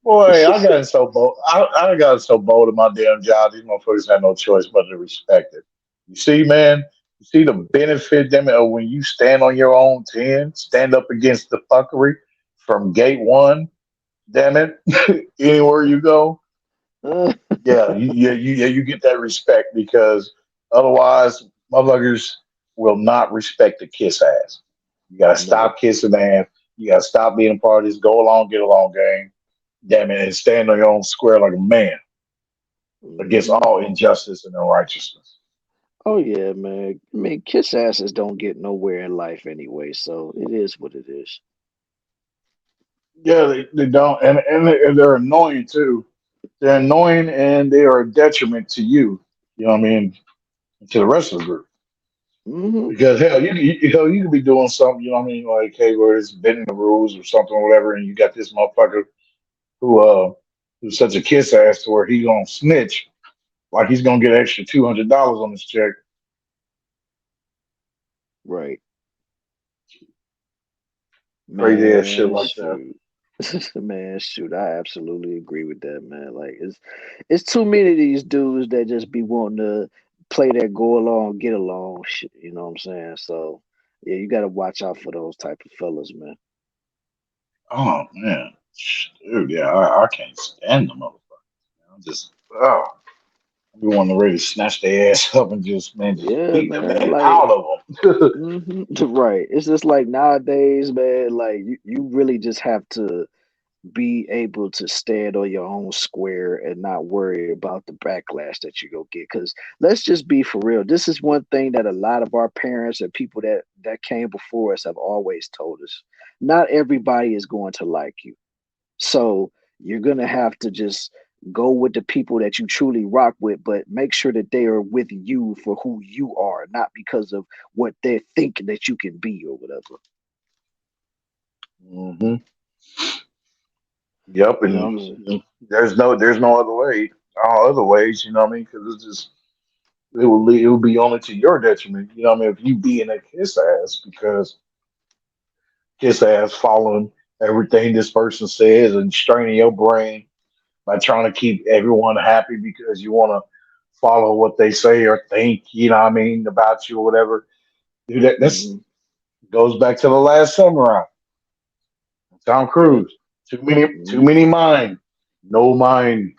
Boy, I got so bold. I got so bold in my damn job. These motherfuckers had no choice but to respect it. You see, man. You see the benefit, damn it, of when you stand on your own 10, stand up against the fuckery from gate one. Damn it, anywhere you go, yeah, you get that respect because otherwise, motherfuckers will not respect the kiss ass. You gotta No. stop kissing ass. You gotta stop being a part of this go along, get along game. Damn it, and stand on your own square like a man against hmm all injustice and unrighteousness. Oh yeah, man. I mean, kiss asses don't get nowhere in life anyway, so it is what it is. Yeah, they don't, and they're annoying too. They're annoying and they are a detriment to you. You know what I mean? To the rest of the group. Mm-hmm. Because hell, hell, you could be doing something. You know what I mean? Like, hey, where it's bending the rules or something or whatever, and you got this motherfucker who who's such a kiss ass to where he gonna snitch, like he's gonna get an extra $200 on his check. Right. Crazy ass shit Man, like that. shoot. Man, shoot, I absolutely agree with that, man. Like it's too many of these dudes that just be wanting to play that go along, get along shit, you know what I'm saying? So yeah, you gotta watch out for those type of fellas, man. Oh man, dude, yeah, I can't stand the motherfucker. I'm just, oh, I be wanting to ready to snatch their ass up and just, man, just Yeah, beat the man. man Like out of them. right. It's just like nowadays, man, like you really just have to be able to stand on your own square and not worry about the backlash that you go get. Because let's just be for real. This is one thing that a lot of our parents and people that came before us have always told us. Not everybody is going to like you. So you're gonna have to just go with the people that you truly rock with, but make sure that they are with you for who you are, not because of what they're thinking that you can be or whatever. hmm Yep, You know and what I'm saying? there's no other way, all other ways. You know what I mean? Because it's just it will be only to your detriment. You know what I mean? If you being a kiss ass because kiss ass following everything this person says and straining your brain by trying to keep everyone happy because you want to follow what they say or think. You know what I mean about you or whatever. Dude, that's Hmm. goes back to the last samurai, Tom Yeah. Cruise. Too Hmm. many mind, no mind.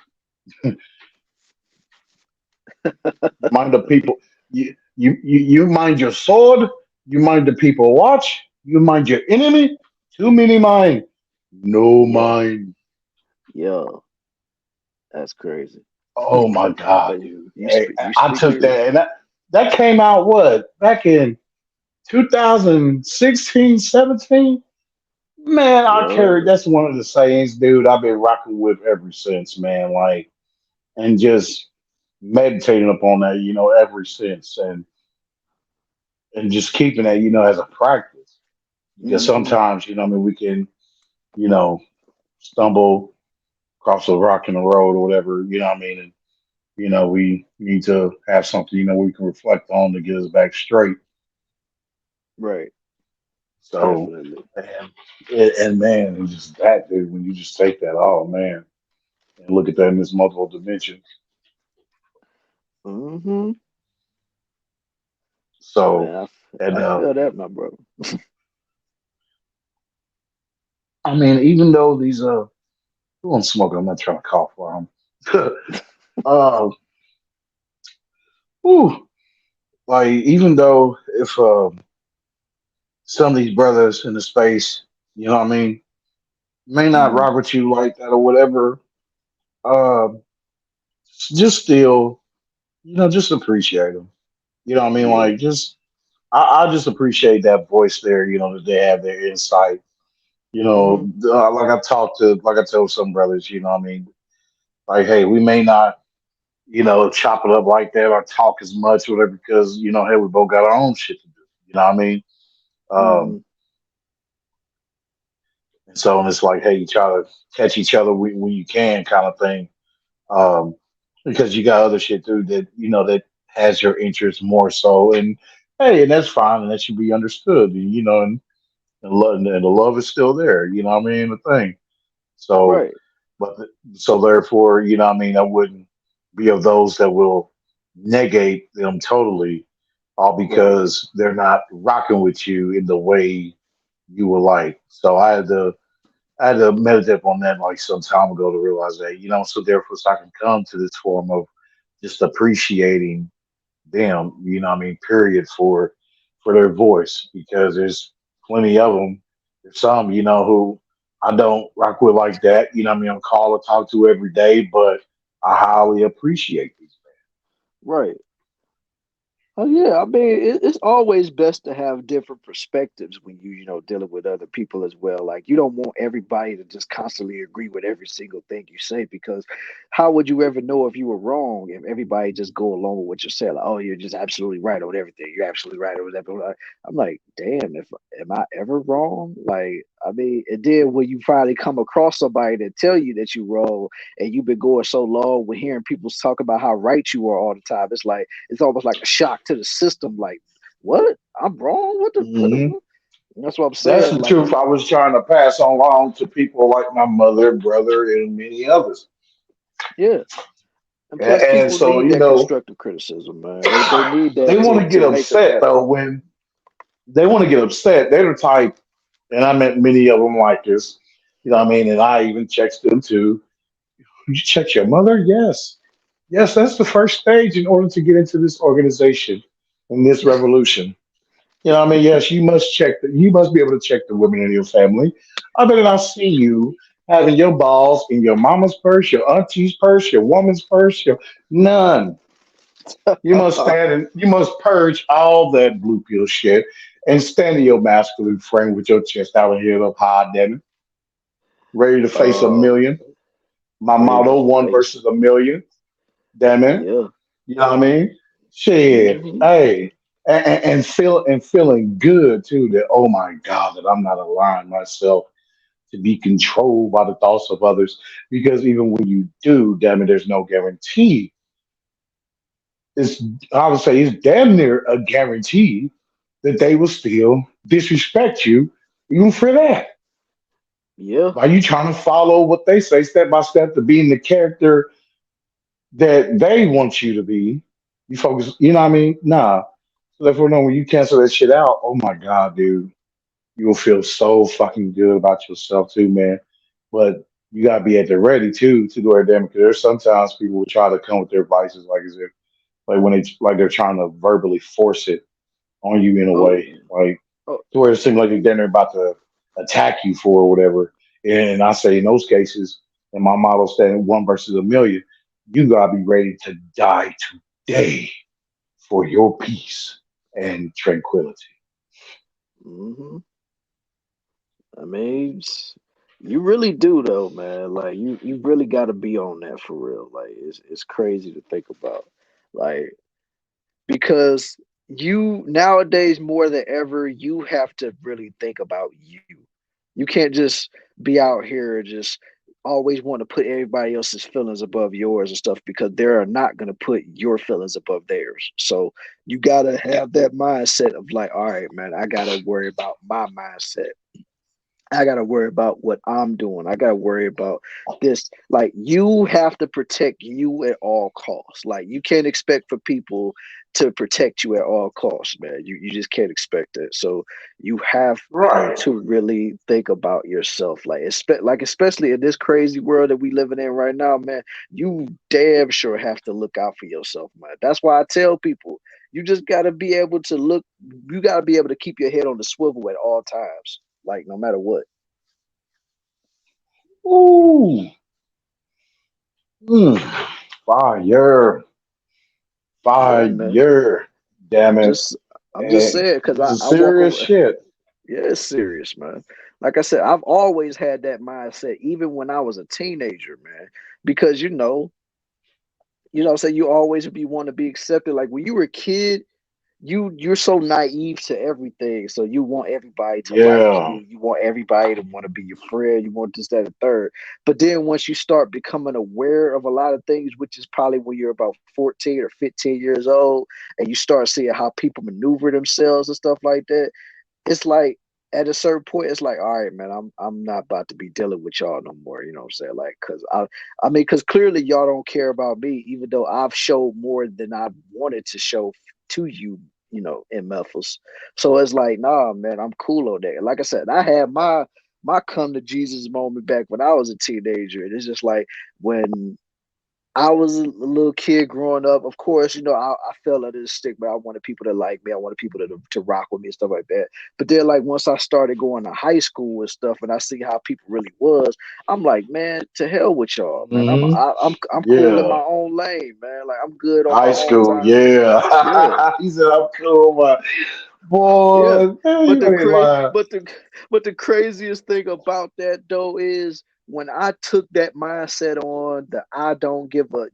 You mind the people. You mind your sword. You mind the people watch. You mind your enemy. Too many mind. No Yeah. mind. Yeah. That's crazy. Oh my god, But dude. you Hey, you I speak took your that and that came out what back in 2016, 17. Man, I carried yeah. that's one of the sayings, dude. I've been rocking with ever since, man. Like and just meditating upon that, ever since, and just keeping that, as a practice. Because Hmm. sometimes, I mean, we can, you know, stumble across a rock in the road or whatever, what I mean, and we need to have something, we can reflect on to get us back straight. Right. So, Definitely. and man, and just that, dude, when you just take that, oh man, and look at that in this multiple dimensions. Hmm. So, Man, and I feel that, my brother. I mean, even though these who I'm smoking, I'm not trying to cough for them. uh, whew, like even though if some of these brothers in the space, what I mean, may not Hmm. rock with you like that or whatever, uh, just still, just appreciate them. You know what I mean? Yeah. Like just I just appreciate that voice there. That they have their insight. Hmm. Like like I told some brothers, what I mean, like hey, we may not, chop it up like that or talk as much, or whatever, because hey, we both got our own shit to do. You know what I mean? Um, Hmm. and so it's like, hey, you try to catch each other when you can, kind of thing. Um, because you got other shit too that that has your interest more so, and hey, and that's fine, and that should be understood. And the love is still there. You know what I mean? The thing. So, Right. but so therefore, what I mean, I wouldn't be of those that will negate them totally, all Right. because they're not rocking with you in the way you would like. So I had to meditate on that like some time ago to realize that, so therefore so I can come to this form of just appreciating them, what I mean, period, for their voice, because there's plenty of them. There's some, who I don't rock with like that, what I mean, I'm call or talk to every day, but I highly appreciate these. Right. Oh yeah, I mean it's always best to have different perspectives when dealing with other people as well. Like you don't want everybody to just constantly agree with every single thing you say because how would you ever know if you were wrong if everybody just go along with what you're saying? Like, oh, you're just absolutely right on everything. You're absolutely right on everything. I'm like, damn, if am I ever wrong? Like, I mean, and then when you finally come across somebody that tell you that you're wrong, and you've been going so long with hearing people talk about how right you are all the time, it's almost like a shock to the system. Like, what? I'm wrong? What the? What Hmm. the? That's what I'm That's saying. the Like, truth I was trying to pass along to people like my mother, brother, and many others. yeah. And plus, And people so, need that constructive criticism, man. They need they that want to to get make them upset better. though when they want to get upset. They're the type, and I met many of them like this. You know what I mean? And I even checked them too. You check your mother? Yes. Yes, that's the first stage in order to get into this organization in this revolution. You know what I mean? Yes, you must be able to check the women in your family. I better not see you having your balls in your mama's purse, your auntie's purse, your woman's purse, your none. You must purge all that blue pill shit and stand in your masculine frame with your chest out and head up high, damn it. Ready to face a uh, million. My ready to motto, one face. versus a million. Damn it. Yeah. You know what I mean? Shit. Hmm. Hey. And feeling good too that oh my God, that I'm not allowing myself to be controlled by the thoughts of others. Because even when you do, damn it, there's no guarantee. It's I would say it's damn near a guarantee that they will still disrespect you even for that. Yeah. Are you trying to follow what they say step by step to being the character that they want you to be? You focus, you know what I mean? Nah. So therefore, no, when you cancel that shit out, oh my God, dude, you will feel so fucking good about yourself too, man. But you gotta be at the ready too to do it, damn. Because there's sometimes people will try to come with their vices like as if like when they like they're trying to verbally force it on you in a Oh way, yeah. like Oh, to where it seems like they're about to attack you for or whatever. And I say in those cases, and my motto saying one versus a million, you gotta be ready to die today for your peace and tranquility. hmm. I mean, you really do though, man. Like you really got to be on that for real. Like it's crazy to think about. Like because you nowadays more than ever you have to really think about you. You can't just be out here and just always want to put everybody else's feelings above yours and stuff because they're not going to put your feelings above theirs. So you got to have that mindset of like, all right, man, I got to worry about my mindset. I got to worry about what I'm doing. I got to worry about this. Like, you have to protect you at all costs. Like, you can't expect for people to protect you at all costs, man. You just can't expect it. So, you have Right. to really think about yourself. Like, especially in this crazy world that we living in right now, man, you damn sure have to look out for yourself, man. That's why I tell people, you just got to be able to look, you got to be able to keep your head on the swivel at all times, like, no matter what. Ooh. Mm. Fire. Yeah, man. Fire. Damn I'm it. just I'm just And saying because this is I walk serious around. shit. Yeah, it's serious, man. Like I said, I've always had that mindset, even when I was a teenager, man. Because what I'm saying, you always be want to be accepted. Like when you were a kid, you're so naive to everything. So you want everybody to like Yeah. you. You want everybody to want to be your friend. You want this, that, and third. But then once you start becoming aware of a lot of things, which is probably when you're about 14 or 15 years old, and you start seeing how people maneuver themselves and stuff like that, it's like at a certain point, it's like, all right, man, I'm not about to be dealing with y'all no more. You know what I'm saying? Like, I mean, because clearly y'all don't care about me, even though I've showed more than I wanted to show to you, in Memphis. So it's like, nah, man, I'm cool on that. Like I said, I had my come to Jesus moment back when I was a teenager, and it's just like when I was a little kid growing up. Of course, I fell under the stigma. I wanted people to like me. I wanted people to rock with me and stuff like that. But then, like once I started going to high school and stuff, and I see how people really was, I'm like, man, to hell with y'all, man. I'm Hmm. I'm cool in Yeah. my own lane, man. Like I'm good on my High own school, time. Yeah, yeah. He said, I'm cool, but yeah. boy, But the you ain't cra- lying. but the but the craziest thing about that though is when I took that mindset on the I don't give a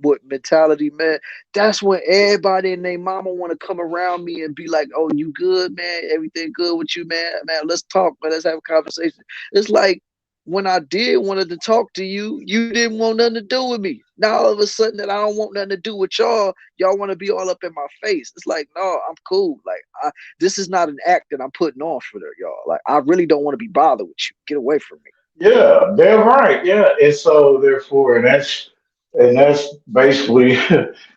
what mentality, man, that's when everybody and their mama want to come around me and be like, "Oh, you good, man? Everything good with you, man? Man, let's talk, man. Let's have a conversation." It's like when I did wanted to talk to you, you didn't want nothing to do with me. Now all of a sudden that I don't want nothing to do with y'all want to be all up in my face. It's like, no, I'm cool. Like this is not an act that I'm putting on for y'all. Like I really don't want to be bothered with you. Get away from me. Yeah, damn right. Yeah. And so therefore, and that's basically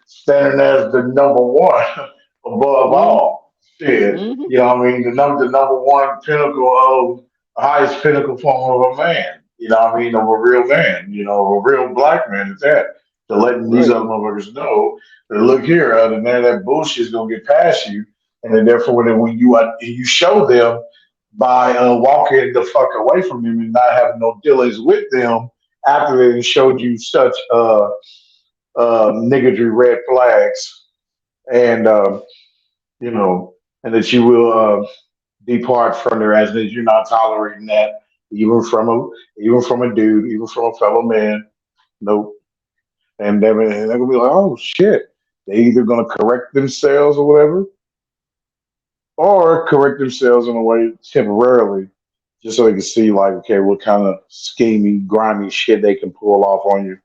standing as the number one above Mm-hmm. all. Shit. Mm-hmm. You know what I mean? The number one pinnacle of highest pinnacle form of a man. You know what I mean? Of a real man, a real black man at that. To letting these Right. other motherfuckers know that look here, other than that bullshit's gonna get past you. And then therefore when you show them by walking the fuck away from him and not having no dealings with them after they showed you such niggardly red flags and you know and that you will depart from there as that you're not tolerating that even from a dude, even from a fellow man. Nope. And they're gonna be like, oh shit. They either gonna correct themselves or whatever, or correct themselves in a way temporarily, just so they can see like, okay, what kind of scheming, grimy shit they can pull off on you.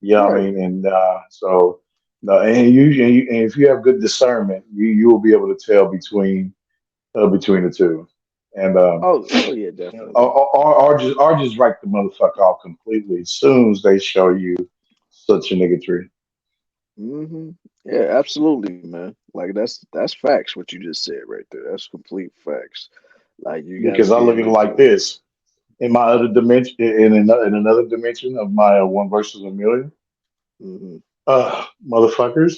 Yeah, I Right. mean, and so no, and if you have good discernment, you will be able to tell between the two, and Oh yeah, definitely. or just write the motherfucker off completely as soon as they show you such a niggatry. Mm-hmm. Yeah, absolutely, man. Like that's facts. What you just said right there. That's complete facts. Like you got to Because I be look at it able like to. this. In my other dimension, in another dimension of my one versus a million, Mm-hmm. motherfuckers,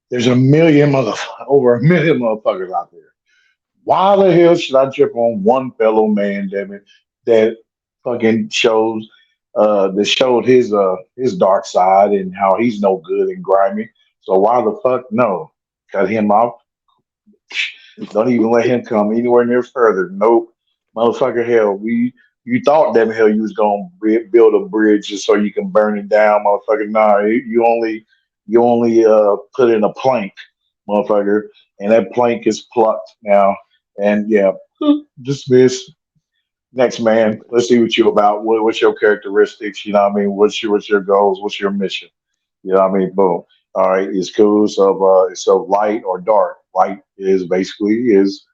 there's over a million motherfuckers out there. Why the hell should I trip on one fellow man, damn it, that fucking that showed his dark side and how he's no good and grimy. So why the fuck no? Cut him off. Don't even let him come anywhere near further. Nope. Motherfucker, hell, you thought damn hell you was gonna build a bridge just so you can burn it down, motherfucker. Nah, you only put in a plank, motherfucker, and that plank is plucked now. And yeah, dismiss. Next man, let's see what you about. What's your characteristics? You know what I mean? What's your goals? What's your mission? You know what I mean? Boom. All right, it's cool. So light or dark. Light is basically is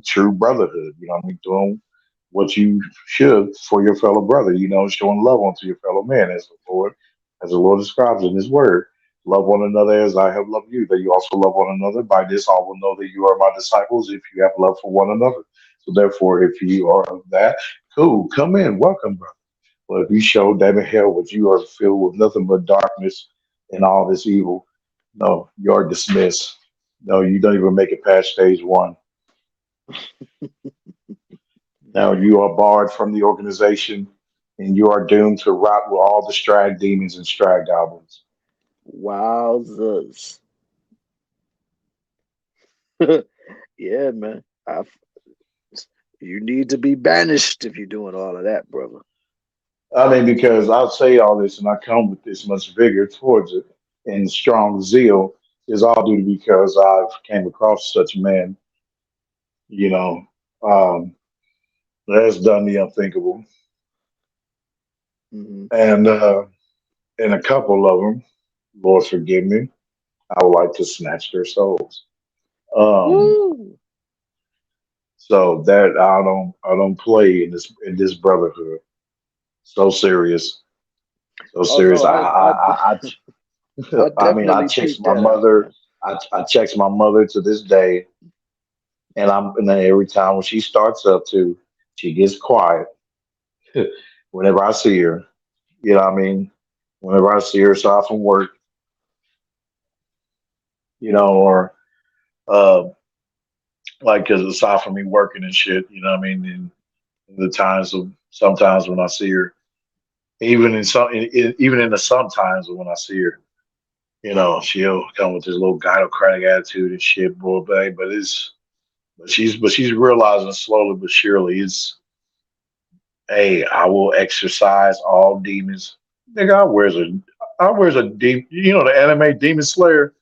true brotherhood. You know what I mean? Doing what you should for your fellow brother. Showing love onto your fellow man, as the Lord describes in His Word. Love one another as I have loved you. That you also love one another. By this, all will know that you are my disciples if you have love for one another. So therefore, if you are of that, cool, come in, welcome, brother. But if you show David hell what you are filled with nothing but darkness and all this evil, no, you're dismissed. No, you don't even make it past stage one. Now you are barred from the organization and you are doomed to rot with all the strag demons and strag goblins. Wowzers. Yeah, man. You need to be banished if you're doing all of that, brother. I mean, because I'll say all this and I come with this much vigor towards it and strong zeal is all due to because I've came across such men, you know, um, that has done the unthinkable. Hmm. And a couple of them, Lord forgive me, I would like to snatch their souls. Um, Woo. so that I don't play in this brotherhood. So serious, so Oh serious. no, I I mean, I definitely text peeped my that out, mother. man. I text my mother to this day, and then every time when she starts up to, she gets quiet. Whenever I see her, you know what I mean. Whenever I see her aside from work, or uh, like, cause aside from me working and shit, you know what I mean. In the times of sometimes when I see her, even in the sometimes when I see her, she'll come with this little gynocratic attitude and shit, boy, babe. But she's realizing slowly but surely hey, I will exercise all demons. Nigga, I wears a deep, the anime Demon Slayer.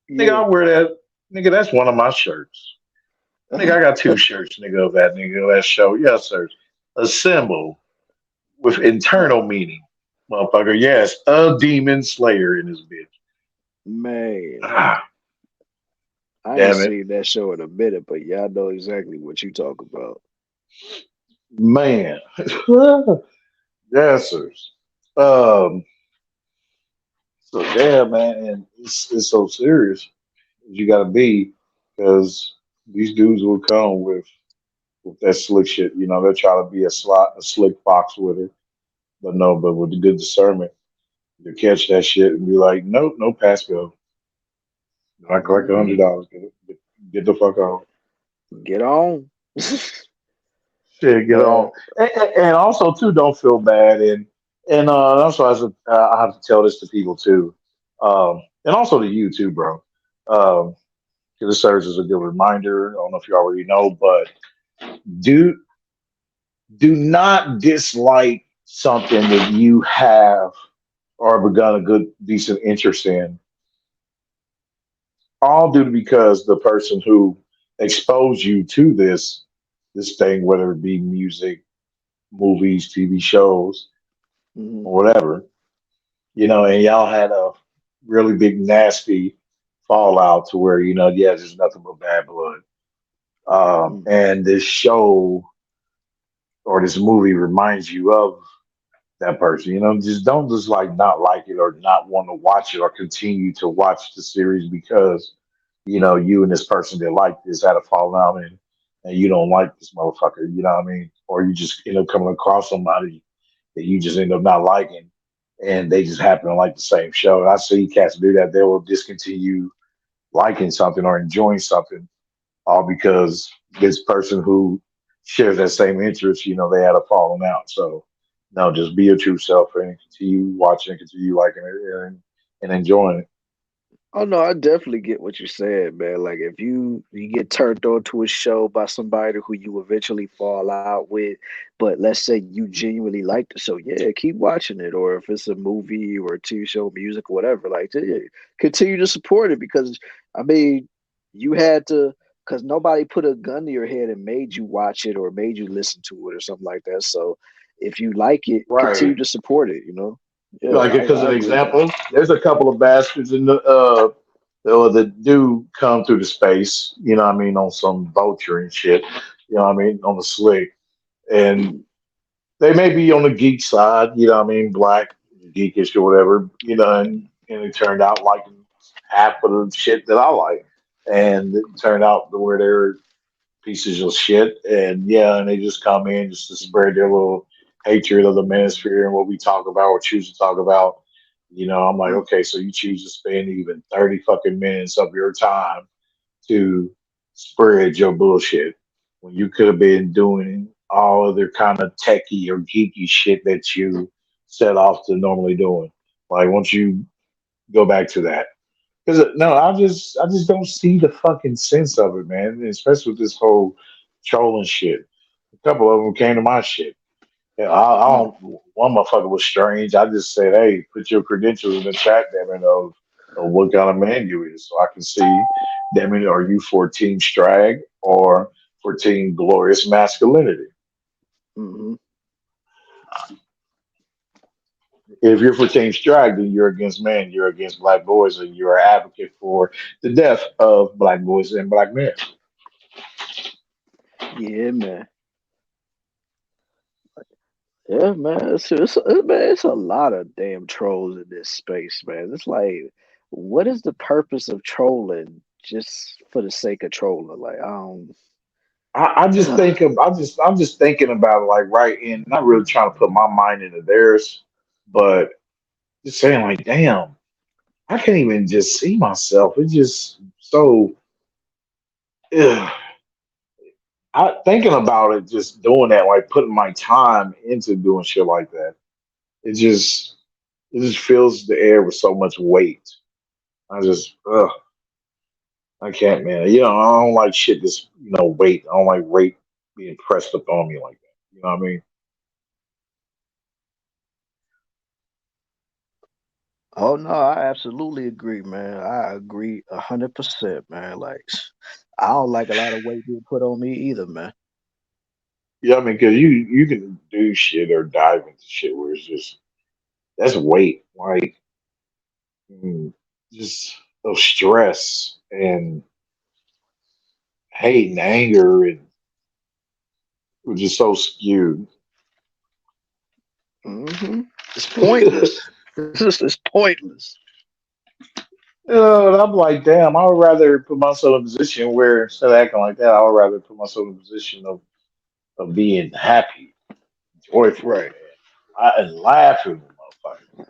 Nigga, Yeah. I wear that. Nigga, that's one of my shirts. Nigga, I got two shirts, nigga, of that nigga that show. Yes, sir. A symbol with internal meaning. Motherfucker, yes, a demon slayer in this bitch. Man, Ah, I ain't damn it. seen that show in a minute, but y'all know exactly what you talk about. Man. Yes, sir. Um, so damn man, and it's so serious. You gotta be because these dudes will come with that slick shit. They'll try to be a slick fox with it. But no, but with the good discernment, you catch that shit and be like, nope, no pass go. I collect Hmm. $100. Get the fuck on. Get on. Shit, get Man, on. And also too, don't feel bad. And that's why I have to tell this to people too, and also to you too, bro. Um, 'Cause it serves as a good reminder. I don't know if you already know, but do do not dislike something that you have or begun a good decent interest in, all due to because the person who exposed you to this thing, whether it be music, movies, TV shows, hmm, or whatever, and y'all had a really big nasty fallout to where, yeah, there's nothing but bad blood. And this show or this movie reminds you of that person. Just don't just like not like it or not want to watch it or continue to watch the series because you and this person that like this had a falling out and you don't like this motherfucker. You know what I mean? Or you just end up coming across somebody that you just end up not liking, and they just happen to like the same show. And I see cats do that. They will discontinue liking something or enjoying something all because this person who shares that same interest, they had a falling out. So no, just be your true self and continue watching, continue liking it and enjoying it. oh no, I definitely get what you're saying, man. Like if you get turned on to a show by somebody who you eventually fall out with, but let's say you genuinely like the show, yeah, keep watching it. Or if it's a movie or a TV show, music, whatever, like yeah, continue to support it because I mean, you had to because nobody put a gun to your head and made you watch it or made you listen to it or something like that. So if you like it, continue Right. to support it. Yeah, Like because I an agree with that. example, there's a couple of bastards in the that do come through the space, what I mean, on some vulture and shit, what I mean, on the slick. And they may be on the geek side, what I mean, black, geekish or whatever, and it turned out liking half of the shit that I like. And it turned out to where they're pieces of shit. And yeah, and they just come in just to spread their little hatred of the manosphere and what we talk about or choose to talk about. I'm like, okay, so you choose to spend even 30 fucking minutes of your time to spread your bullshit when you could have been doing all other kind of techie or geeky shit that you set off to normally doing. Like, once you go back to that, because no, I just don't see the fucking sense of it, man. Especially with this whole trolling shit. A couple of them came to my shit. Yeah, I Mm. don't. One motherfucker was strange. I just said, "Hey, put your credentials in the chat, damn it, of what kind of man you is, so I can see. Damn it, are you for Team Strag or for Team Glorious Masculinity? Mm-hmm. If you're for Team Strag, then you're against men, you're against black boys, and you're an advocate for the death of black boys and black men." Yeah, man. Yeah, man. Man, it's a lot of damn trolls in this space, man. It's like, what is the purpose of trolling just for the sake of trolling? Like, I don't. I just think of I'm just thinking about it like right in not really trying to put my mind into theirs, but just saying like, damn, I can't even just see myself. It's just so. Ugh. I thinking about it, just doing that, like putting my time into doing shit like that. It just it just fills the air with so much weight. I just I can't, man. I don't like shit. Just weight. I don't like weight being pressed up on me like that. You know what I mean? Oh no, I absolutely agree, man. I agree 100%, man. Like, I don't like a lot of weight being put on me either, man. Yeah, I mean, because you can do shit or dive into shit where it's just that's weight, like just those stress and hate and anger and which is so skewed. It's pointless. It's pointless. And I'm like, damn, I would rather put myself in a position where instead of acting like that, I would rather put myself in a position of being happy, joyful, Right. and laughing with motherfuckers.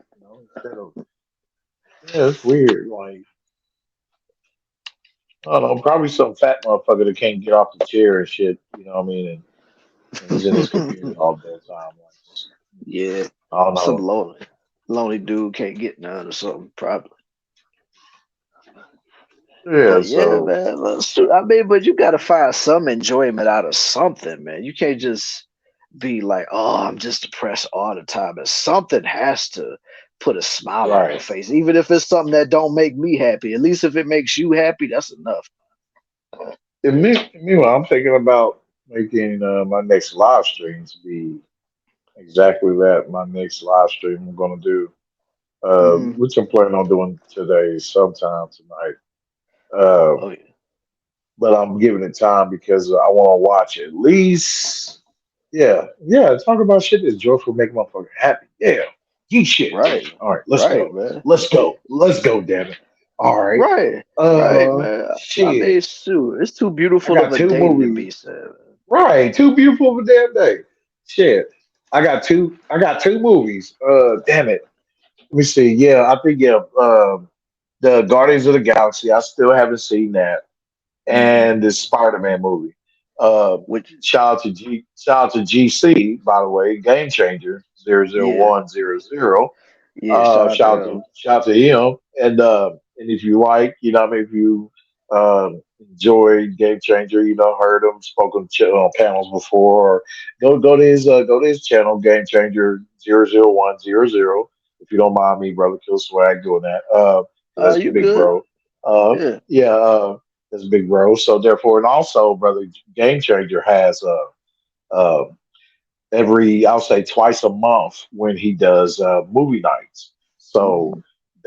Instead of it's weird. Like I don't know, probably some fat motherfucker that can't get off the chair and shit. You know what I mean? And he's in his computer all the time. Like, Yeah, I don't some know. lonely dude can't get none or something, probably. Yeah, But yeah, so man. I mean, but you gotta find some enjoyment out of something, man. You can't just be like, oh, I'm just depressed all the time. And something has to put a smile on your right. face, even if it's something that don't make me happy. At least if it makes you happy, that's enough. Meanwhile, I'm thinking about making my next live streams be exactly that. My next live stream I'm gonna do, Hmm. which I'm planning on doing today, sometime tonight. Uh, Oh yeah. but I'm giving it time because I want to watch at least. Yeah. Talk about shit that's joyful, make motherfucker happy. Yeah, geek shit. Right. All right, let's Right, go. man. Let's go. Let's go. Damn it. All right. Right. Right, man. I mean, Shit. shoot, it's too I beautiful of got a two day to movies. be sad. Right, too beautiful of a damn day. Shit. I got two. I got two movies. Damn it. Let me see. Yeah, I think the Guardians of the Galaxy. I still haven't seen that, Hmm. and the Spider-Man movie. Uh, Which, shout out to GC, by the way, Game Changer zero zero yeah, one zero zero. yeah. Shout out to him. Shout out to him, and if you like, I mean, if you enjoy Game Changer, heard him spoken on panels before, or go to his channel, Game Changer 00100. If you don't mind me, brother Kill Swag, doing that, that's You big good? bro. Yeah. Yeah, that's big bro. So therefore, and also, brother Game Changer has uh, every I'll say twice a month when he does movie nights. So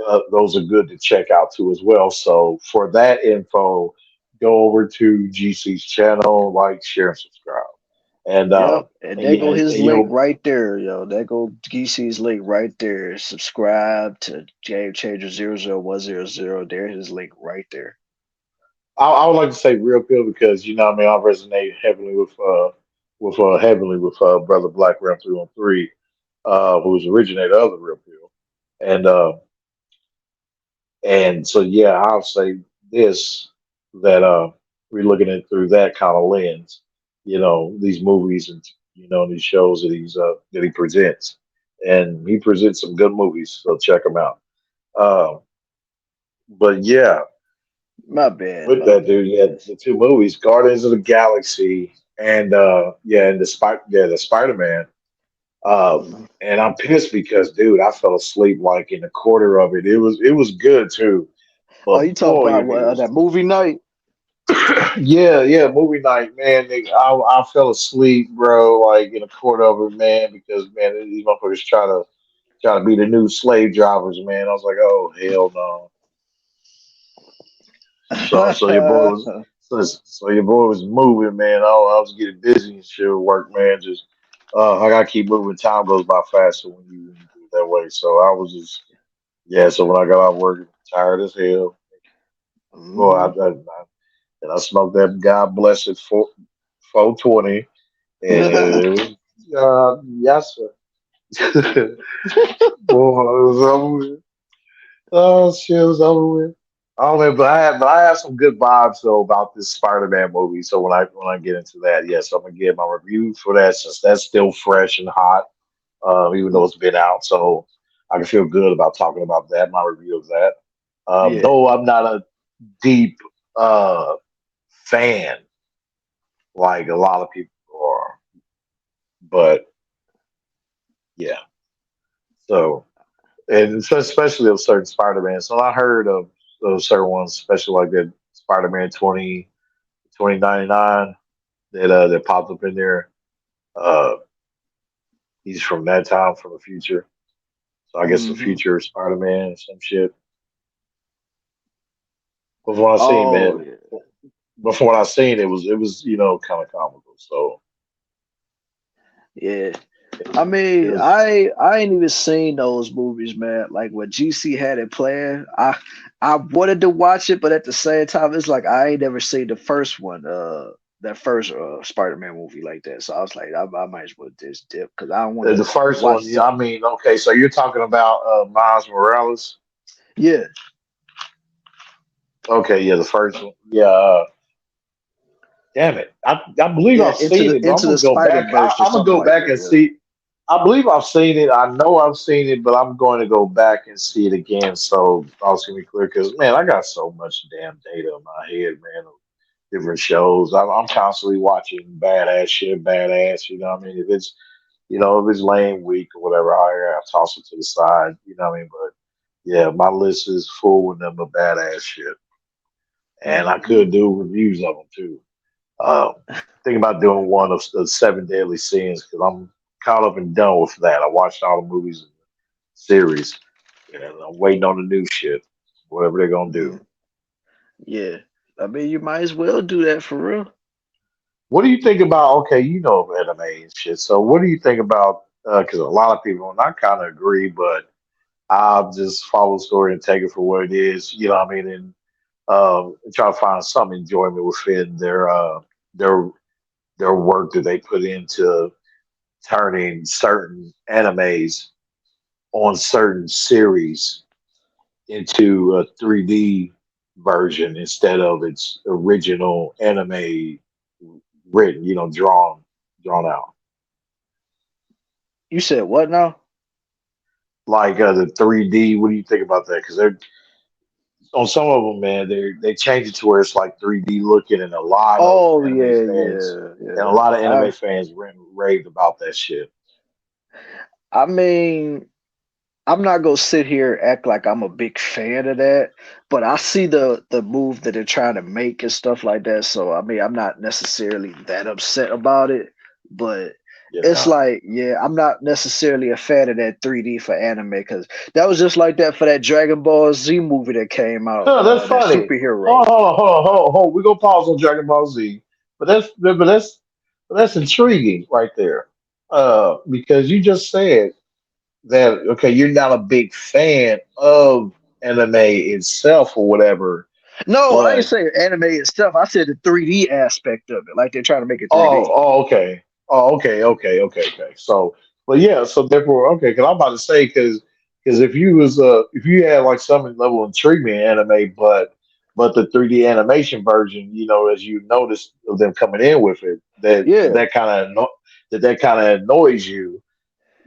Hmm. those are good to check out too as well. So for that info, go over to GC's channel, like, share, and subscribe. And Yep. And there go yeah, his and link you'll. right there, yo. There go GC's link right there. Subscribe to Game Changer 00100. There's his link right there. I would like to say real pill because what I mean I resonate heavily with brother Black Ram 313, who's originator of the real pill, and so yeah, I'll say this that we're looking at through that kind of lens, these movies and these shows that he presents, and he presents some good movies, so check him out. Uh, but yeah, My bad, with my that dude, bad, yeah, man. the two movies, Guardians of the Galaxy, and the Spider Man. Uh, Mhm. and I'm pissed because, dude, I fell asleep like in a quarter of it. It was good too, Oh, but you talking boy, about it was. that movie night? Yeah, movie night, man. I fell asleep, bro, like in a quarter of it, man, because man, these motherfuckers try to be the new slave drivers, man. I was like, oh hell no. So your boy was so your boy was moving, man. I was getting busy and shit with work, man. Just I gotta keep moving. Time goes by faster when you do it that way. So I was just So when I got out of work, tired as hell. Boy, Hmm. and I smoked that God bless it 420, and it was yes sir. Boy, it was over with. Oh shit, it was over with. Oh man, but I have some good vibes though about this Spider-Man movie. So when I get into that, yes, I'm gonna get my review for that since that's still fresh and hot, even though it's been out. So I can feel good about talking about that. My review of that. Yeah, Though I'm not a deep uh, fan like a lot of people are, but yeah. So and especially of certain Spider-Man. So I heard of certain ones, especially like that Spider-Man 2099 that popped up in there. Uh, he's from that time, from the future. So I guess the hmm future Spider-Man or some shit. But from what I seen, Oh man, yeah, but from what I seen, it was kind of comical. So yeah. I it mean, was. I ain't even seen those movies, man. Like when GC had it planned, I wanted to watch it, but at the same time, it's like I ain't never seen the first one, that first Spider-Man movie like that. So I was like, I might as well just dip because I don't want The to first watch one, yeah, I something. mean, okay, so you're talking about Miles Morales. Yeah, Okay, yeah, the first one. Yeah, damn it. I believe yeah, I've seen it, but I'm into the gonna go Spider back. Verse or I'm gonna something go like back and that. see. I believe I've seen it. I know I've seen it, but I'm going to go back and see it again. So I was gonna be clear because man, I got so much damn data in my head, man, of different shows. I'm constantly watching badass shit, badass. You know what I mean? If it's lame week or whatever, I toss it to the side. You know what I mean? But yeah, my list is full with them of badass shit, and I Hmm. could do reviews of them too. Um, Think about doing one of the seven deadly sins because I'm caught up and done with that. I watched all the movies and series, and I'm waiting on the new shit, whatever they're gonna do. Hmm. Yeah, I mean, you might as well do that for real. What do you think about? Okay, you know anime and shit. So what do you think about? Because a lot of people, and I kind of agree, but I'll just follow the story and take it for what it is. You know what I mean? And try to find some enjoyment within their their work that they put into turning certain animes on certain series into a 3D version instead of its original anime written, drawn out. You said what now? Like the 3D, what do you think about that? Because they're on some of them, man, they change it to where it's like 3D looking, and a lot of Oh anime yeah, fans yeah, and a yeah. lot of anime fans raved about that shit. I mean, I'm not gonna sit here and act like I'm a big fan of that, but I see the move that they're trying to make and stuff like that. So I mean, I'm not necessarily that upset about it, but it's Yeah, like, yeah, I'm not necessarily a fan of that 3D for anime because that was just like that for that Dragon Ball Z movie that came out, huh, that's that funny. superhero. Hold on. We gonna pause on Dragon Ball Z, but that's intriguing right there. Because you just said that okay, you're not a big fan of anime itself or whatever, No, I ain't but saying anime itself. I said the 3D aspect of it, like they're trying to make it 3D. okay. Okay. So, but yeah, so therefore, okay, because I'm about to say, because if you had like some level of intriguement in anime, but the 3D animation version, as you noticed of them coming in with it, Yeah. that kind of annoys you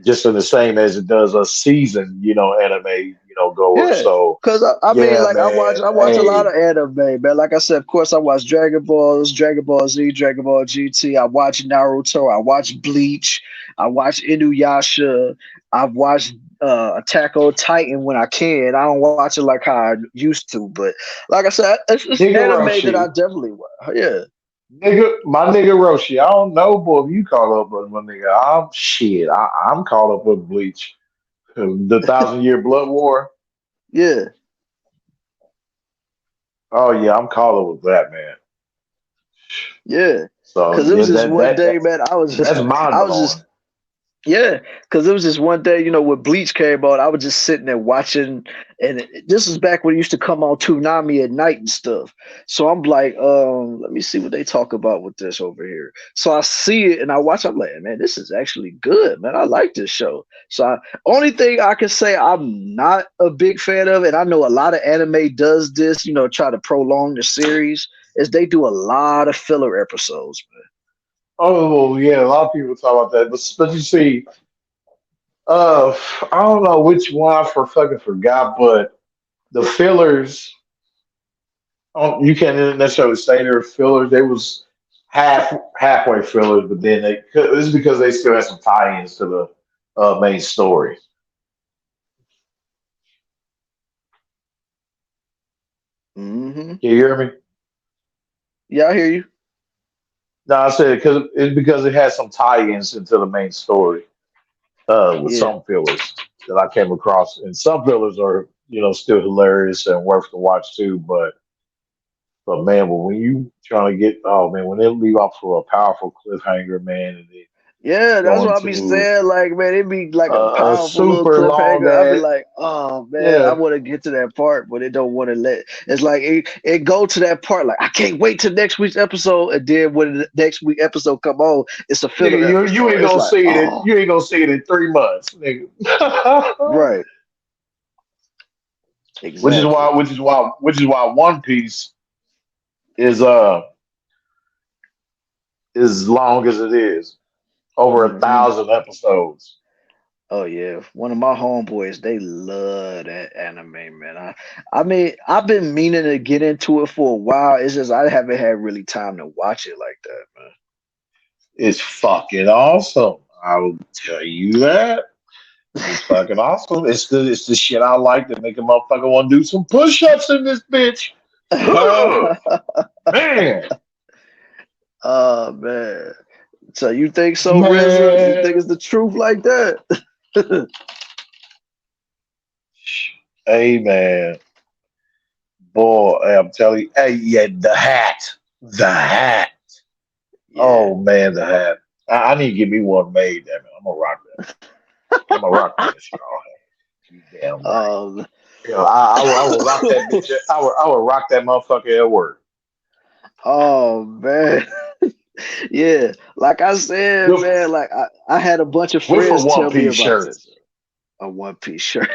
just in the same as it does a season, anime, goer. Yeah, So, cause I mean, yeah, like man, I watch a lot hey, of anime, man. Like I said, of course, I watch Dragon Ball Z, Dragon Ball GT. I watch Naruto. I watch Bleach. I watch Inuyasha. I've watched Attack on Titan when I can. I don't watch it like how I used to, but like I said, it's nigga anime that I Roshi. definitely watch. Yeah, My nigga Roshi. I don't know, boy. If you caught up with my nigga, I'm shit. I'm caught up with Bleach, the Thousand Year Blood War. yeah, Oh yeah, I'm caught up with that, man. yeah. So Cause it yeah, was just one day, man. that's mind I was just blowing. Yeah, because it was just one day, when Bleach came out, I was just sitting there watching, and this was back when it used to come on Toonami at night and stuff. So I'm like, let me see what they talk about with this over here. So I see it and I watch. I'm like, man, this is actually good, man. I like this show. Only thing I can say I'm not a big fan of, and I know a lot of anime does this, try to prolong the series, is they do a lot of filler episodes, Oh yeah, a lot of people talk about that, but you see, I don't know which one I for fucking forgot, but the fillers. You can't necessarily say they're fillers. They was halfway fillers, but then this is because they still had some tie-ins to the main story. man. Can you hear me? Yeah, I hear you. No, I said because it has some tie-ins into the main story with Yeah. some fillers that I came across, and some fillers are still hilarious and worth to watch too. But man, when you trying to get when they leave off for a powerful cliffhanger, man, and they Yeah, that's go what I be into saying. Like, man, it be like a a powerful little super long cliffhanger. I be ad. like, oh man, I Yeah, want to get to that part, but it don't want to let. It's like it go to that part. Like, I can't wait till next week's episode, and then when the next week episode come on, it's a nigga, filler you episode. ain't It's gonna like, see it. oh, You ain't gonna see it in 3 months, nigga. right, which is why, exactly. which is why, which is why One Piece is as long as it is, over a Hmm. thousand episodes. Oh yeah, one of my homeboys, they love that anime, man. I mean, I've been meaning to get into it for a while. It's just I haven't had really time to watch it like that, man. It's fucking awesome. I will tell you that. It's fucking awesome. It's the shit I like to make a motherfucker want to do some push-ups in this bitch. Ugh, man, Oh man. So you think so, RZA? You man. think it's the truth like that? Hey, man. Boy, I'm telling you, hey, yeah, the hat. Yeah. Oh man, the hat. I need to get me one made. Damn it, I'm gonna rock that. I'm gonna rock that shit. You damn right. um I will rock that bitch. I will rock that motherfucker at work. oh man. Yeah. Like I said, With man, like I had a bunch of with a friends one tell me piece about shirt. this. A one piece shirt.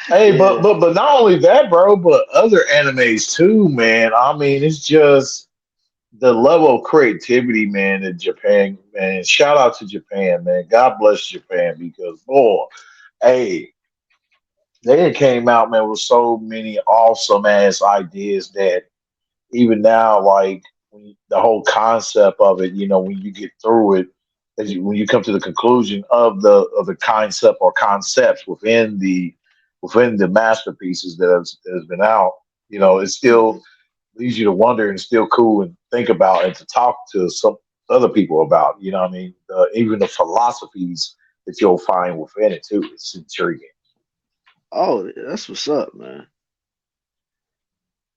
Hey, but Yeah. but but not only that, bro, but other animes too, man. I mean, it's just the level of creativity, man, in Japan, man. Shout out to Japan, man. God bless Japan because boy, hey, they had came out, man, with so many awesome ass ideas that even now, like the whole concept of it, when you get through it, when you come to the conclusion of the concept or concepts within the masterpieces that has been out, it Mhm. still leads you to wonder and still cool and think about and to talk to some other people about. You know what I mean? Even the philosophies that you'll find within it too. It's intriguing. Oh, that's what's up, man.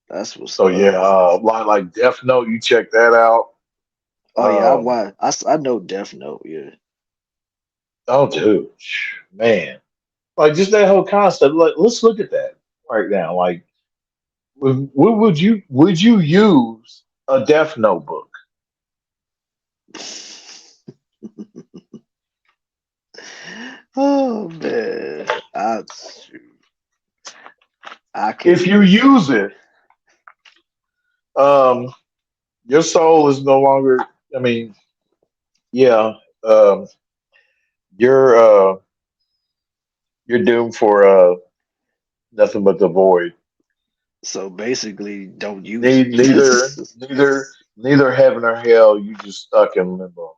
That's what's So yeah, up. like Death Note, you check that out. Oh yeah, Um, I know Death Note, yeah. oh, dude, man, like just that whole concept. Like, let's look at that right now. Like, would you use a Death Note book? Oh man. I If can you use it, um, your soul is no longer. I mean, yeah, um, you're you're doomed for nothing but the void. so basically don't use Ne- it. neither, neither, neither heaven or hell. You just stuck in limbo.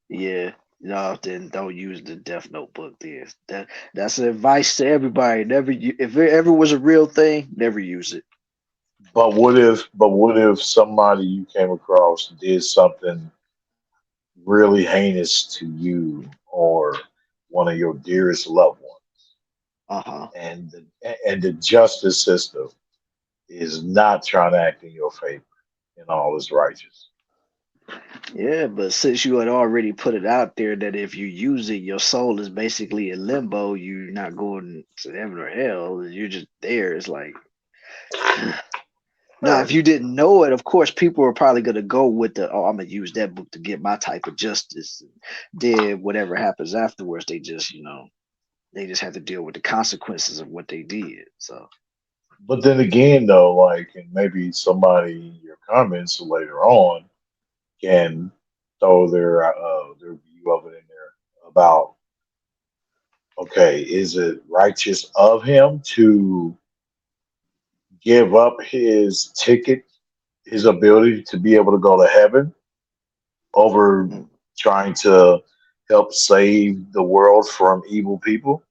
Yeah. No, then don't use the Death Notebook. Then that's advice to everybody. If it ever was a real thing, never use it. But what if somebody you came across did something really heinous to you or one of your dearest loved ones, Uh huh. and the justice system is not trying to act in your favor in all its righteous. Yeah, but since you had already put it out there that if you use it, your soul is basically in limbo. You're not going to heaven or hell. You're just there. It's like now, if you didn't know it, of course, people are probably gonna go with the, oh, I'm gonna use that book to get my type of justice. Then whatever happens afterwards, they just, they just have to deal with the consequences of what they did. So But then again, though, like, and maybe somebody in your comments later on can throw their view of it in there about, okay, is it righteous of him to give up his ticket, his ability to be able to go to heaven over mm, trying to help save the world from evil people?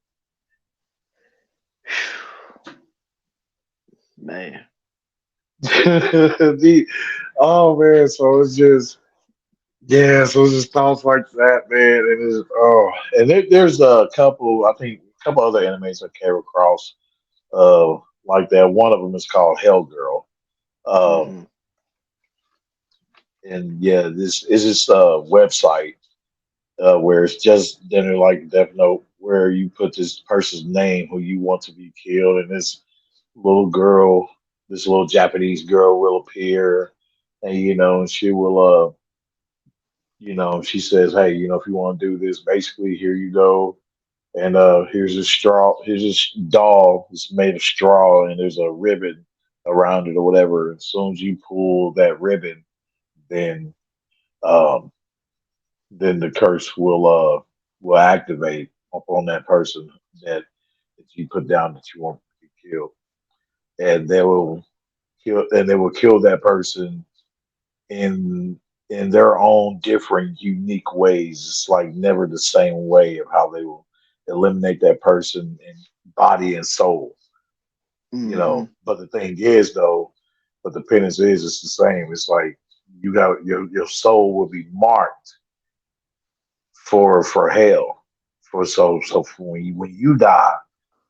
man, the oh man, so it's just yeah, so it's just thoughts like that, man. And it's and there's a couple, I think, a couple other animes I came across like that. One of them is called Hell Girl. Um, hmm and yeah, this is this website where it's just dinner like Death Note, where you put this person's name who you want to be killed, and little girl, this little Japanese girl will appear, and she will she says, hey, if you want to do this, basically here you go, and here's this doll. It's made of straw, and there's a ribbon around it or whatever. As soon as you pull that ribbon, then um, then the curse will activate upon that person that you put down that you want to be killed, and they will kill that person in their own different unique ways. It's like never the same way of how they will eliminate that person in body and soul. hmm But the thing is though, but the penance is it's the same. It's like you got your soul will be marked for hell. For when you die,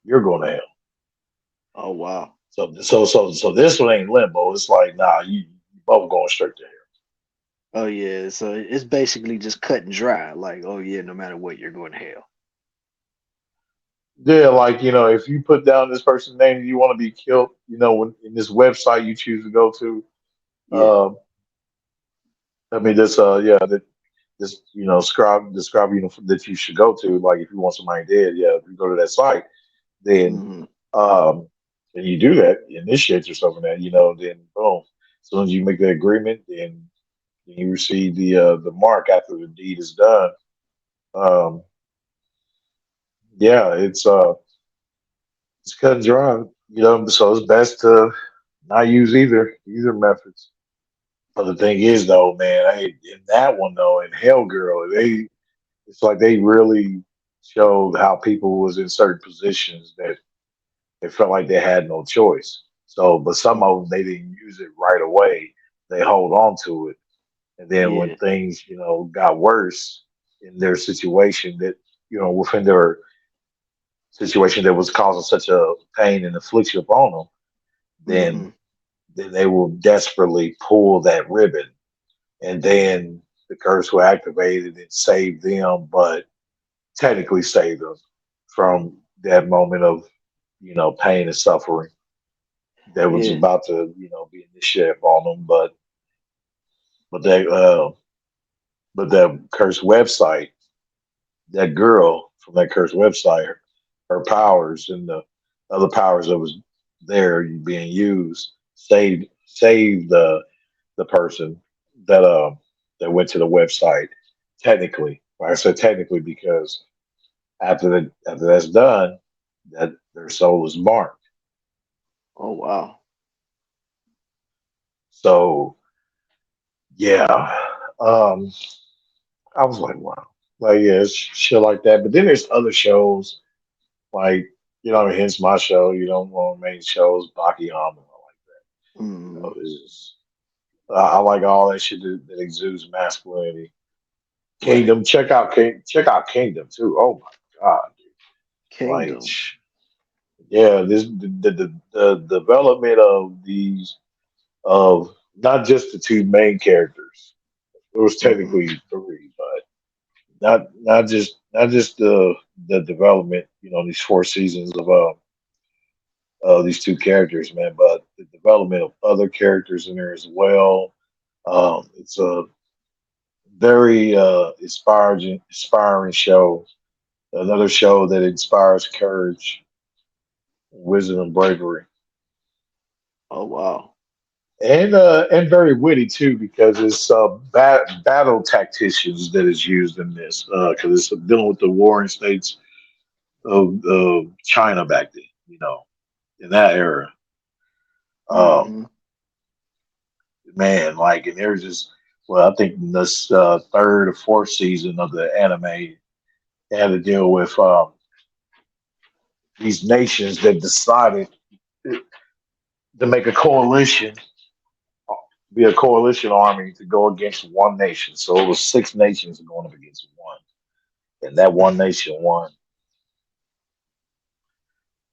you're going to hell. oh wow, So this one ain't limbo. It's like nah, you both going straight to hell. oh yeah. So it's basically just cut and dry. Like, oh yeah, no matter what, you're going to hell. Yeah, like if you put down this person's name and you want to be killed, when in this website you choose to go to, Yeah. um, I mean this yeah this describe that you should go to. Like if you want somebody dead, yeah, if you go to that site, then hmm um, and you do that, initiate yourself in that, then boom, as soon as you make the agreement, then you receive the mark after the deed is done. Um, yeah, it's cut and dry, so it's best to not use either methods. But the thing is, though, man, in that one though, in Hell Girl, it's like they really showed how people was in certain positions that they felt like they had no choice. So, but some of them they didn't use it right away. They hold on to it, and then when Yeah. things got worse in their situation, that within their situation that was causing such a pain and affliction upon them, then hmm they will desperately pull that ribbon, and then the curse will activate it and save them, but technically save them from that moment of pain and suffering that was Yeah. about to be initiated on them. But they but that cursed website, that girl from that cursed website, her powers and the other powers that was there being used saved the person that that went to the website. Technically, like I said, technically because after that's done, that their soul is marked. Oh wow. So yeah, um, I was like, wow, like yeah, it's shit like that. But then there's other shows like hence my show. One of the main shows, Bakiyama. hmm I like all that shit that exudes masculinity. Right. Kingdom, check out Kingdom too. Oh my god, like Kingdom. yeah, this the development of these of not just the two main characters, It was technically three, but not just the development. These 4 seasons of these two characters, man, but the development of other characters in there as well. It's a very inspiring show. Another show that inspires courage, wisdom, and bravery, Oh wow. and very witty too because it's battle tacticians that is used in this because it's dealing with the warring states of China back then. In that era, um, Mm-hmm. man, like, and there's just well, I think in this third or fourth season of the anime, they had to deal with these nations that decided to make a coalition, be a coalition army to go against one nation. So it was 6 nations going up against one, and that one nation won.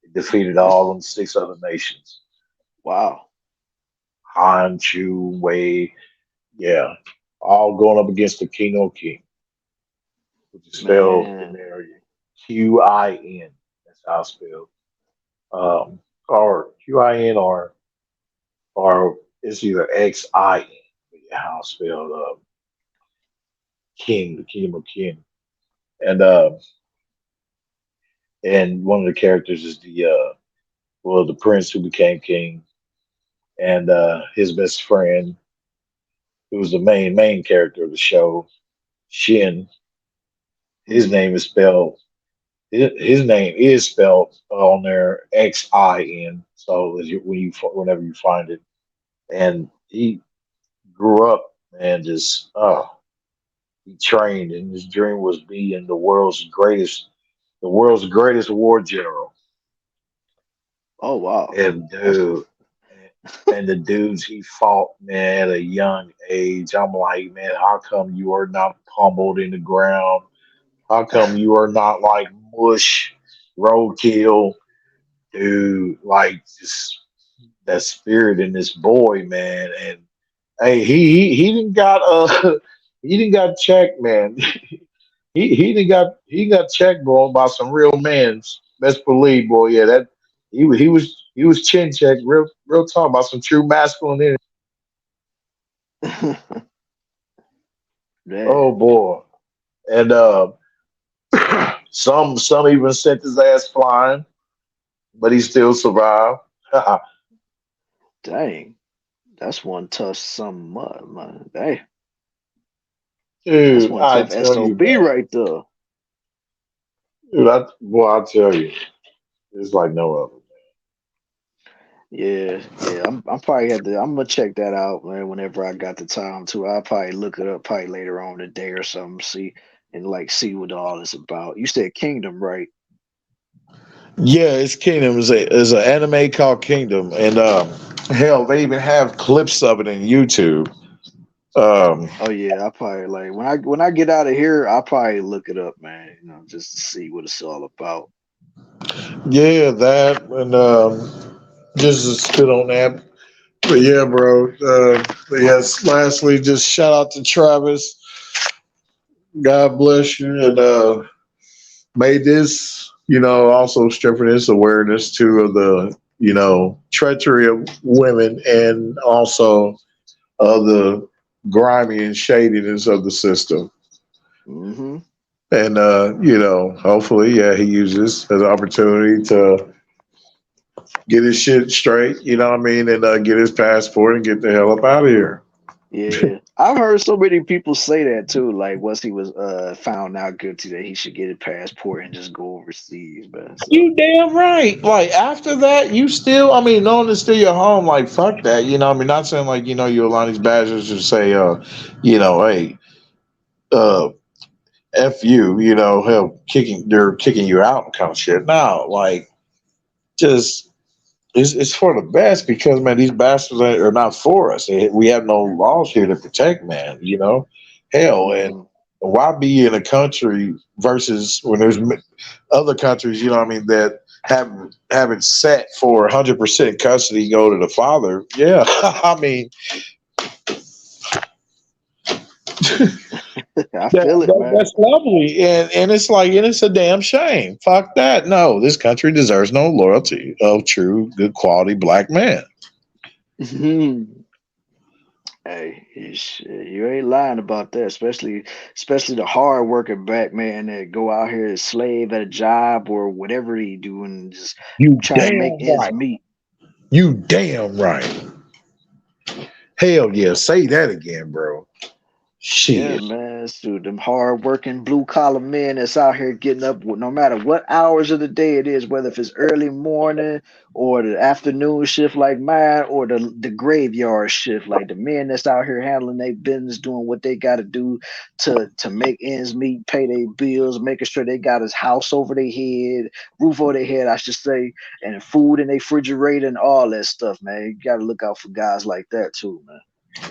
It defeated all That's them 6 other nations. wow. Han, Chu, Wei, yeah, all going up against the King of King, which is spelled in Man. there Qin. That's how it's spelled. Or Qin or it's either Xin. Yeah, how it's spelled. King, the Kingdom of King, and one of the characters is the prince who became king, and his best friend, who was the main character of the show, Shin. His Mm-hmm. name is spelled. His name is spelled on there Xin. So whenever you find it, and he grew up and just he trained, and his dream was being the world's greatest war general. Oh wow. And That's and the dudes he fought, man, at a young age. I'm like, man, how come you are not pummeled in the ground? How come you are not like mush, roadkill, dude? Like just that spirit in this boy, man. And hey, he didn't got he didn't got checked, man. He got checked, bro, by some real mans. Best believe, boy. Yeah, that he was chin checked, real talk about some true masculine. man. Oh boy, and some even sent his ass flying, but he still survived. Dang. That's one tough some mud, man. Hey, that's Dude, one I tough tell you, SOB man. right there. Dude, I tell you, it's like no other. Yeah, yeah. I'm probably had to. I'm gonna check that out, man. Whenever I got the time to, I'll probably look it up probably later on today or something. See what all it's about. You said Kingdom, right? Yeah, it's Kingdom. Is an anime called Kingdom, and hell, they even have clips of it in YouTube. Um, Oh yeah, I probably like when I get out of here, I'll probably look it up, man. Just to see what it's all about. yeah, that and just to spit on that. But yeah, bro. But yes, lastly, just shout out to Travis. God bless you, and may this, also strengthen this awareness too of the, treachery of women and also of the grimy and shadiness of the system. Mm-hmm. And hopefully, yeah, he uses as an opportunity to get his shit straight, you know what I mean, and get his passport and get the hell up out of here. Yeah, I've heard so many people say that too. Like once he was found out guilty, that he should get a passport and just go overseas, man. So You damn right. Like after that, you still, I mean, knowing it's still your home, like fuck that. I mean, not saying like, you allow these bastards to say, hey, uh, F you, hell, they're kicking you out kind of shit. No, like, just, it's for the best because, man, these bastards are not for us. We have no laws here to protect, man, hell, and hmm why be in a country versus when there's other countries, you know what I mean, that have it set for 100% custody go to the father. Yeah, I mean, I feel it, man. That's lovely, and it's like, and it's a damn shame. Fuck that. No, this country deserves no loyalty of true, good quality black man. Hey, you ain't lying about that. Especially the hard working black man that go out here and slave at a job or whatever he do and just You try to make damn ends right. meet. You damn right. Hell yeah. Say that again, bro. Yeah, Shit. man, dude, them hard working blue collar men that's out here getting up no matter what hours of the day it is, whether if it's early morning or the afternoon shift like mine or the graveyard shift, like the men that's out here handling their business, doing what they got to do to make ends meet, pay their bills, making sure they got his house over their head, roof over their head, I should say, and food in their refrigerator and all that stuff, man. You got to look out for guys like that too, man.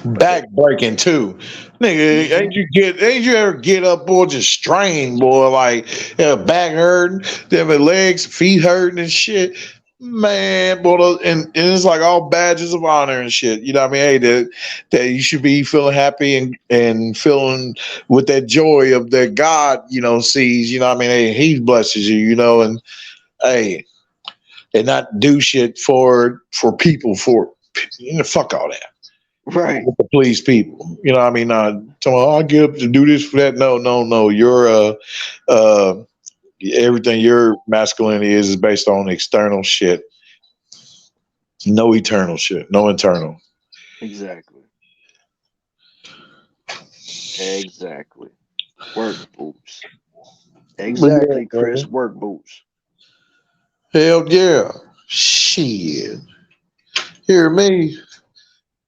Back breaking too, nigga. Hmm. Ain't you ever get up, boy, just strained, boy, like back hurting, then my legs, feet hurting and shit. Man, boy, and it's like all badges of honor and shit. You know what I mean? Hey, that you should be feeling happy and feeling with that joy of that God, sees. You know what I mean? Hey, He blesses you, and hey, and not do shit for people fuck all that Right. to please people. You know what I mean? I get up to do this for that. No, no, no. Uh everything your masculinity is based on external shit. No eternal shit. No internal. Exactly. Exactly. Work boots. But yeah, Exactly, Chris. brother. Work boots. Hell yeah. Shit. Hear me.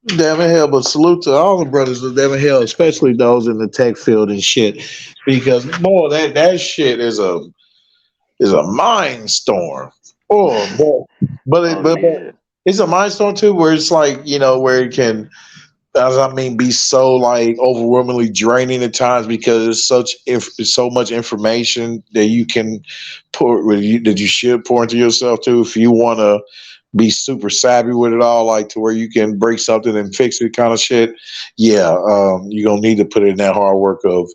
Damn it hell, but salute to all the brothers of damn it hell, especially those in the tech field and shit. Because boy, that shit is a mind storm. Oh, Oh but yeah. it's a mind storm too, where it's like where it can, as I mean, be so like overwhelmingly draining at times because it's so much information that you can that you should pour into yourself too if you want to be super savvy with it all, like to where you can break something and fix it, kind of shit. Yeah, you're gonna need to put in that hard work of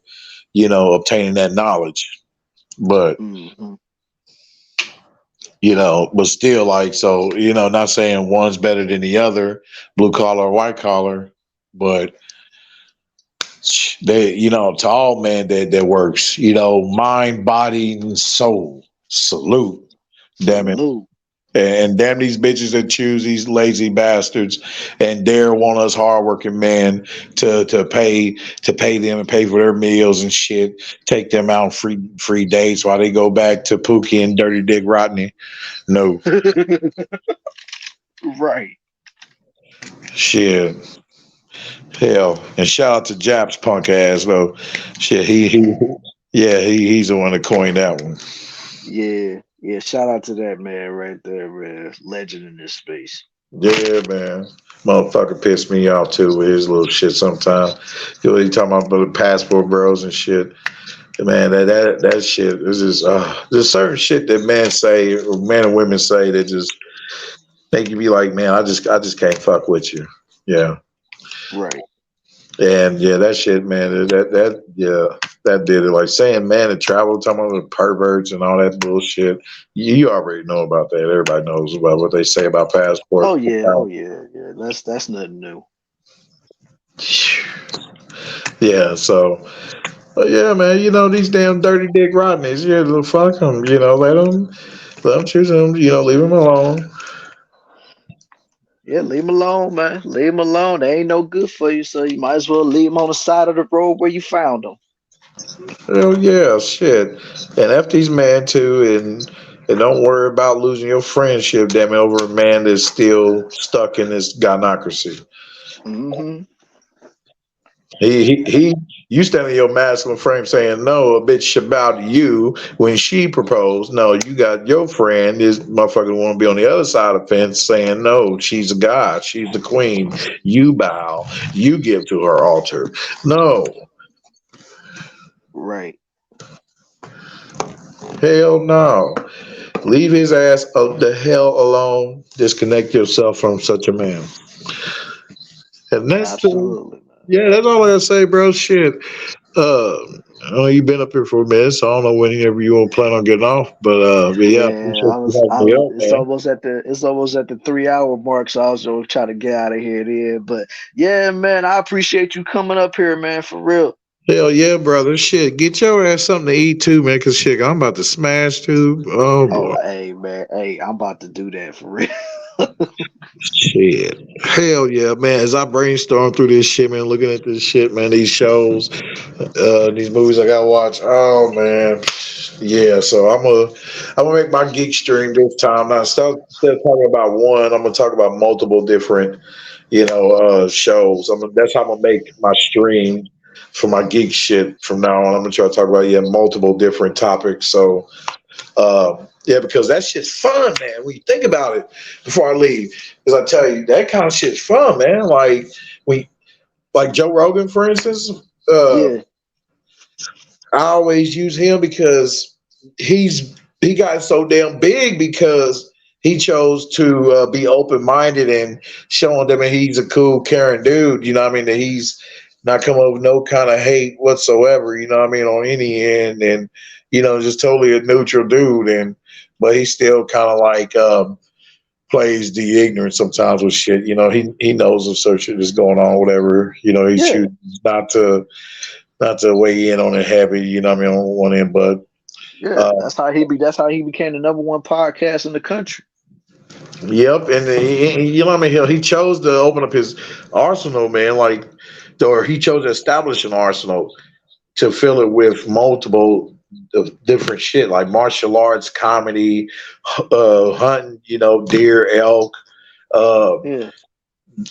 obtaining that knowledge, but. Hmm. But still, like, so, not saying one's better than the other, blue collar or white collar, but they, to all man that works, mind, body, and soul. Salute. Damn it. Salute. And damn these bitches that choose these lazy bastards and dare want us hardworking men to pay them and pay for their meals and shit, take them out on free dates while they go back to Pookie and Dirty Dick Rodney. No. Right. Shit. Hell. And shout out to Jap's punk ass though. Shit, yeah, he's the one that coined that one. Yeah. Yeah. Shout out to that man right there, man. Legend in this space. Yeah, man. Motherfucker pissed me off too with his little shit sometimes. He talking about the passport bros and shit. Man, that shit is just there's certain shit that men say or men and women say that just make you be like, man, I just can't fuck with you. Yeah. Right. And yeah, that shit, man, that did it. Like saying man to travel, talking about the perverts and all that bullshit. You already know about that. Everybody knows about what they say about passport. Oh yeah. Oh yeah. Yeah. That's nothing new. Yeah, so yeah, man, these damn dirty dick Rodneys, yeah, fuck them, let them choose them, leave them alone. Yeah. Leave him alone, man. Leave him alone. They ain't no good for you, so you might as well leave him on the side of the road where you found them. Hell yeah, shit. And F these man too, and don't worry about losing your friendship, damn it, over a man that's still stuck in this gynocracy. Hmm. He you stand in your masculine frame saying no, a bitch about you when she proposed. No, you got your friend, this motherfucker want to be on the other side of the fence saying no, she's a god, she's the queen. You bow, you give to her altar. No, Right. hell no. Leave his ass the hell alone. Disconnect yourself from such a man. And that's the Absolutely, man. Yeah, that's all I gotta say, bro. Shit. I know you've been up here for a minute, so I don't know whenever you want to plan on getting off. But yeah, Yeah, appreciate you having me up, it's man. almost at the 3 hour mark, so I was gonna try to get out of here then. But yeah, man, I appreciate you coming up here, man, for real. Hell yeah, brother. Shit, get your ass something to eat too, man. Cause shit, I'm about to smash too. Oh Oh, boy. hey, man, hey, I'm about to do that for real. Shit. Hell yeah, man. As I brainstorm through this shit, man, looking at this shit, man, these shows, these movies I gotta watch. Oh man. Yeah, so I'm gonna make my geek stream this time. Now instead of talking about one, I'm gonna talk about multiple different, shows. That's how I'm gonna make my stream for my geek shit from now on. I'm gonna try to talk about multiple different topics. So yeah, because that shit's fun, man. When you think about it before I leave, because I tell you, that kind of shit's fun, man. Like we, like Joe Rogan, for instance. Uh, Yeah, I always use him because he got so damn big because he chose to be open minded and showing them that he's a cool, caring dude. You know what I mean? That he's not coming up with no kind of hate whatsoever. You know what I mean? On any end, and just totally a neutral dude. And but he still kind of like plays the ignorant sometimes with shit. He knows if certain shit is going on, whatever. He yeah, chooses not to weigh in on it heavy, what I mean, on one end, but yeah. uh, That's how he became the number one podcast in the country. yep, and you know what I mean. He chose to open up his arsenal, man. Or he chose to establish an arsenal to fill it with multiple of different shit, like martial arts, comedy, hunting, deer, elk, uh, Yeah,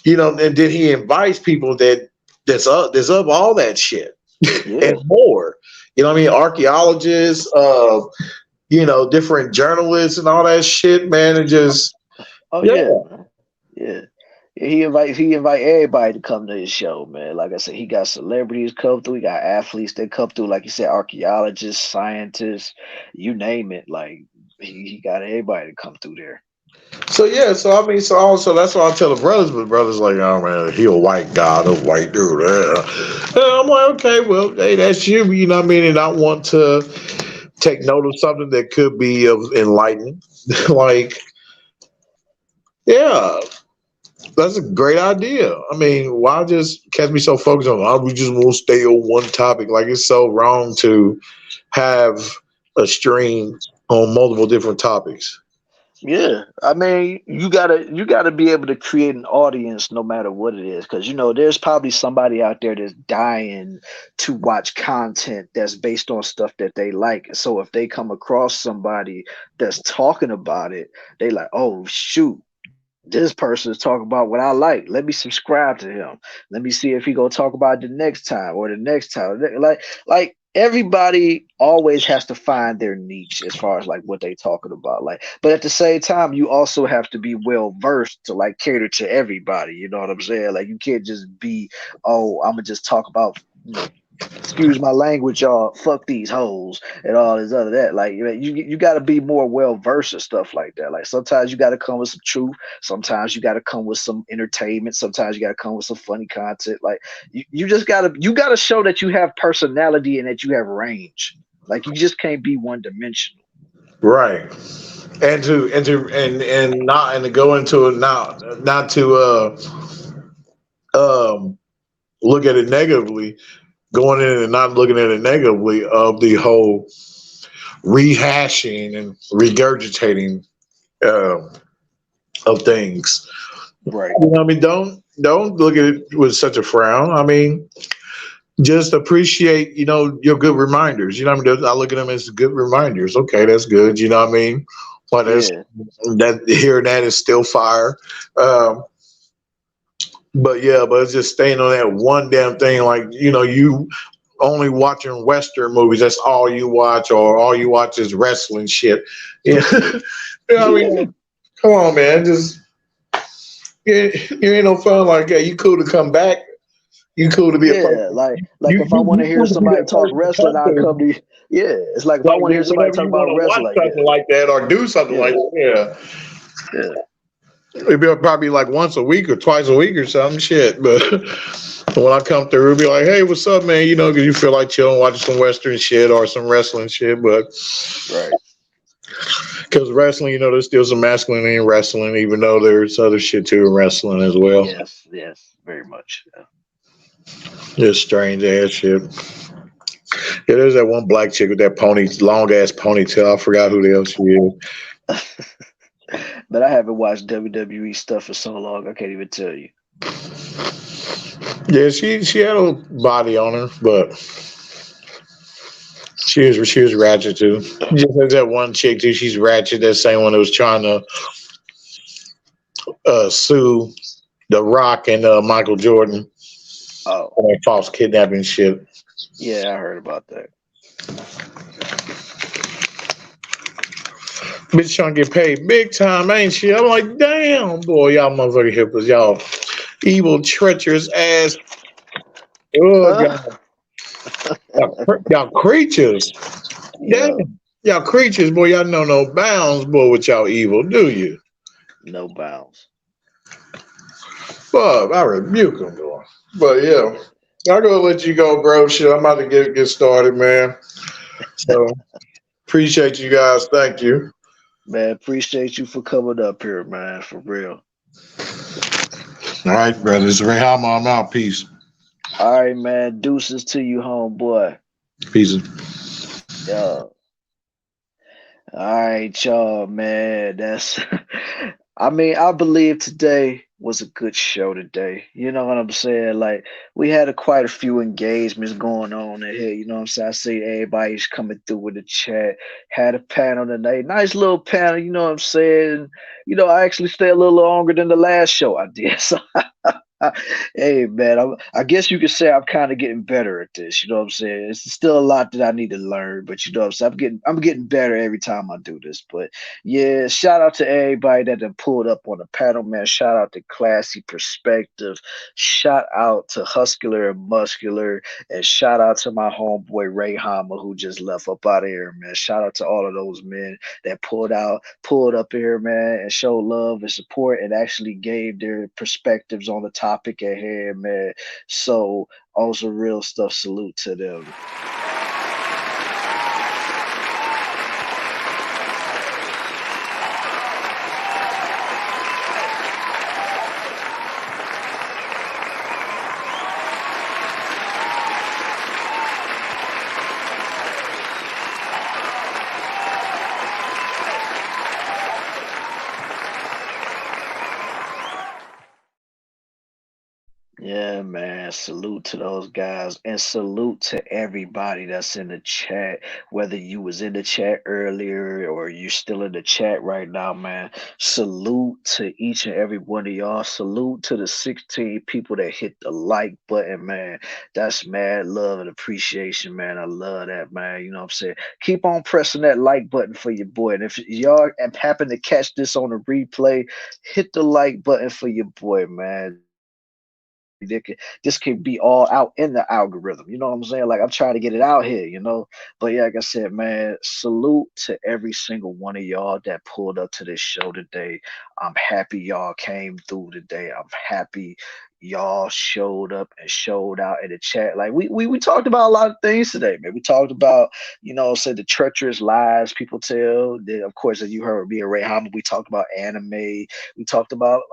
and then he invites people that's up all that shit yeah. and more. You know what I mean? Archaeologists, different journalists and all that shit, man. And just Oh yeah, yeah, man. Yeah. Yeah, he invite everybody to come to his show, man. Like I said, he got celebrities come through, he got athletes that come through, like you said, archaeologists, scientists, you name it. Like he got everybody to come through there. so yeah, so I mean, so also that's why I tell the brothers, but brothers like, oh man, he a white god, a white dude. And I'm like, okay, well, hey, that's you, you know what I mean? And I want to take note of something that could be of enlightening. Like, yeah, that's a great idea. I mean, why just catch me so focused on? Oh, we just won't stay on one topic. Like it's so wrong to have a stream on multiple different topics. Yeah, I mean, you gotta be able to create an audience no matter what it is, because there's probably somebody out there that's dying to watch content that's based on stuff that they like. So if they come across somebody that's talking about it, they like, oh shoot, this person is talking about what I like. Let me subscribe to him. Let me see if he gonna talk about it the next time or the next time. Like everybody always has to find their niche as far as like what they talking about. Like, but at the same time, you also have to be well versed to like cater to everybody. You know what I'm saying? Like you can't just be, oh, I'm gonna just talk about excuse my language, y'all, fuck these hoes and all this other that. Like you got to be more well versed and stuff like that. Like sometimes you got to come with some truth. Sometimes you got to come with some entertainment. Sometimes you got to come with some funny content. Like you just gotta show that you have personality and that you have range. Like you just can't be one dimensional. Right. And to go into it now, not to um look at it negatively, going in and not looking at it negatively of the whole rehashing and regurgitating uh, of things. Right. I mean, don't look at it with such a frown. I mean, just appreciate, your good reminders. You know what I mean? I look at them as good reminders. Okay, that's good. You know what I mean? But that's Yeah. that here and that is still fire. Um, but yeah, but it's just staying on that one damn thing. Like, you only watching Western movies. That's all you watch, or all you watch is wrestling shit. Yeah. You know what I Yeah. mean? Come on, man. Just you ain't no fun like that. You cool to come back. You cool to be a Yeah. person. Like if I want to You hear cool to be somebody that talk person to wrestling, come I'll come to. to. Yeah. It's like if I Like want to hear somebody whenever talk you want about to watch wrestling, like something like that or do something yeah, like that. Yeah. yeah, It'd be probably like once a week or twice a week or something. Shit, but when I come through, it'll be like, "Hey, what's up, man?" You know, because you feel like chilling, watching some Western shit or some wrestling shit. But Right. because wrestling, you know, there's still some masculinity in wrestling, even though there's other shit too in wrestling as well. Yes, yes, very much. Yeah. Just strange ass shit. Yeah, there's that one black chick with that long ass ponytail. I forgot who the hell she is. But I haven't watched WWE stuff for so long, I can't even tell you. Yeah, she had a body on her, but she was ratchet too. Just like that one chick too. She's ratchet. That same one that was trying to sue The Rock and Michael Jordan Oh, for that false kidnapping shit. yeah, I heard about that. Bitch trying to get paid big time, ain't she? I'm like, damn, boy, y'all motherfucking hippos, y'all evil, treacherous ass. Oh Uh, god, y'all creatures. yeah, Damn, y'all creatures, boy. Y'all know no bounds, boy. With y'all evil, do you? no bounds. Fuck, I rebuke them, boy. But yeah, I'm gonna let you go, bro. Shit, I'm about to get started, man. So appreciate you guys. Thank you. Man, appreciate you for coming up here, man, for real. All right, brothers. Rehama, I'm out. Peace. All right, man. Deuces to you, homeboy. Peace. Yeah. All right, y'all, man. That's I mean, I believe today was a good show today. You know what I'm saying? Like we had quite a few engagements going on in here. You know what I'm saying? I see everybody's coming through with the chat. Had a panel tonight. Nice little panel, you know what I'm saying? You know, I actually stayed a little longer than the last show I did. So hey man, I guess you could say I'm kind of getting better at this. You know what I'm saying? It's still a lot that I need to learn, but you know what I'm saying? I'm getting better every time I do this. But yeah, shout out to everybody that done pulled up on the panel, man. Shout out to Classy Perspective. Shout out to Huscular and Muscular, and shout out to my homeboy Ray Hama who just left up out of here, man. Shout out to all of those men that pulled up here, man, and showed love and support and actually gave their perspectives on the topic at hand, man. So also real stuff, salute to them. Yeah, man. Salute to those guys and salute to everybody that's in the chat. Whether you was in the chat earlier or you still in the chat right now, man. Salute to each and every one of y'all. Salute to the 16 people that hit the like button, man. That's mad love and appreciation, man. I love that, man. You know what I'm saying? Keep on pressing that like button for your boy. And if y'all happen to catch this on a replay, hit the like button for your boy, man. This could be all out in the algorithm. You know what I'm saying? Like I'm trying to get it out here, you know. But yeah, like I said, man, salute to every single one of y'all that pulled up to this show today. I'm happy y'all came through today. I'm happy y'all showed up and showed out in the chat. Like we talked about a lot of things today, man. We talked about, you know, say the treacherous lies people tell. Then of course, as you heard me and Ray Hamid, we talked about anime. We talked about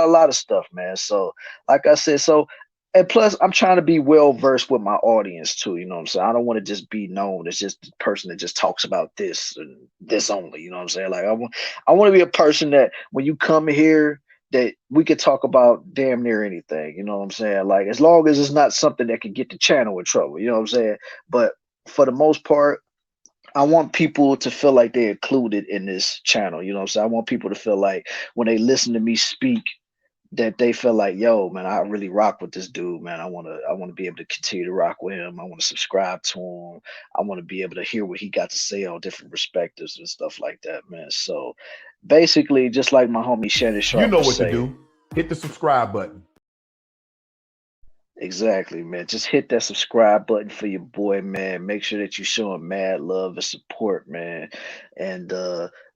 a lot of stuff, man. So like I said, so and plus I'm trying to be well versed with my audience too, you know what I'm saying? I don't want to just be known as just the person that just talks about this and this only, you know what I'm saying? Like I want to be a person that when you come here that we could talk about damn near anything, you know what I'm saying? Like as long as it's not something that could get the channel in trouble, you know what I'm saying? But for the most part, I want people to feel like they're included in this channel, you know what I'm saying? I want people to feel like when they listen to me speak that they feel like, yo, man, I really rock with this dude, man. I wanna be able to continue to rock with him. I want to subscribe to him. I want to be able to hear what he got to say on different perspectives and stuff like that, man. So basically, just like my homie Shannon You Sharp know was what to saying, do. Hit the subscribe button. Exactly, man. Just hit that subscribe button for your boy, man. Make sure that you show him mad love and support, man. And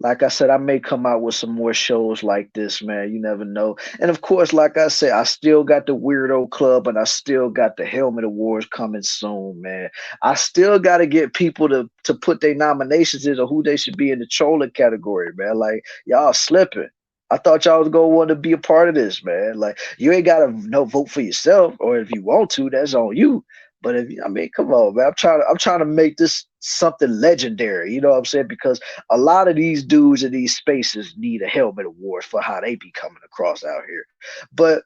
like I said, I may come out with some more shows like this, man. You never know. And of course, like I said, I still got the Weirdo Club and I still got the Helmet Awards coming soon, man. I still got to get people to put their nominations in or who they should be in the trolling category, man. Like y'all slipping. I thought y'all was gonna want to be a part of this, man. Like you ain't gotta no vote for yourself, or if you want to, that's on you. But if I mean, come on, man. I'm trying to make this something legendary. You know what I'm saying? Because a lot of these dudes in these spaces need a helmet award for how they be coming across out here. But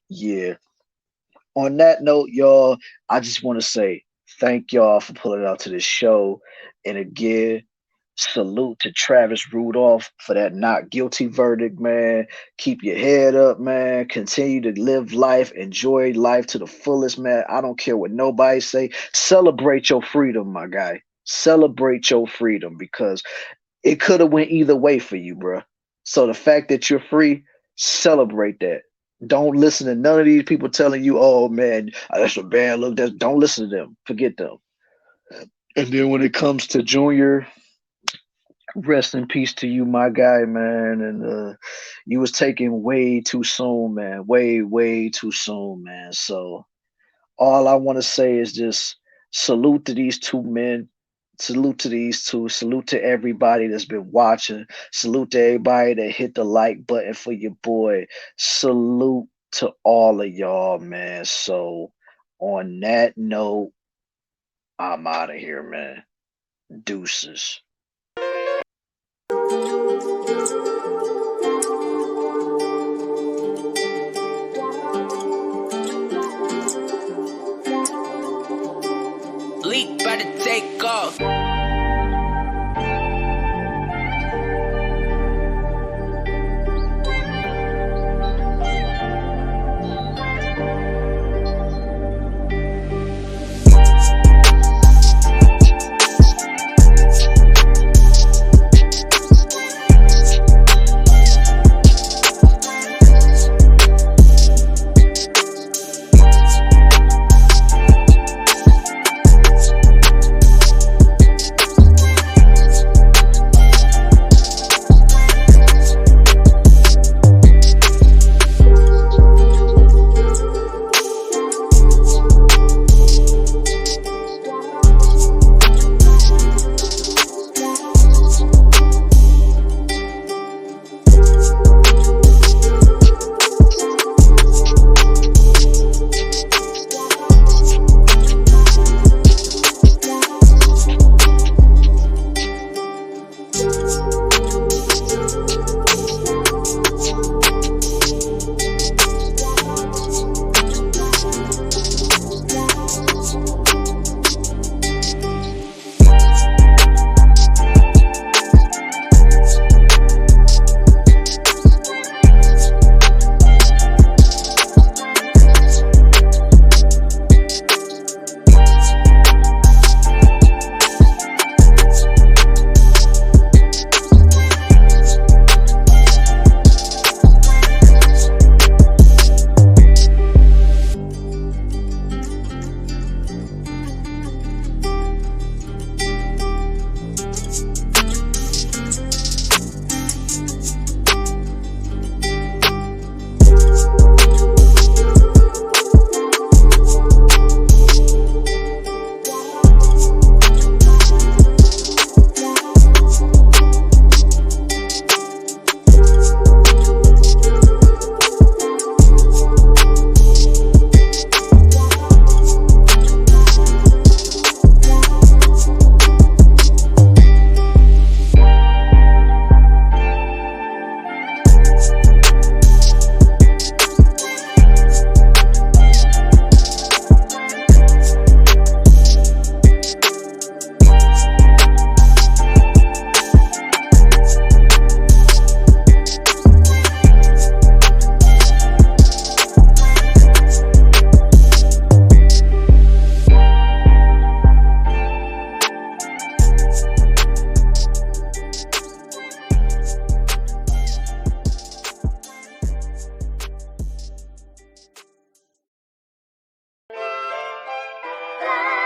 yeah, on that note, y'all, I just want to say thank y'all for pulling out to this show. And again, salute to Travis Rudolph for that not guilty verdict, man. Keep your head up, man. Continue to live life, enjoy life to the fullest, man. I don't care what nobody say. Celebrate your freedom, my guy. Celebrate your freedom because it could have went either way for you, bro. So the fact that you're free, celebrate that. Don't listen to none of these people telling you, "Oh man, that's a bad look." Don't listen to them. Forget them. And then when it comes to Junior, rest in peace to you, my guy, man. And you was taken way too soon, man. Way, way too soon, man. So all I want to say is just salute to these two men. Salute to these two. Salute to everybody that's been watching. Salute to everybody that hit the like button for your boy. Salute to all of y'all, man. So on that note, I'm out of here, man. Deuces. Leak about to take off. say.